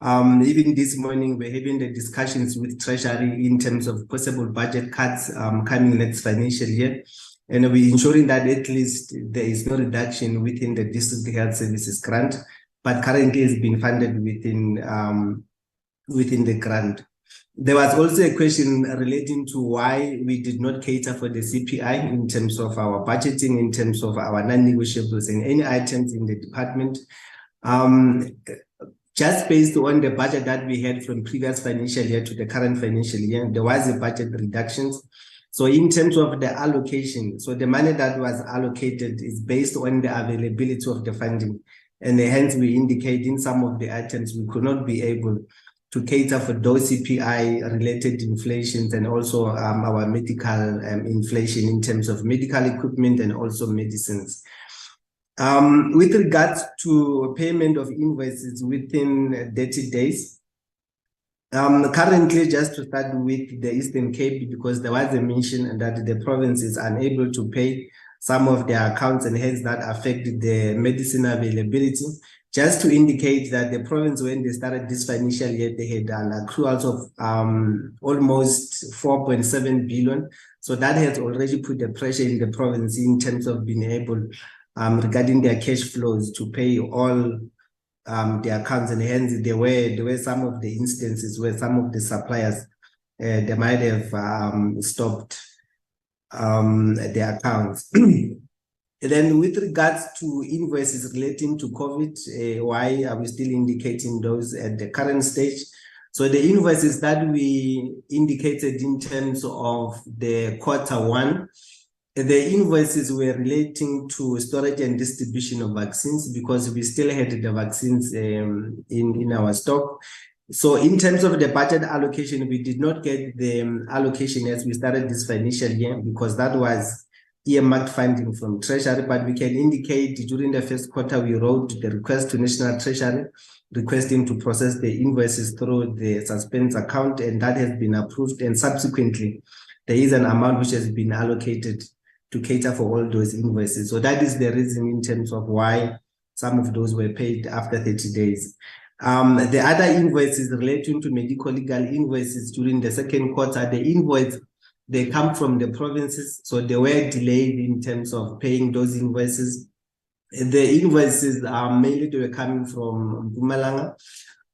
Even this morning, we're having the discussions with Treasury in terms of possible budget cuts coming next financial year. And we're ensuring that at least there is no reduction within the District Health Services Grant, but currently it's been funded within the grant. There was also a question relating to why we did not cater for the CPI in terms of our budgeting, in terms of our non-negotiables and any items in the department. just based on the budget that we had from previous financial year to the current financial year, there was a budget reductions. So in terms of the allocation, so the money that was allocated is based on the availability of the funding. And hence we indicate in some of the items we could not be able to cater for those CPI related inflations and also our medical inflation in terms of medical equipment and also medicines. With regards to payment of invoices within 30 days, currently, just to start with the Eastern Cape, because there was a mention that the province is unable to pay some of their accounts and hence that affected the medicine availability. Just to indicate that the province, when they started this financial year, they had an accruals of almost 4.7 billion. So that has already put the pressure in the province in terms of being able, regarding their cash flows, to pay all the accounts, and hence there were some of the instances where some of the suppliers they might have stopped their accounts. And then with regards to invoices relating to COVID, why are we still indicating those at the current stage? So the invoices that we indicated in terms of the Q1, the invoices were relating to storage and distribution of vaccines because we still had the vaccines in our stock. So in terms of the budget allocation, we did not get the allocation as we started this financial year because that was earmarked funding from Treasury, but we can indicate during the first quarter, we wrote the request to National Treasury requesting to process the invoices through the suspense account, and that has been approved. And subsequently, there is an amount which has been allocated to cater for all those invoices. So that is the reason in terms of why some of those were paid after 30 days. The other invoices relating to medical legal invoices during the second quarter, the invoice, they come from the provinces, so they were delayed in terms of paying those invoices. The invoices are mainly they were coming from Mpumalanga,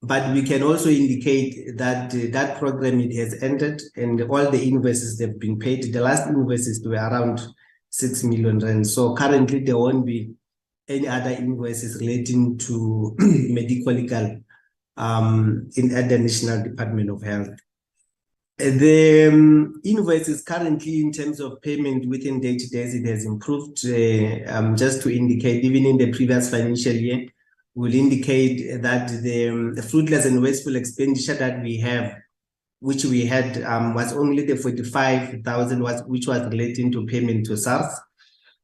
but we can also indicate that that program, it has ended and all the invoices they've been paid. The last invoices were around 6 million rand. So currently there won't be any other invoices relating to medical legal at the National Department of Health. The invoices currently in terms of payment within 30 days, it has improved. Just to indicate, even in the previous financial year, will indicate that the fruitless and wasteful expenditure that we have, which we had, was only the 45,000, which was relating to payment to SARS.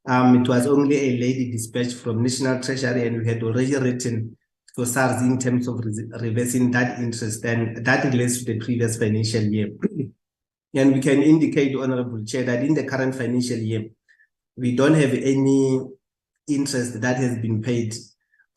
It was only a lady dispatched from National Treasury, and we had already written to SARS in terms of reversing that interest, and that relates to the previous financial year. And we can indicate, Honorable Chair, that in the current financial year, we don't have any interest that has been paid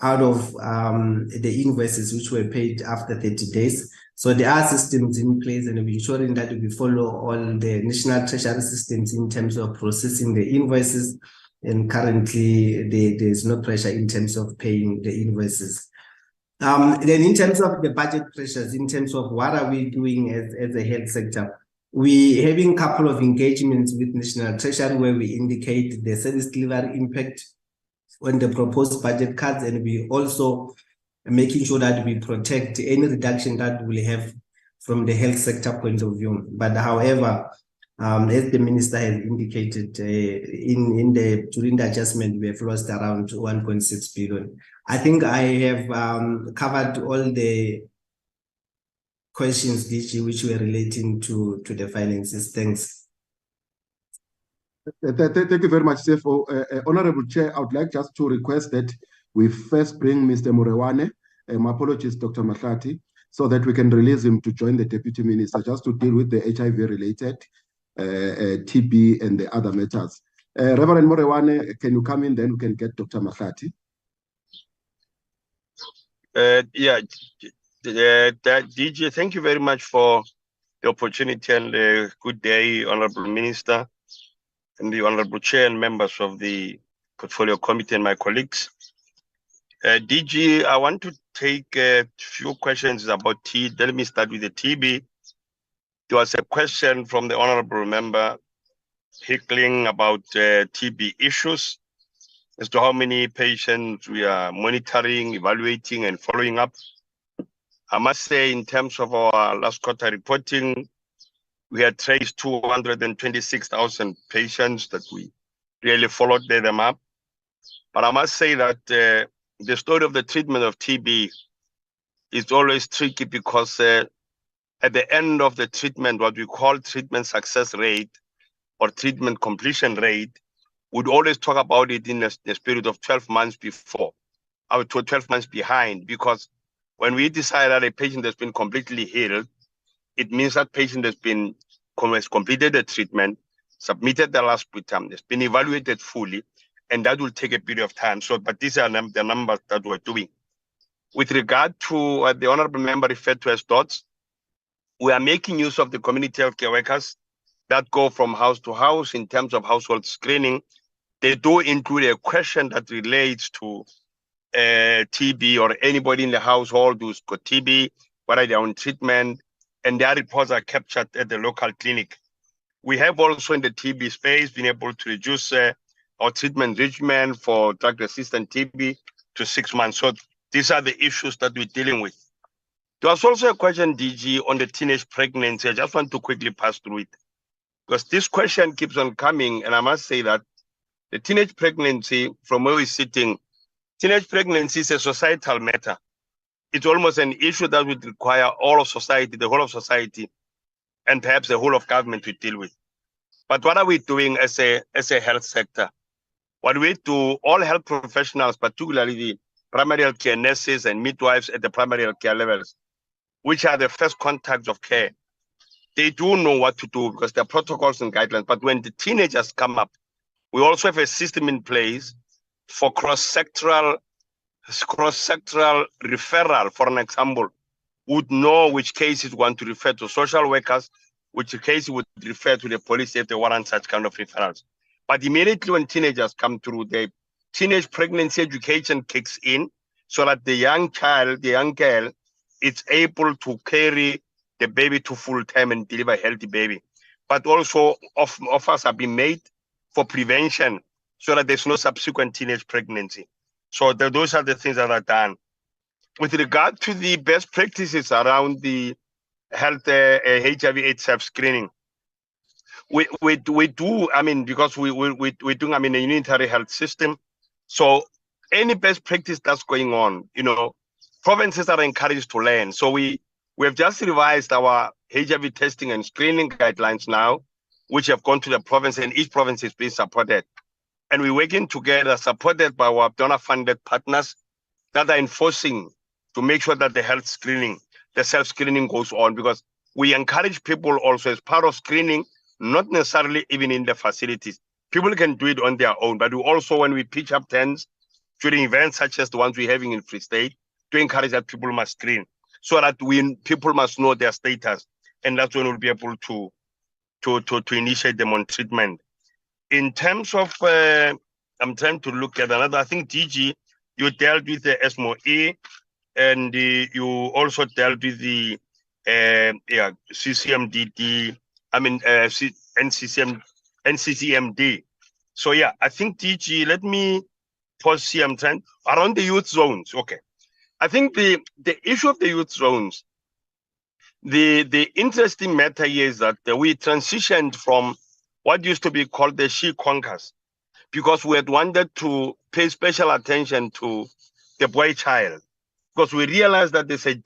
out of the invoices which were paid after 30 days. So there are systems in place, and we're ensuring that we follow all the National Treasury systems in terms of processing the invoices. And currently, there's no pressure in terms of paying the invoices. Then in terms of the budget pressures, in terms of what are we doing as a health sector, we having a couple of engagements with National Treasury where we indicate the service delivery impact on the proposed budget cuts, and we also making sure that we protect any reduction that we have from the health sector point of view. But however, as the minister has indicated, during the adjustment, we have lost around 1.6 billion. I think I have covered all the questions, DG, which were relating to the finances. Thanks. Thank you very much, CFO. Honorable Chair, I would like just to request that we first bring Mr. Murewane, my apologies, Dr. Mahlati, so that we can release him to join the Deputy Minister just to deal with the HIV-related TB and the other matters. Reverend Murewane, can you come in, then we can get Dr. Mahlati? Yeah, DG, thank you very much for the opportunity, and good day, Honorable Minister, and the Honorable Chair and members of the Portfolio Committee and my colleagues. DG, I want to take a few questions about TB. Let me start with the TB. There was a question from the Honorable Member Hickling about TB issues as to how many patients we are monitoring, evaluating, and following up. I must say, in terms of our last quarter reporting, we had traced 226,000 patients that we really followed them up. But I must say that the story of the treatment of TB is always tricky because at the end of the treatment, what we call treatment success rate or treatment completion rate, we'd always talk about it in the spirit of 12 months before, or 12 months behind, because when we decide that a patient has been completely healed, it means that patient has completed the treatment, submitted the last sputum, has been evaluated fully, and that will take a period of time. So, but these are the numbers that we're doing. With regard to what the honorable member referred to as DOTS, we are making use of the community healthcare workers that go from house to house in terms of household screening. They do include a question that relates to TB or anybody in the household who's got TB, whether they're on treatment, and their reports are captured at the local clinic. We have also in the TB space been able to reduce our treatment regimen for drug-resistant TB to 6 months. So these are the issues that we're dealing with. There was also a question, DG, on the teenage pregnancy. I just want to quickly pass through it, because this question keeps on coming, and I must say that the teenage pregnancy, from where we're sitting, teenage pregnancy is a societal matter. It's almost an issue that would require all of society, the whole of society, and perhaps the whole of government to deal with. But what are we doing as a health sector? What we do, all health professionals, particularly the primary health care nurses and midwives at the primary health care levels, which are the first contacts of care, they do know what to do because there are protocols and guidelines. But when the teenagers come up, we also have a system in place for cross-sectoral referral. For an example, would know which cases want to refer to social workers, which case would refer to the police if they warrant such kind of referrals. But immediately when teenagers come through, the teenage pregnancy education kicks in so that the young child, the young girl, is able to carry the baby to full term and deliver a healthy baby. But also offers are being made for prevention so that there's no subsequent teenage pregnancy. So those are the things that are done. With regard to the best practices around the health HIV/AIDS self-screening, we do, I mean, because we're doing, I mean, a unitary health system. So any best practice that's going on, you know, provinces are encouraged to learn. So we have just revised our HIV testing and screening guidelines now, which have gone to the province, and each province is being supported. And we're working together, supported by our donor-funded partners that are enforcing to make sure that the health screening, the self-screening goes on, because we encourage people also as part of screening, not necessarily even in the facilities. People can do it on their own, but we also, when we pitch up tents during events such as the ones we're having in Free State, to encourage that people must screen, so that people must know their status, and that's when we'll be able to initiate them on treatment. In terms of, I'm trying to look at another, I think DG, you dealt with the ESMO-E, and you also dealt with the CCMDD, I mean, NCCMD. So yeah, I think DG, let me pause here, I'm trying, around the youth zones, okay. I think the issue of the youth zones, the interesting matter here is that we transitioned from what used to be called the She Conquers, because we had wanted to pay special attention to the boy child, because we realized that there's an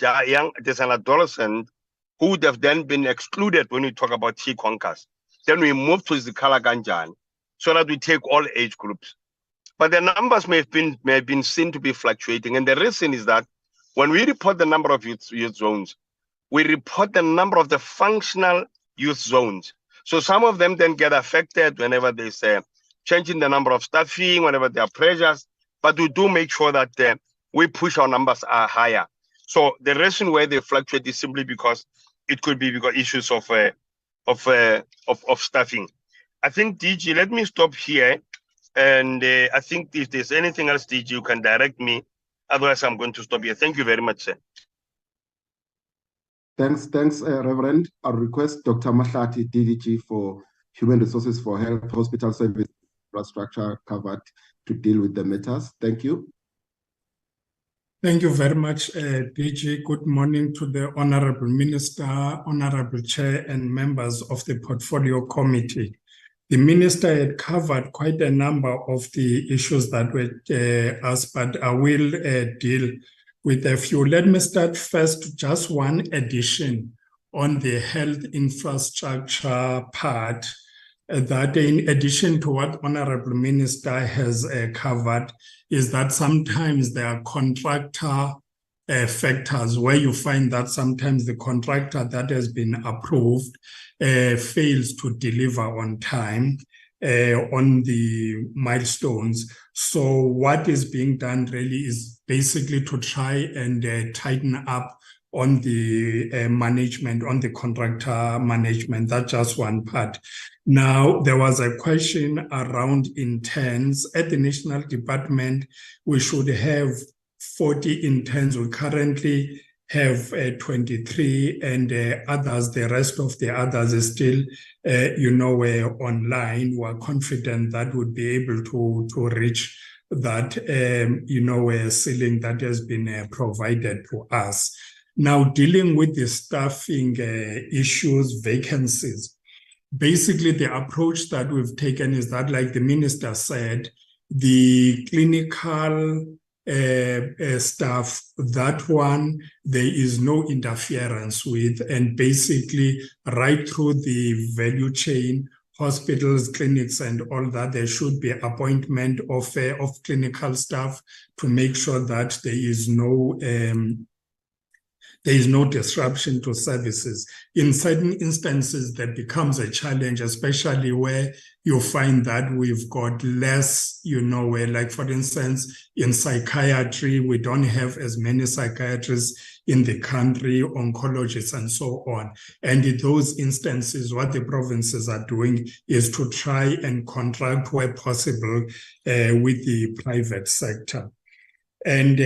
adolescent who would have then been excluded when we talk about She Conquers. Then we moved to Zikala Ganjan, so that we take all age groups. But the numbers may have been seen to be fluctuating, and the reason is that when we report the number of youth zones, we report the number of the functional youth zones. So some of them then get affected whenever there's a change in the number of staffing, whenever there are pressures, but we do make sure that we push our numbers are higher. So the reason why they fluctuate is simply because it could be because issues of staffing. I think DG, let me stop here. And I think if there's anything else, DG, you can direct me. Otherwise, I'm going to stop here. Thank you very much, sir. Thanks, Reverend. I'll request Dr. Mahlati, DDG for Human Resources for Health, Hospital Service Infrastructure covered to deal with the matters. Thank you. Thank you very much, DG. Good morning to the Honorable Minister, Honorable Chair, and members of the Portfolio Committee. The Minister had covered quite a number of the issues that were asked, but I will deal with a few. Let me start first, just one addition on the health infrastructure part, that in addition to what Honorable Minister has covered, is that sometimes there are contractor factors where you find that sometimes the contractor that has been approved fails to deliver on time on the milestones. So what is being done really is basically to try and tighten up on the management, on the contractor management. That's just one part. Now, there was a question around interns. At the National Department, we should have 40 interns. We currently have 23, and others, the rest of the others is still, online. We're confident that we'll be able to reach that, ceiling that has been provided to us. Now, dealing with the staffing issues, vacancies, basically the approach that we've taken is that, like the Minister said, the clinical staff, that one, there is no interference with, and basically right through the value chain, hospitals, clinics, and all that, there should be appointment of clinical staff to make sure that there is no disruption to services. In certain instances, that becomes a challenge, especially where you find that we've got less, like for instance, in psychiatry, we don't have as many psychiatrists in the country, oncologists and so on. And in those instances, what the provinces are doing is to try and contract where possible with the private sector. And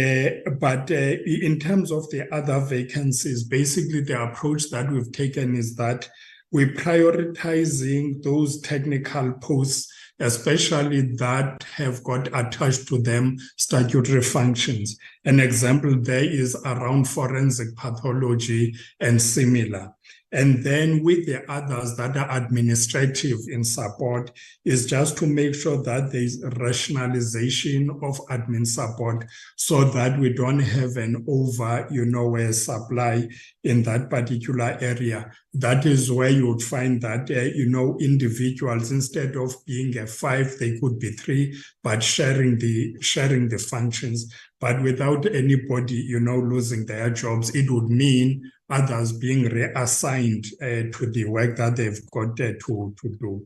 but in terms of the other vacancies, basically the approach that we've taken is that we're prioritizing those technical posts, especially that have got attached to them statutory functions. An example there is around forensic pathology and similar. And then with the others that are administrative in support is just to make sure that there's rationalization of admin support so that we don't have an over, supply in that particular area. That is where you would find that, individuals, instead of being a 5, they could be 3, but sharing the functions. But without anybody, losing their jobs, it would mean others being reassigned to the work that they've got to do.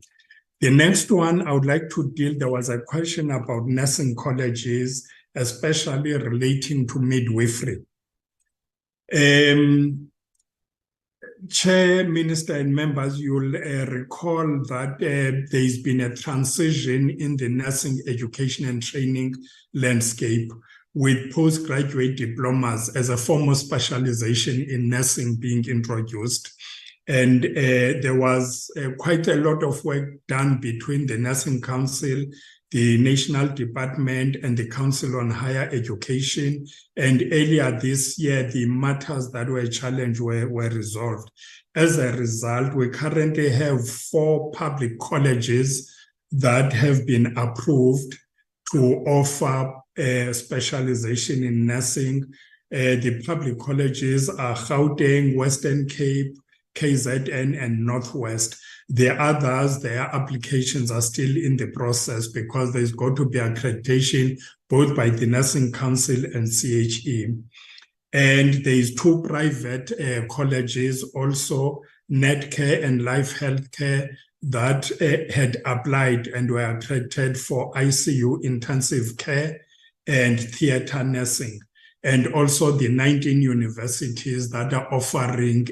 The next one I would like to deal, there was a question about nursing colleges, especially relating to midwifery. Chair, Minister, and members, you'll recall that there's been a transition in the nursing education and training landscape, with postgraduate diplomas as a form of specialization in nursing being introduced. And there was quite a lot of work done between the Nursing Council, the National Department, and the Council on Higher Education. And earlier this year, the matters that were challenged were resolved. As a result, we currently have 4 public colleges that have been approved to offer specialization in nursing. The public colleges are Gauteng, Western Cape, KZN, and Northwest. The others, their applications are still in the process because there's got to be accreditation both by the Nursing Council and CHE. And there's 2 private colleges also, Netcare and Life Healthcare, that had applied and were accredited for ICU intensive care and theater nursing, and also the 19 universities that are offering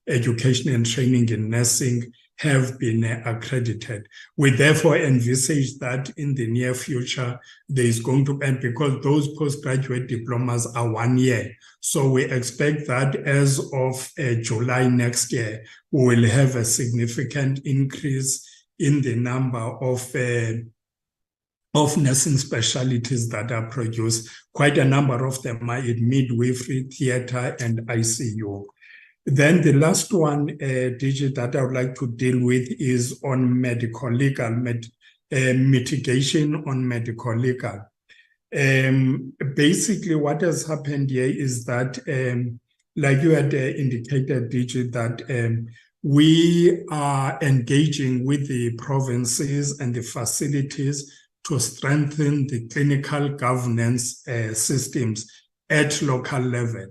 education and training in nursing have been accredited. We therefore envisage that in the near future, there is going to, and because those postgraduate diplomas are 1 year, so we expect that as of July next year, we will have a significant increase in the number of of nursing specialties that are produced. Quite a number of them are in midwifery, theatre, and ICU. Then the last one, Digit, that I would like to deal with is on medical legal, mitigation on medical legal. Basically, what has happened here is that, like you had indicated, Digit, that we are engaging with the provinces and the facilities to strengthen the clinical governance systems at local level.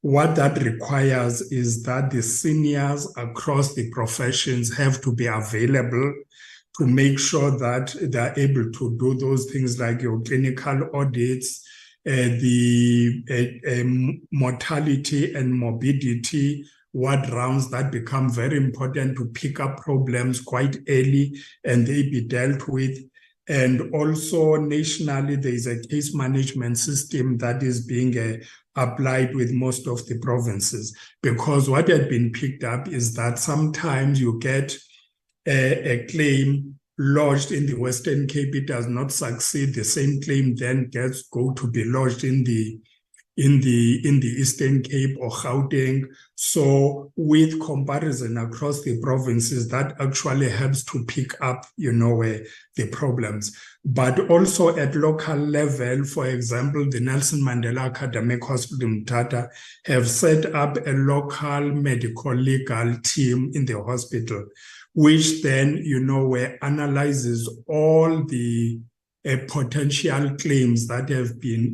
What that requires is that the seniors across the professions have to be available to make sure that they're able to do those things like your clinical audits, the mortality and morbidity ward rounds that become very important to pick up problems quite early and they be dealt with. And also nationally, there is a case management system that is being applied with most of the provinces, because what had been picked up is that sometimes you get a claim lodged in the Western Cape, it does not succeed. The same claim then go to be lodged in the Eastern Cape or Gauteng. So with comparison across the provinces, that actually helps to pick up, the problems. But also at local level, for example, the Nelson Mandela Academic Hospital in Mthatha have set up a local medical legal team in the hospital, which then, analyzes all the potential claims that have been,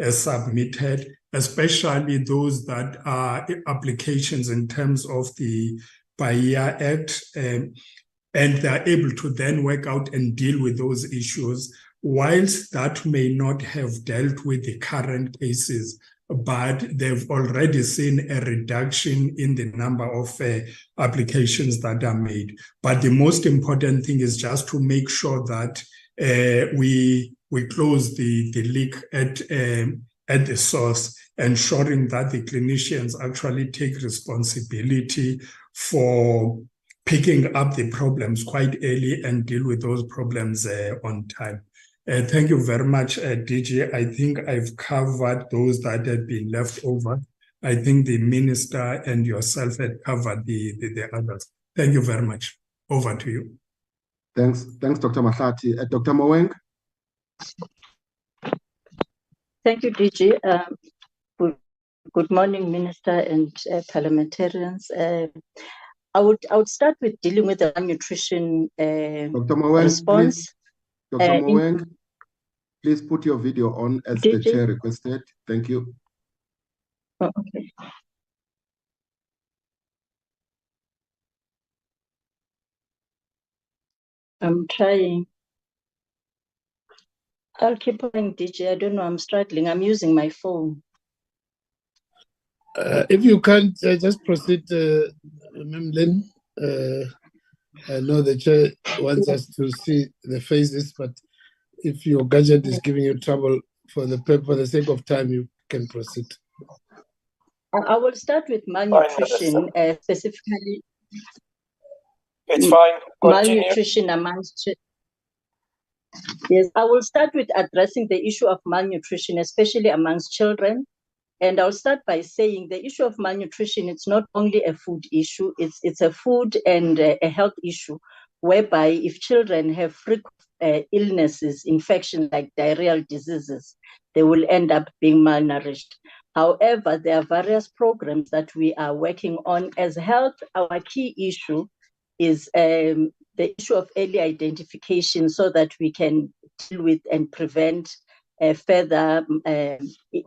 submitted, especially those that are applications in terms of the PAIA Act, and they're able to then work out and deal with those issues, whilst that may not have dealt with the current cases, but they've already seen a reduction in the number of applications that are made. But the most important thing is just to make sure that we close the leak at the source, ensuring that the clinicians actually take responsibility for picking up the problems quite early and deal with those problems on time. Thank you very much, DG. I think I've covered those that had been left over. I think the minister and yourself had covered the others. Thank you very much. Over to you. Thanks, Dr. Mahlati. Dr. Moeng? Thank you, DG. Good morning, Minister and parliamentarians. I would start with dealing with the malnutrition Dr. Moeng, response. Please. Dr. Moeng, please put your video on as the chair requested. Thank you. Oh, okay. I'm trying. I'll keep going, DJ. I don't know. I'm struggling. I'm using my phone. If you can't, just proceed, Ma'am Lynn. I know the chair wants us to see the faces, but if your gadget is giving you trouble for the sake of time, you can proceed. I will start with malnutrition, specifically. It's fine. Continue. Malnutrition amongst. Yes, I will start with addressing the issue of malnutrition, especially amongst children. And I'll start by saying the issue of malnutrition, it's not only a food issue, it's a food and a health issue, whereby if children have frequent illnesses, infection like diarrheal diseases, they will end up being malnourished. However, there are various programs that we are working on. As health, our key issue is the issue of early identification so that we can deal with and prevent further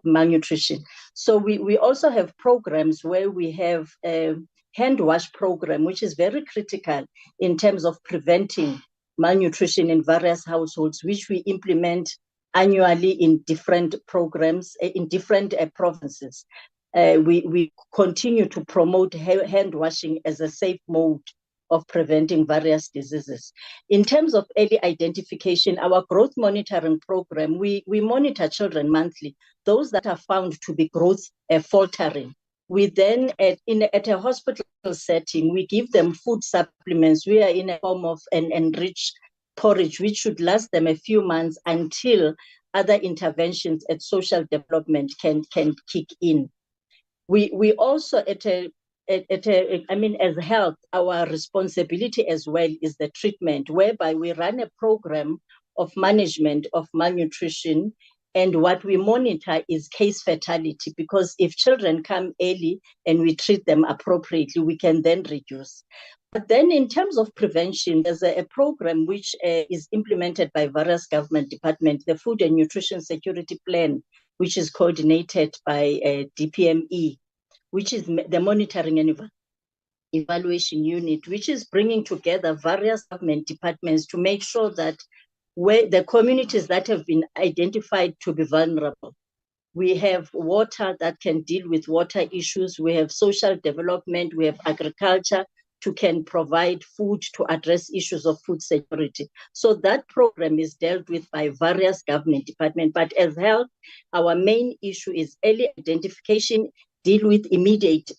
malnutrition. So we also have programs where we have a hand wash program, which is very critical in terms of preventing malnutrition in various households, which we implement annually in different programs, in different provinces. We continue to promote hand washing as a safe mode of preventing various diseases. In terms of early identification, our growth monitoring program, we monitor children monthly, those that are found to be growth faltering. We then, at a hospital setting, we give them food supplements. We are in a form of an enriched porridge, which should last them a few months until other interventions at social development can kick in. We also as health, our responsibility as well is the treatment, whereby we run a program of management of malnutrition, and what we monitor is case fatality, because if children come early and we treat them appropriately, we can then reduce. But then in terms of prevention, there's a program which is implemented by various government departments, the Food and Nutrition Security Plan, which is coordinated by DPME, which is the Monitoring and Evaluation Unit, which is bringing together various government departments to make sure that where the communities that have been identified to be vulnerable, we have water that can deal with water issues, we have social development, we have agriculture to can provide food to address issues of food security. So that program is dealt with by various government departments. But as health, our main issue is early identification, deal with immediate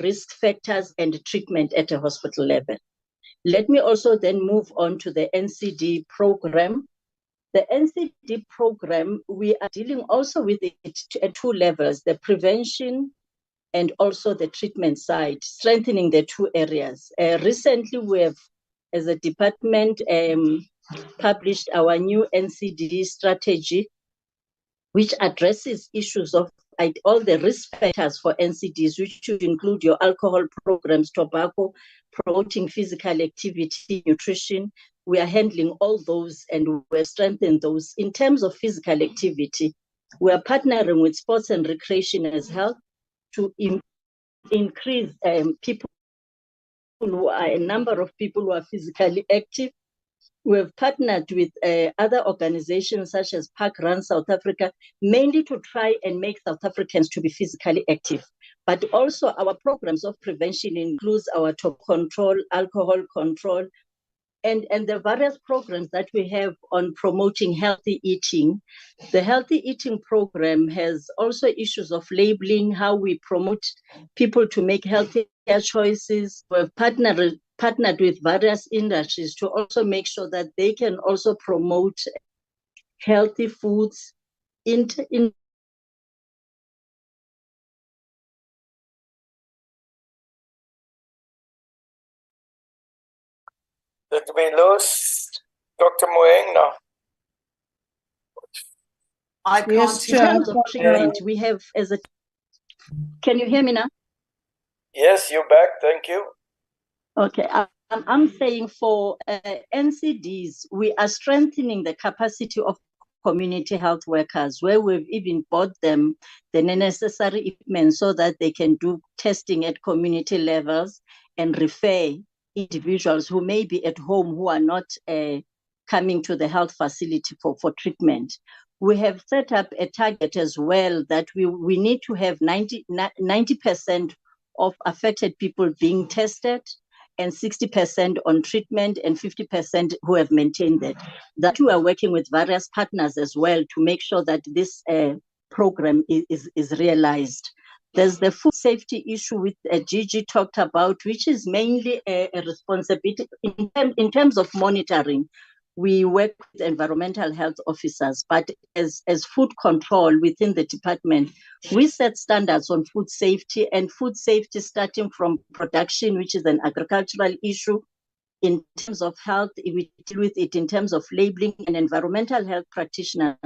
risk factors and treatment at a hospital level. Let me also then move on to the NCD program. The NCD program, we are dealing also with it at two levels, the prevention and also the treatment side, strengthening the two areas. Recently, we have, as a department, published our new NCD strategy, which addresses issues of all the risk factors for NCDs, which should include your alcohol programs, tobacco, promoting physical activity, nutrition. We are handling all those and we've strengthened those. In terms of physical activity, we are partnering with Sports and Recreation as Health to increase people who are a number of people who are physically active. We have partnered with other organizations such as Park Run South Africa, mainly to try and make South Africans to be physically active. But also our programs of prevention includes our top control, alcohol control, and the various programs that we have on promoting healthy eating. The healthy eating program has also issues of labeling, how we promote people to make healthier choices. We've partnered with various industries to also make sure that they can also promote healthy foods in Did we lose Dr. Moeng now? I can't Yes, hear. in terms of treatment, we have as a. Can you hear me now? Yes, you're back. Thank you. Okay, I'm saying for NCDs, we are strengthening the capacity of community health workers, where we've even bought them the necessary equipment so that they can do testing at community levels and refer individuals who may be at home who are not coming to the health facility for treatment. We have set up a target as well that we need to have 90% of affected people being tested and 60% on treatment and 50% who have maintained that. That we are working with various partners as well to make sure that this program is realized. There's the food safety issue which Gigi talked about, which is mainly a responsibility in terms of monitoring. We work with environmental health officers, but as food control within the department, we set standards on food safety, and food safety starting from production, which is an agricultural issue. In terms of health, we deal with it in terms of labeling, and environmental health practitioners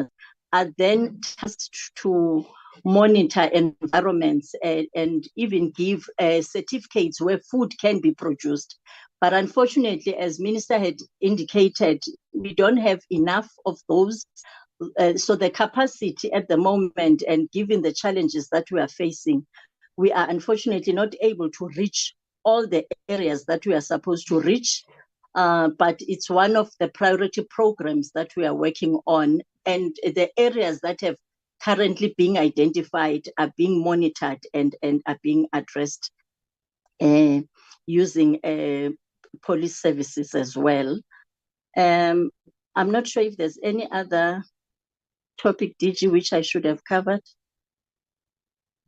are then tasked to monitor environments and even give certificates where food can be produced. But unfortunately, as Minister had indicated, we don't have enough of those. So the capacity at the moment, and given the challenges that we are facing, we are unfortunately not able to reach all the areas that we are supposed to reach. But it's one of the priority programs that we are working on. And the areas that have currently being identified are being monitored and are being addressed using police services as well. I'm not sure if there's any other topic, DG, which I should have covered.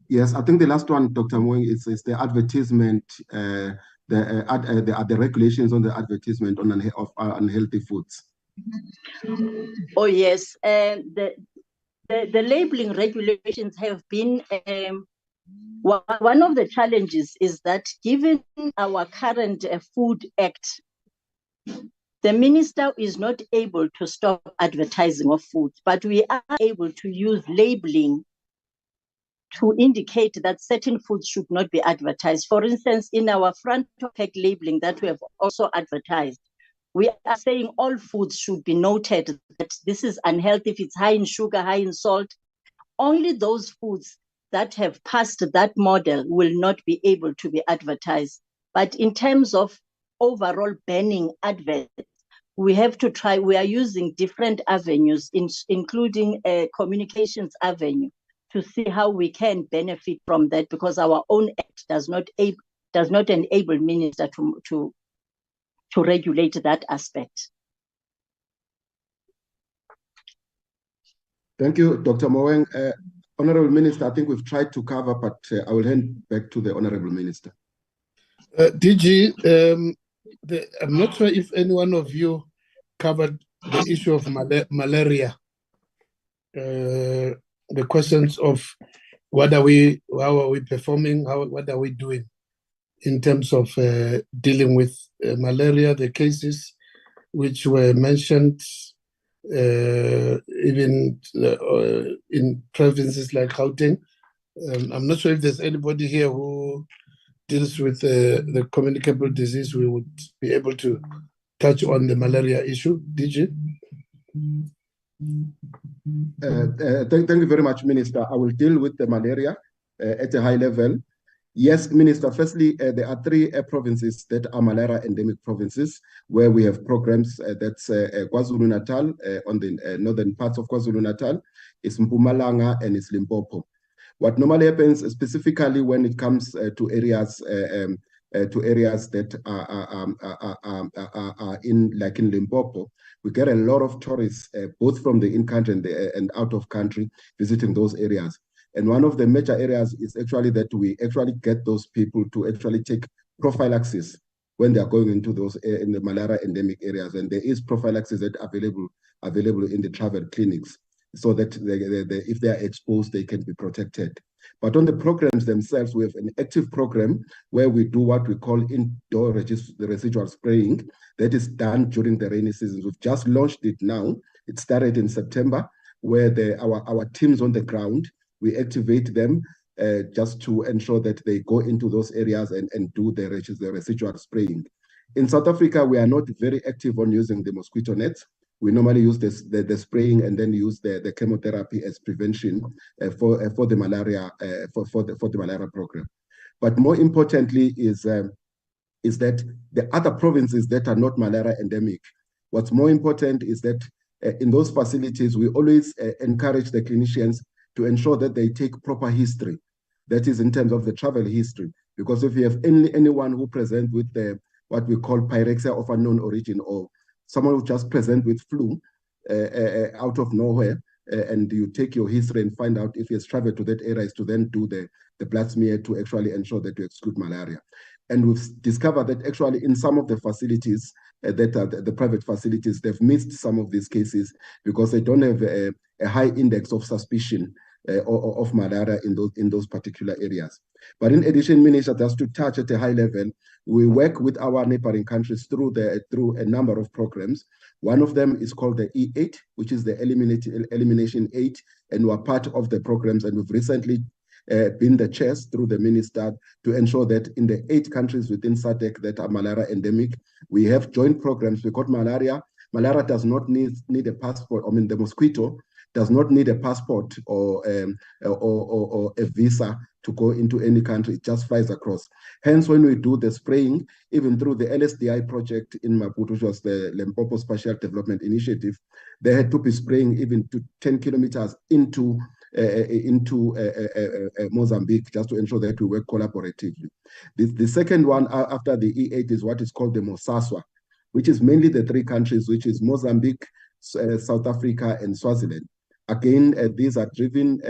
Yes, I think the last one, Dr. Moeng, is the advertisement, the regulations on the advertisement on unhealthy foods. Oh yes, and the labeling regulations have been one of the challenges is that given our current Food Act, the minister is not able to stop advertising of food, but we are able to use labeling to indicate that certain foods should not be advertised. For instance, in our front pack labeling that we have also advertised, we are saying all foods should be noted that this is unhealthy if it's high in sugar, high in salt. Only those foods that have passed that model will not be able to be advertised. But in terms of overall banning adverts, we have to try, we are using different avenues, including a communications avenue, to see how we can benefit from that, because our own act does not enable minister to regulate that aspect. Thank you, Dr. Moeng. Honorable Minister, I think we've tried to cover, but I will hand back to the Honorable Minister. DG, I'm not sure if any one of you covered the issue of malaria. The questions of how are we performing, what are we doing in terms of dealing with malaria, the cases which were mentioned even in provinces like Gauteng. I'm not sure if there's anybody here who deals with the communicable disease. We would be able to touch on the malaria issue. DG? Thank you very much, Minister. I will deal with the malaria at a high level. Yes, Minister. Firstly, there are 3 provinces that are malaria endemic provinces where we have programs. That's KwaZulu-Natal, on the northern parts of KwaZulu-Natal. It's Mpumalanga and it's Limpopo. What normally happens, specifically when it comes to areas that are in, like in Limpopo, we get a lot of tourists, both from the in-country and out of country, visiting those areas. And one of the major areas is actually that we actually get those people to actually take prophylaxis when they are going into those in the malaria endemic areas. And there is prophylaxis that available in the travel clinics, so that if they are exposed, they can be protected. But on the programs themselves, we have an active program where we do what we call indoor residual spraying that is done during the rainy seasons. We've just launched it now. It started in September, where our teams on the ground, we activate them just to ensure that they go into those areas and do the residual spraying. In South Africa, we are not very active on using the mosquito nets. We normally use the spraying and then use the chemotherapy as prevention for the malaria for the malaria program. But more importantly is that the other provinces that are not malaria endemic, what's more important is that in those facilities we always encourage the clinicians to ensure that they take proper history, that is in terms of the travel history, because if you have anyone who presents with what we call pyrexia of unknown origin, or someone who just present with flu out of nowhere, and you take your history and find out if he has traveled to that area, is to then do the blood smear to actually ensure that you exclude malaria. And we've discovered that actually in some of the facilities that are the private facilities, they've missed some of these cases because they don't have a high index of suspicion of malaria in those particular areas. But in addition, Minister, just to touch at a high level, we work with our neighboring countries through a number of programs. One of them is called the E8, which is the Elimination 8, and we're part of the programs. And we've recently been the chairs through the minister to ensure that in the 8 countries within SADC that are malaria endemic, we have joint programs because malaria does not need a passport. I mean, the mosquito does not need a passport or a visa to go into any country. It just flies across. Hence, when we do the spraying, even through the LSDI project in Maputo, which was the Limpopo Spatial Development Initiative, they had to be spraying even to 10 kilometers into Mozambique, just to ensure that we work collaboratively. The second one after the E8 is what is called the MOSASWA, which is mainly the 3 countries, which is Mozambique, South Africa, and Swaziland. Again, these are driven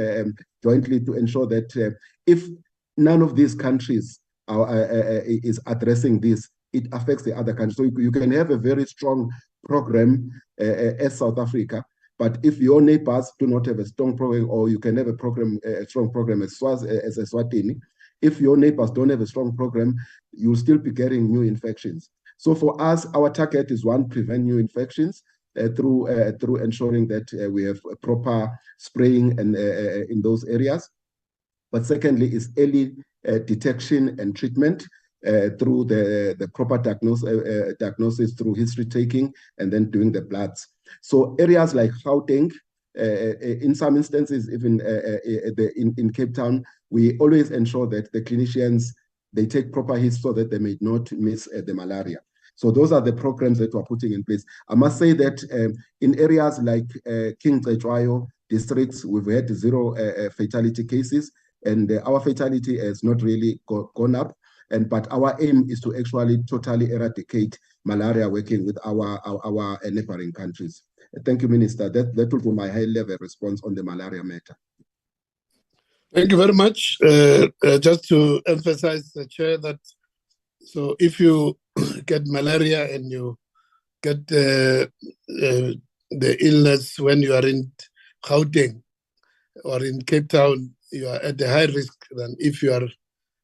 jointly to ensure that if none of these countries is addressing this, it affects the other countries. So you can have a very strong program as South Africa. But if your neighbors do not have a strong program, or you can have a program, a strong program as Eswatini, if your neighbors don't have a strong program, you'll still be getting new infections. So for us, our target is one, prevent new infections through ensuring that we have a proper spraying and in those areas. But secondly, is early detection and treatment through the proper diagnosis through history taking and then doing the bloods. So areas like Gauteng, in some instances, even in Cape Town, we always ensure that the clinicians, they take proper history so that they may not miss the malaria. So those are the programs that we're putting in place. I must say that in areas like King Cetshwayo districts, we've had 0 fatality cases, and our fatality has not really gone up. But our aim is to actually totally eradicate malaria, working with our neighboring countries. Thank you, Minister. That will be my high-level response on the malaria matter. Thank you very much. Just to emphasize, the Chair, that so if you get malaria and you get the illness when you are in Gauteng or in Cape Town, you are at a high risk than if you are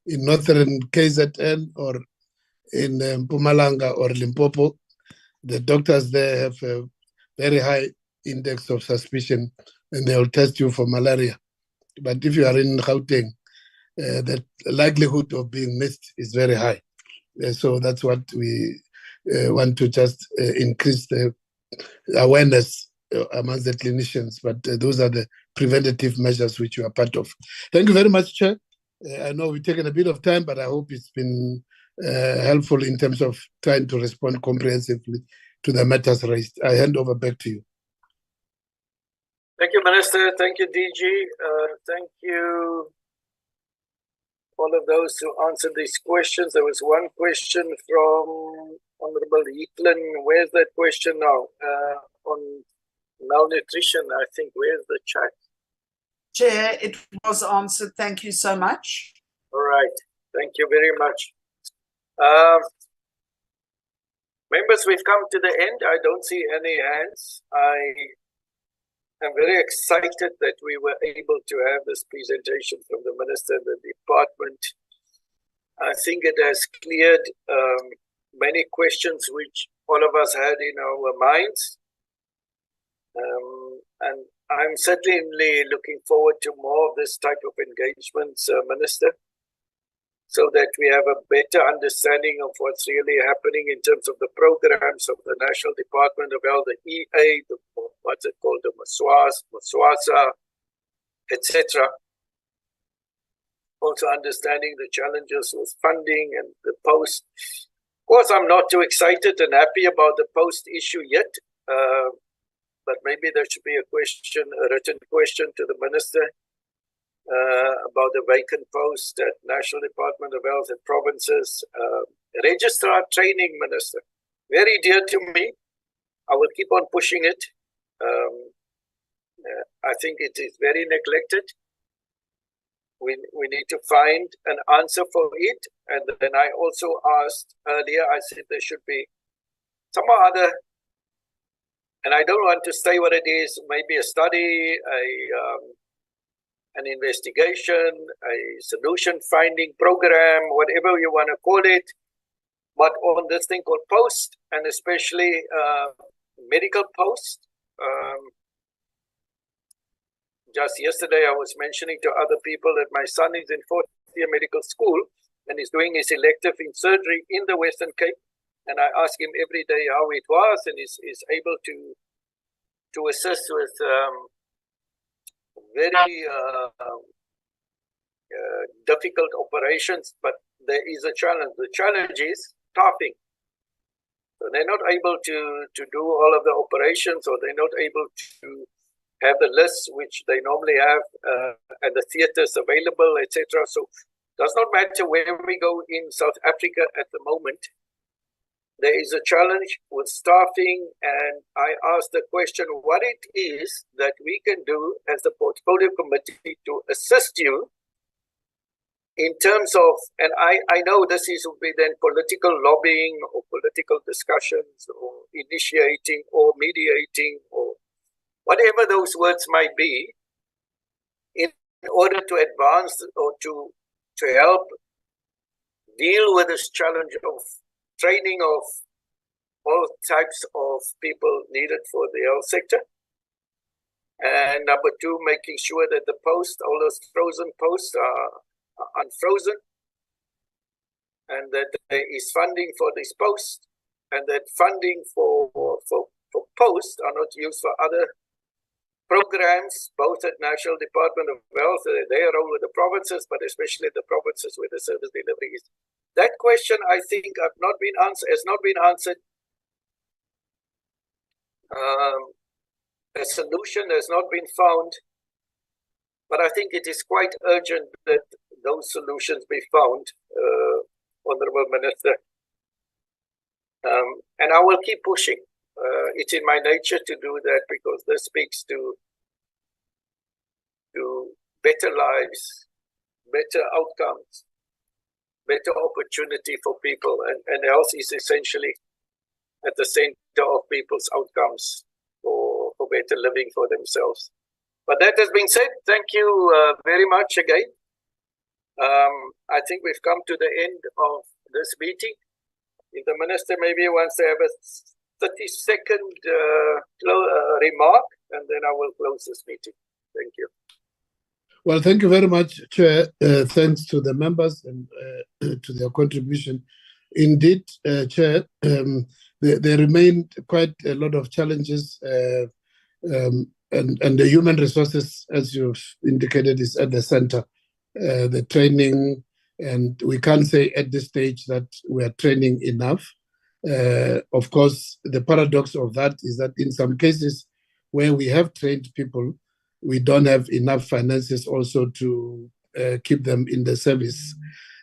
in northern KZN or in Mpumalanga or Limpopo. The doctors there have a very high index of suspicion and they will test you for malaria. But if you are in Gauteng, the likelihood of being missed is very high. So that's what we want to just increase the awareness amongst the clinicians. But those are the preventative measures which you are part of. Thank you very much, Chair. I know we've taken a bit of time, but I hope it's been helpful in terms of trying to respond comprehensively to the matters raised. I hand over back to you. Thank you, Minister. Thank you, DG. Thank you, all of those who answered these questions. There was one question from Honorable Heatlin. Where's that question now? On malnutrition, I think. Where's the chat? Chair, it was answered. Thank you so much. All right. Thank you very much. Members, we've come to the end. I don't see any hands. I'm very excited that we were able to have this presentation from the Minister and the Department. I think it has cleared many questions which all of us had in our minds. And I'm certainly looking forward to more of this type of engagements, Minister, so that we have a better understanding of what's really happening in terms of the programs of the National Department of Health, the EA, what's it called, the Maswasa, etc. Also understanding the challenges with funding and the post. Of course, I'm not too excited and happy about the post issue yet, but maybe there should be a written question to the Minister about the vacant post at National Department of Health and provinces. Registrar training, Minister, very dear to me. I will keep on pushing it. I think it is very neglected. We need to find an answer for it. And then I also asked earlier, I said there should be some other, and I don't want to say what it is, maybe a study, an investigation, a solution finding program, whatever you want to call it, but on this thing called post, and especially medical post. Just yesterday, I was mentioning to other people that my son is in 4th year medical school and is doing his elective in surgery in the Western Cape. And I ask him every day how it was, and is able to assist with very difficult operations, but there is a challenge. The challenge is staffing. So they're not able to do all of the operations, or they're not able to have the lists which they normally have and the theaters available, etc. So it does not matter where we go in South Africa at the moment. There is a challenge with staffing, and I asked the question what it is that we can do as the portfolio committee to assist you in terms of, and I know this is will be then political lobbying or political discussions or initiating or mediating or whatever those words might be, in order to advance or to help deal with this challenge of training of all types of people needed for the health sector. And number two, making sure that the posts, all those frozen posts are unfrozen, and that there is funding for this post, and that funding for posts are not used for other programs, both at National Department of Health, their role with the provinces, but especially the provinces where the service delivery is. That question, I think, has not been answered. A solution has not been found, but I think it is quite urgent that those solutions be found, Honourable Minister. And I will keep pushing. It's in my nature to do that, because this speaks to better lives, better outcomes, better opportunity for people, and health is essentially at the center of people's outcomes for better living for themselves. But that has been said, thank you very much again. I think we've come to the end of this meeting. If the Minister maybe wants to have a 30-second remark, and then I will close this meeting. Thank you. Well, thank you very much, Chair. Thanks to the members and to their contribution. Indeed, Chair, there remain quite a lot of challenges, and the human resources, as you've indicated, is at the center. The training, and we can't say at this stage that we are training enough. Of course, the paradox of that is that in some cases where we have trained people, we don't have enough finances also to keep them in the service.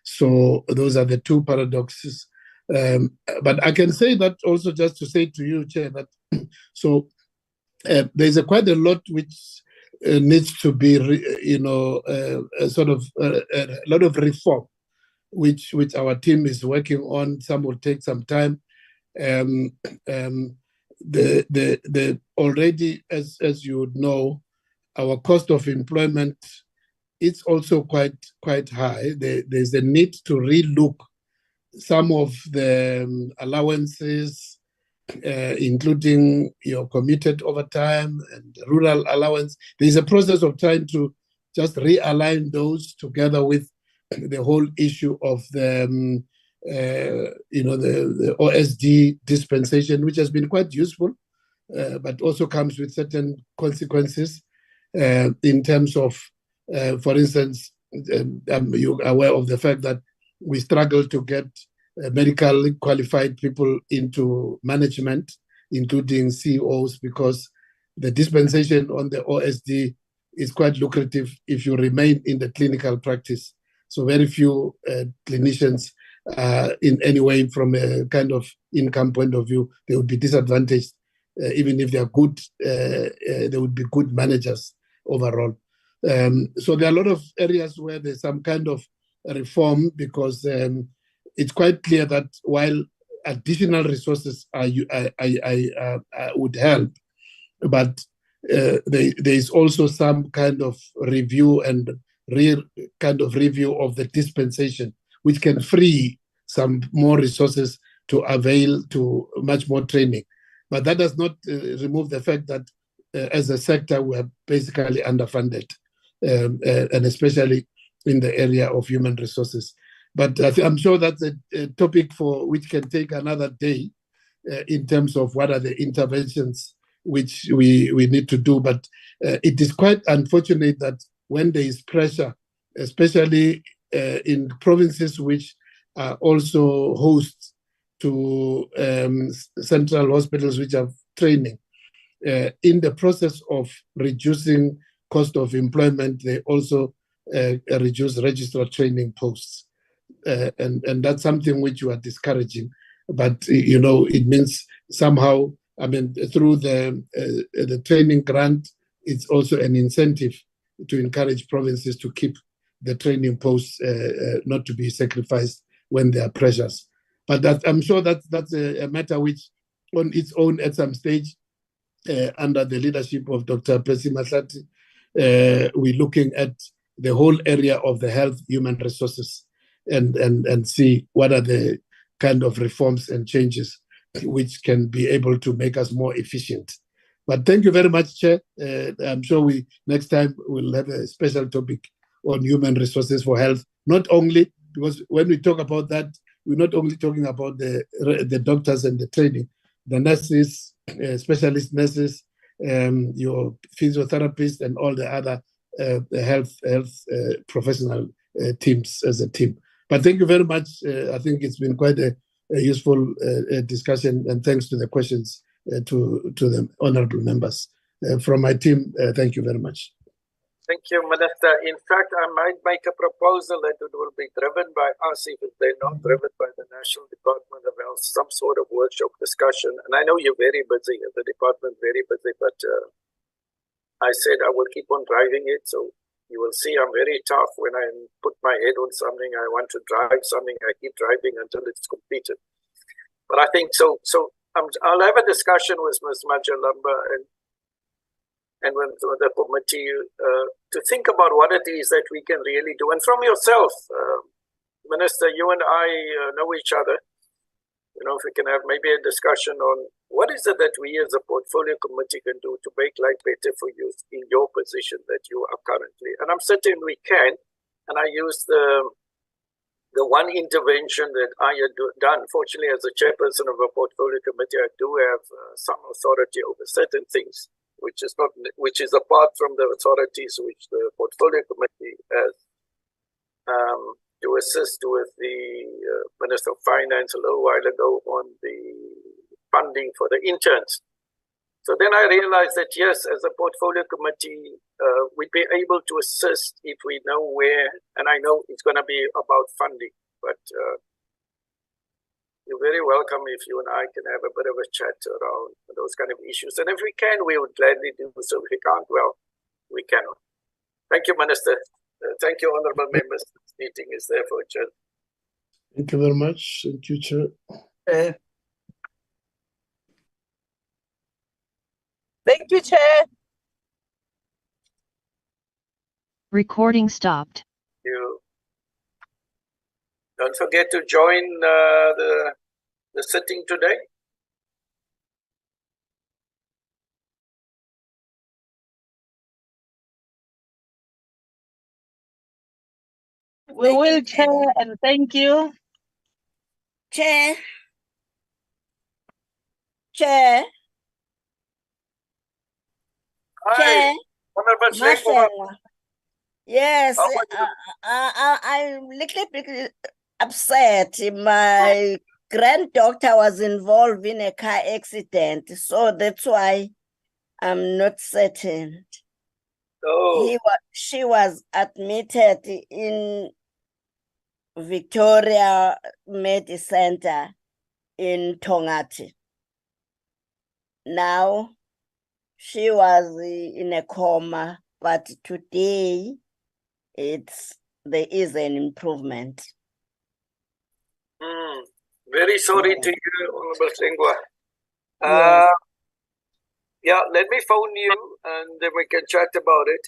So those are the two paradoxes. But I can say that also, just to say to you, Chair, that there's quite a lot which needs to be, a lot of reform, which our team is working on. Some will take some time. Already, as you would know, our cost of employment is also quite high. There's a need to relook some of the allowances, including your commuted overtime and rural allowance. There's a process of trying to just realign those together with the whole issue of the OSD dispensation, which has been quite useful, but also comes with certain consequences in terms of, for instance, you're aware of the fact that we struggle to get medically qualified people into management, including CEOs, because the dispensation on the OSD is quite lucrative if you remain in the clinical practice. So very few clinicians, in any way, from a kind of income point of view, they would be disadvantaged. Even if they are good, they would be good managers overall. So there are a lot of areas where there's some kind of reform, because it's quite clear that while additional resources would help, but there is also some kind of review and review of the dispensation, which can free some more resources to avail to much more training. But that does not remove the fact that as a sector, we are basically underfunded, and especially in the area of human resources. But I'm sure that's a topic for which can take another day in terms of what are the interventions which we need to do. But it is quite unfortunate that when there is pressure, especially in provinces which are also host to central hospitals which have training, in the process of reducing cost of employment, they also reduce registrar training posts. And that's something which you are discouraging. But, it means somehow, through the training grant, it's also an incentive to encourage provinces to keep the training posts not to be sacrificed when there are pressures. But I'm sure that's a matter which, on its own, at some stage, under the leadership of Dr. Percy Mahlati, we're looking at the whole area of the health human resources and see what are the kind of reforms and changes which can be able to make us more efficient. But thank you very much, Chair. I'm sure next time we'll have a special topic on human resources for health, not only because when we talk about that, we're not only talking about the doctors and the training, the nurses, specialist nurses, your physiotherapists, and all the other health professional teams as a team. But thank you very much. I think it's been quite a useful discussion, and thanks to the questions to the honorable members. From my team, thank you very much. Thank you, Minister. In fact, I might make a proposal that it will be driven by us, if they're not driven by the National Department of Health, some sort of workshop discussion. And I know you're very busy, the department very busy, but I said I will keep on driving it. So you will see I'm very tough when I put my head on something. I want to drive something. I keep driving until it's completed. But I think so. I'll have a discussion with Ms. Majalamba and with the committee to think about what it is that we can really do. And from yourself, Minister, you and I know each other. You know, if we can have maybe a discussion on what is it that we as a portfolio committee can do to make life better for you in your position that you are currently. And I'm certain we can. And I use the one intervention that I had done. Fortunately, as a chairperson of a portfolio committee, I do have some authority over certain things, which is apart from the authorities which the portfolio committee has, to assist with the Minister of Finance a little while ago on the funding for the interns. So then I realized that yes, as a portfolio committee, we'd be able to assist if we know where, and I know it's going to be about funding, but you're very welcome if you and I can have a bit of a chat around those kind of issues. And if we can, we would gladly do so. If we can't, well, we cannot. Thank you, Minister. Thank you, honorable members. This meeting is therefore adjourned. Thank you very much. Thank you, Chair. Thank you, Chair. Recording stopped. You don't forget to join the sitting today. We will, Chair, and thank you. Chair. Hi, Chair. Honorable Mashela. Yes, How are you? I'm a little bit upset. My granddaughter was involved in a car accident, so that's why I'm not certain. Oh. She was admitted in Victoria Med Center in Tongati. Now she was in a coma, but today there is an improvement. Very sorry to hear, Honorable Sengwa. Yes. Yeah, let me phone you and then we can chat about it.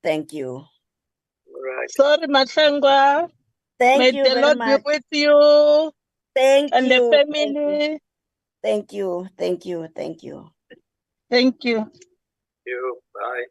Thank you. Right. Sorry, Mahlengwa. Thank May you the very Lord much. be with you Thank and you. the family. Thank you. Thank you. Thank you. Thank you. You. Bye.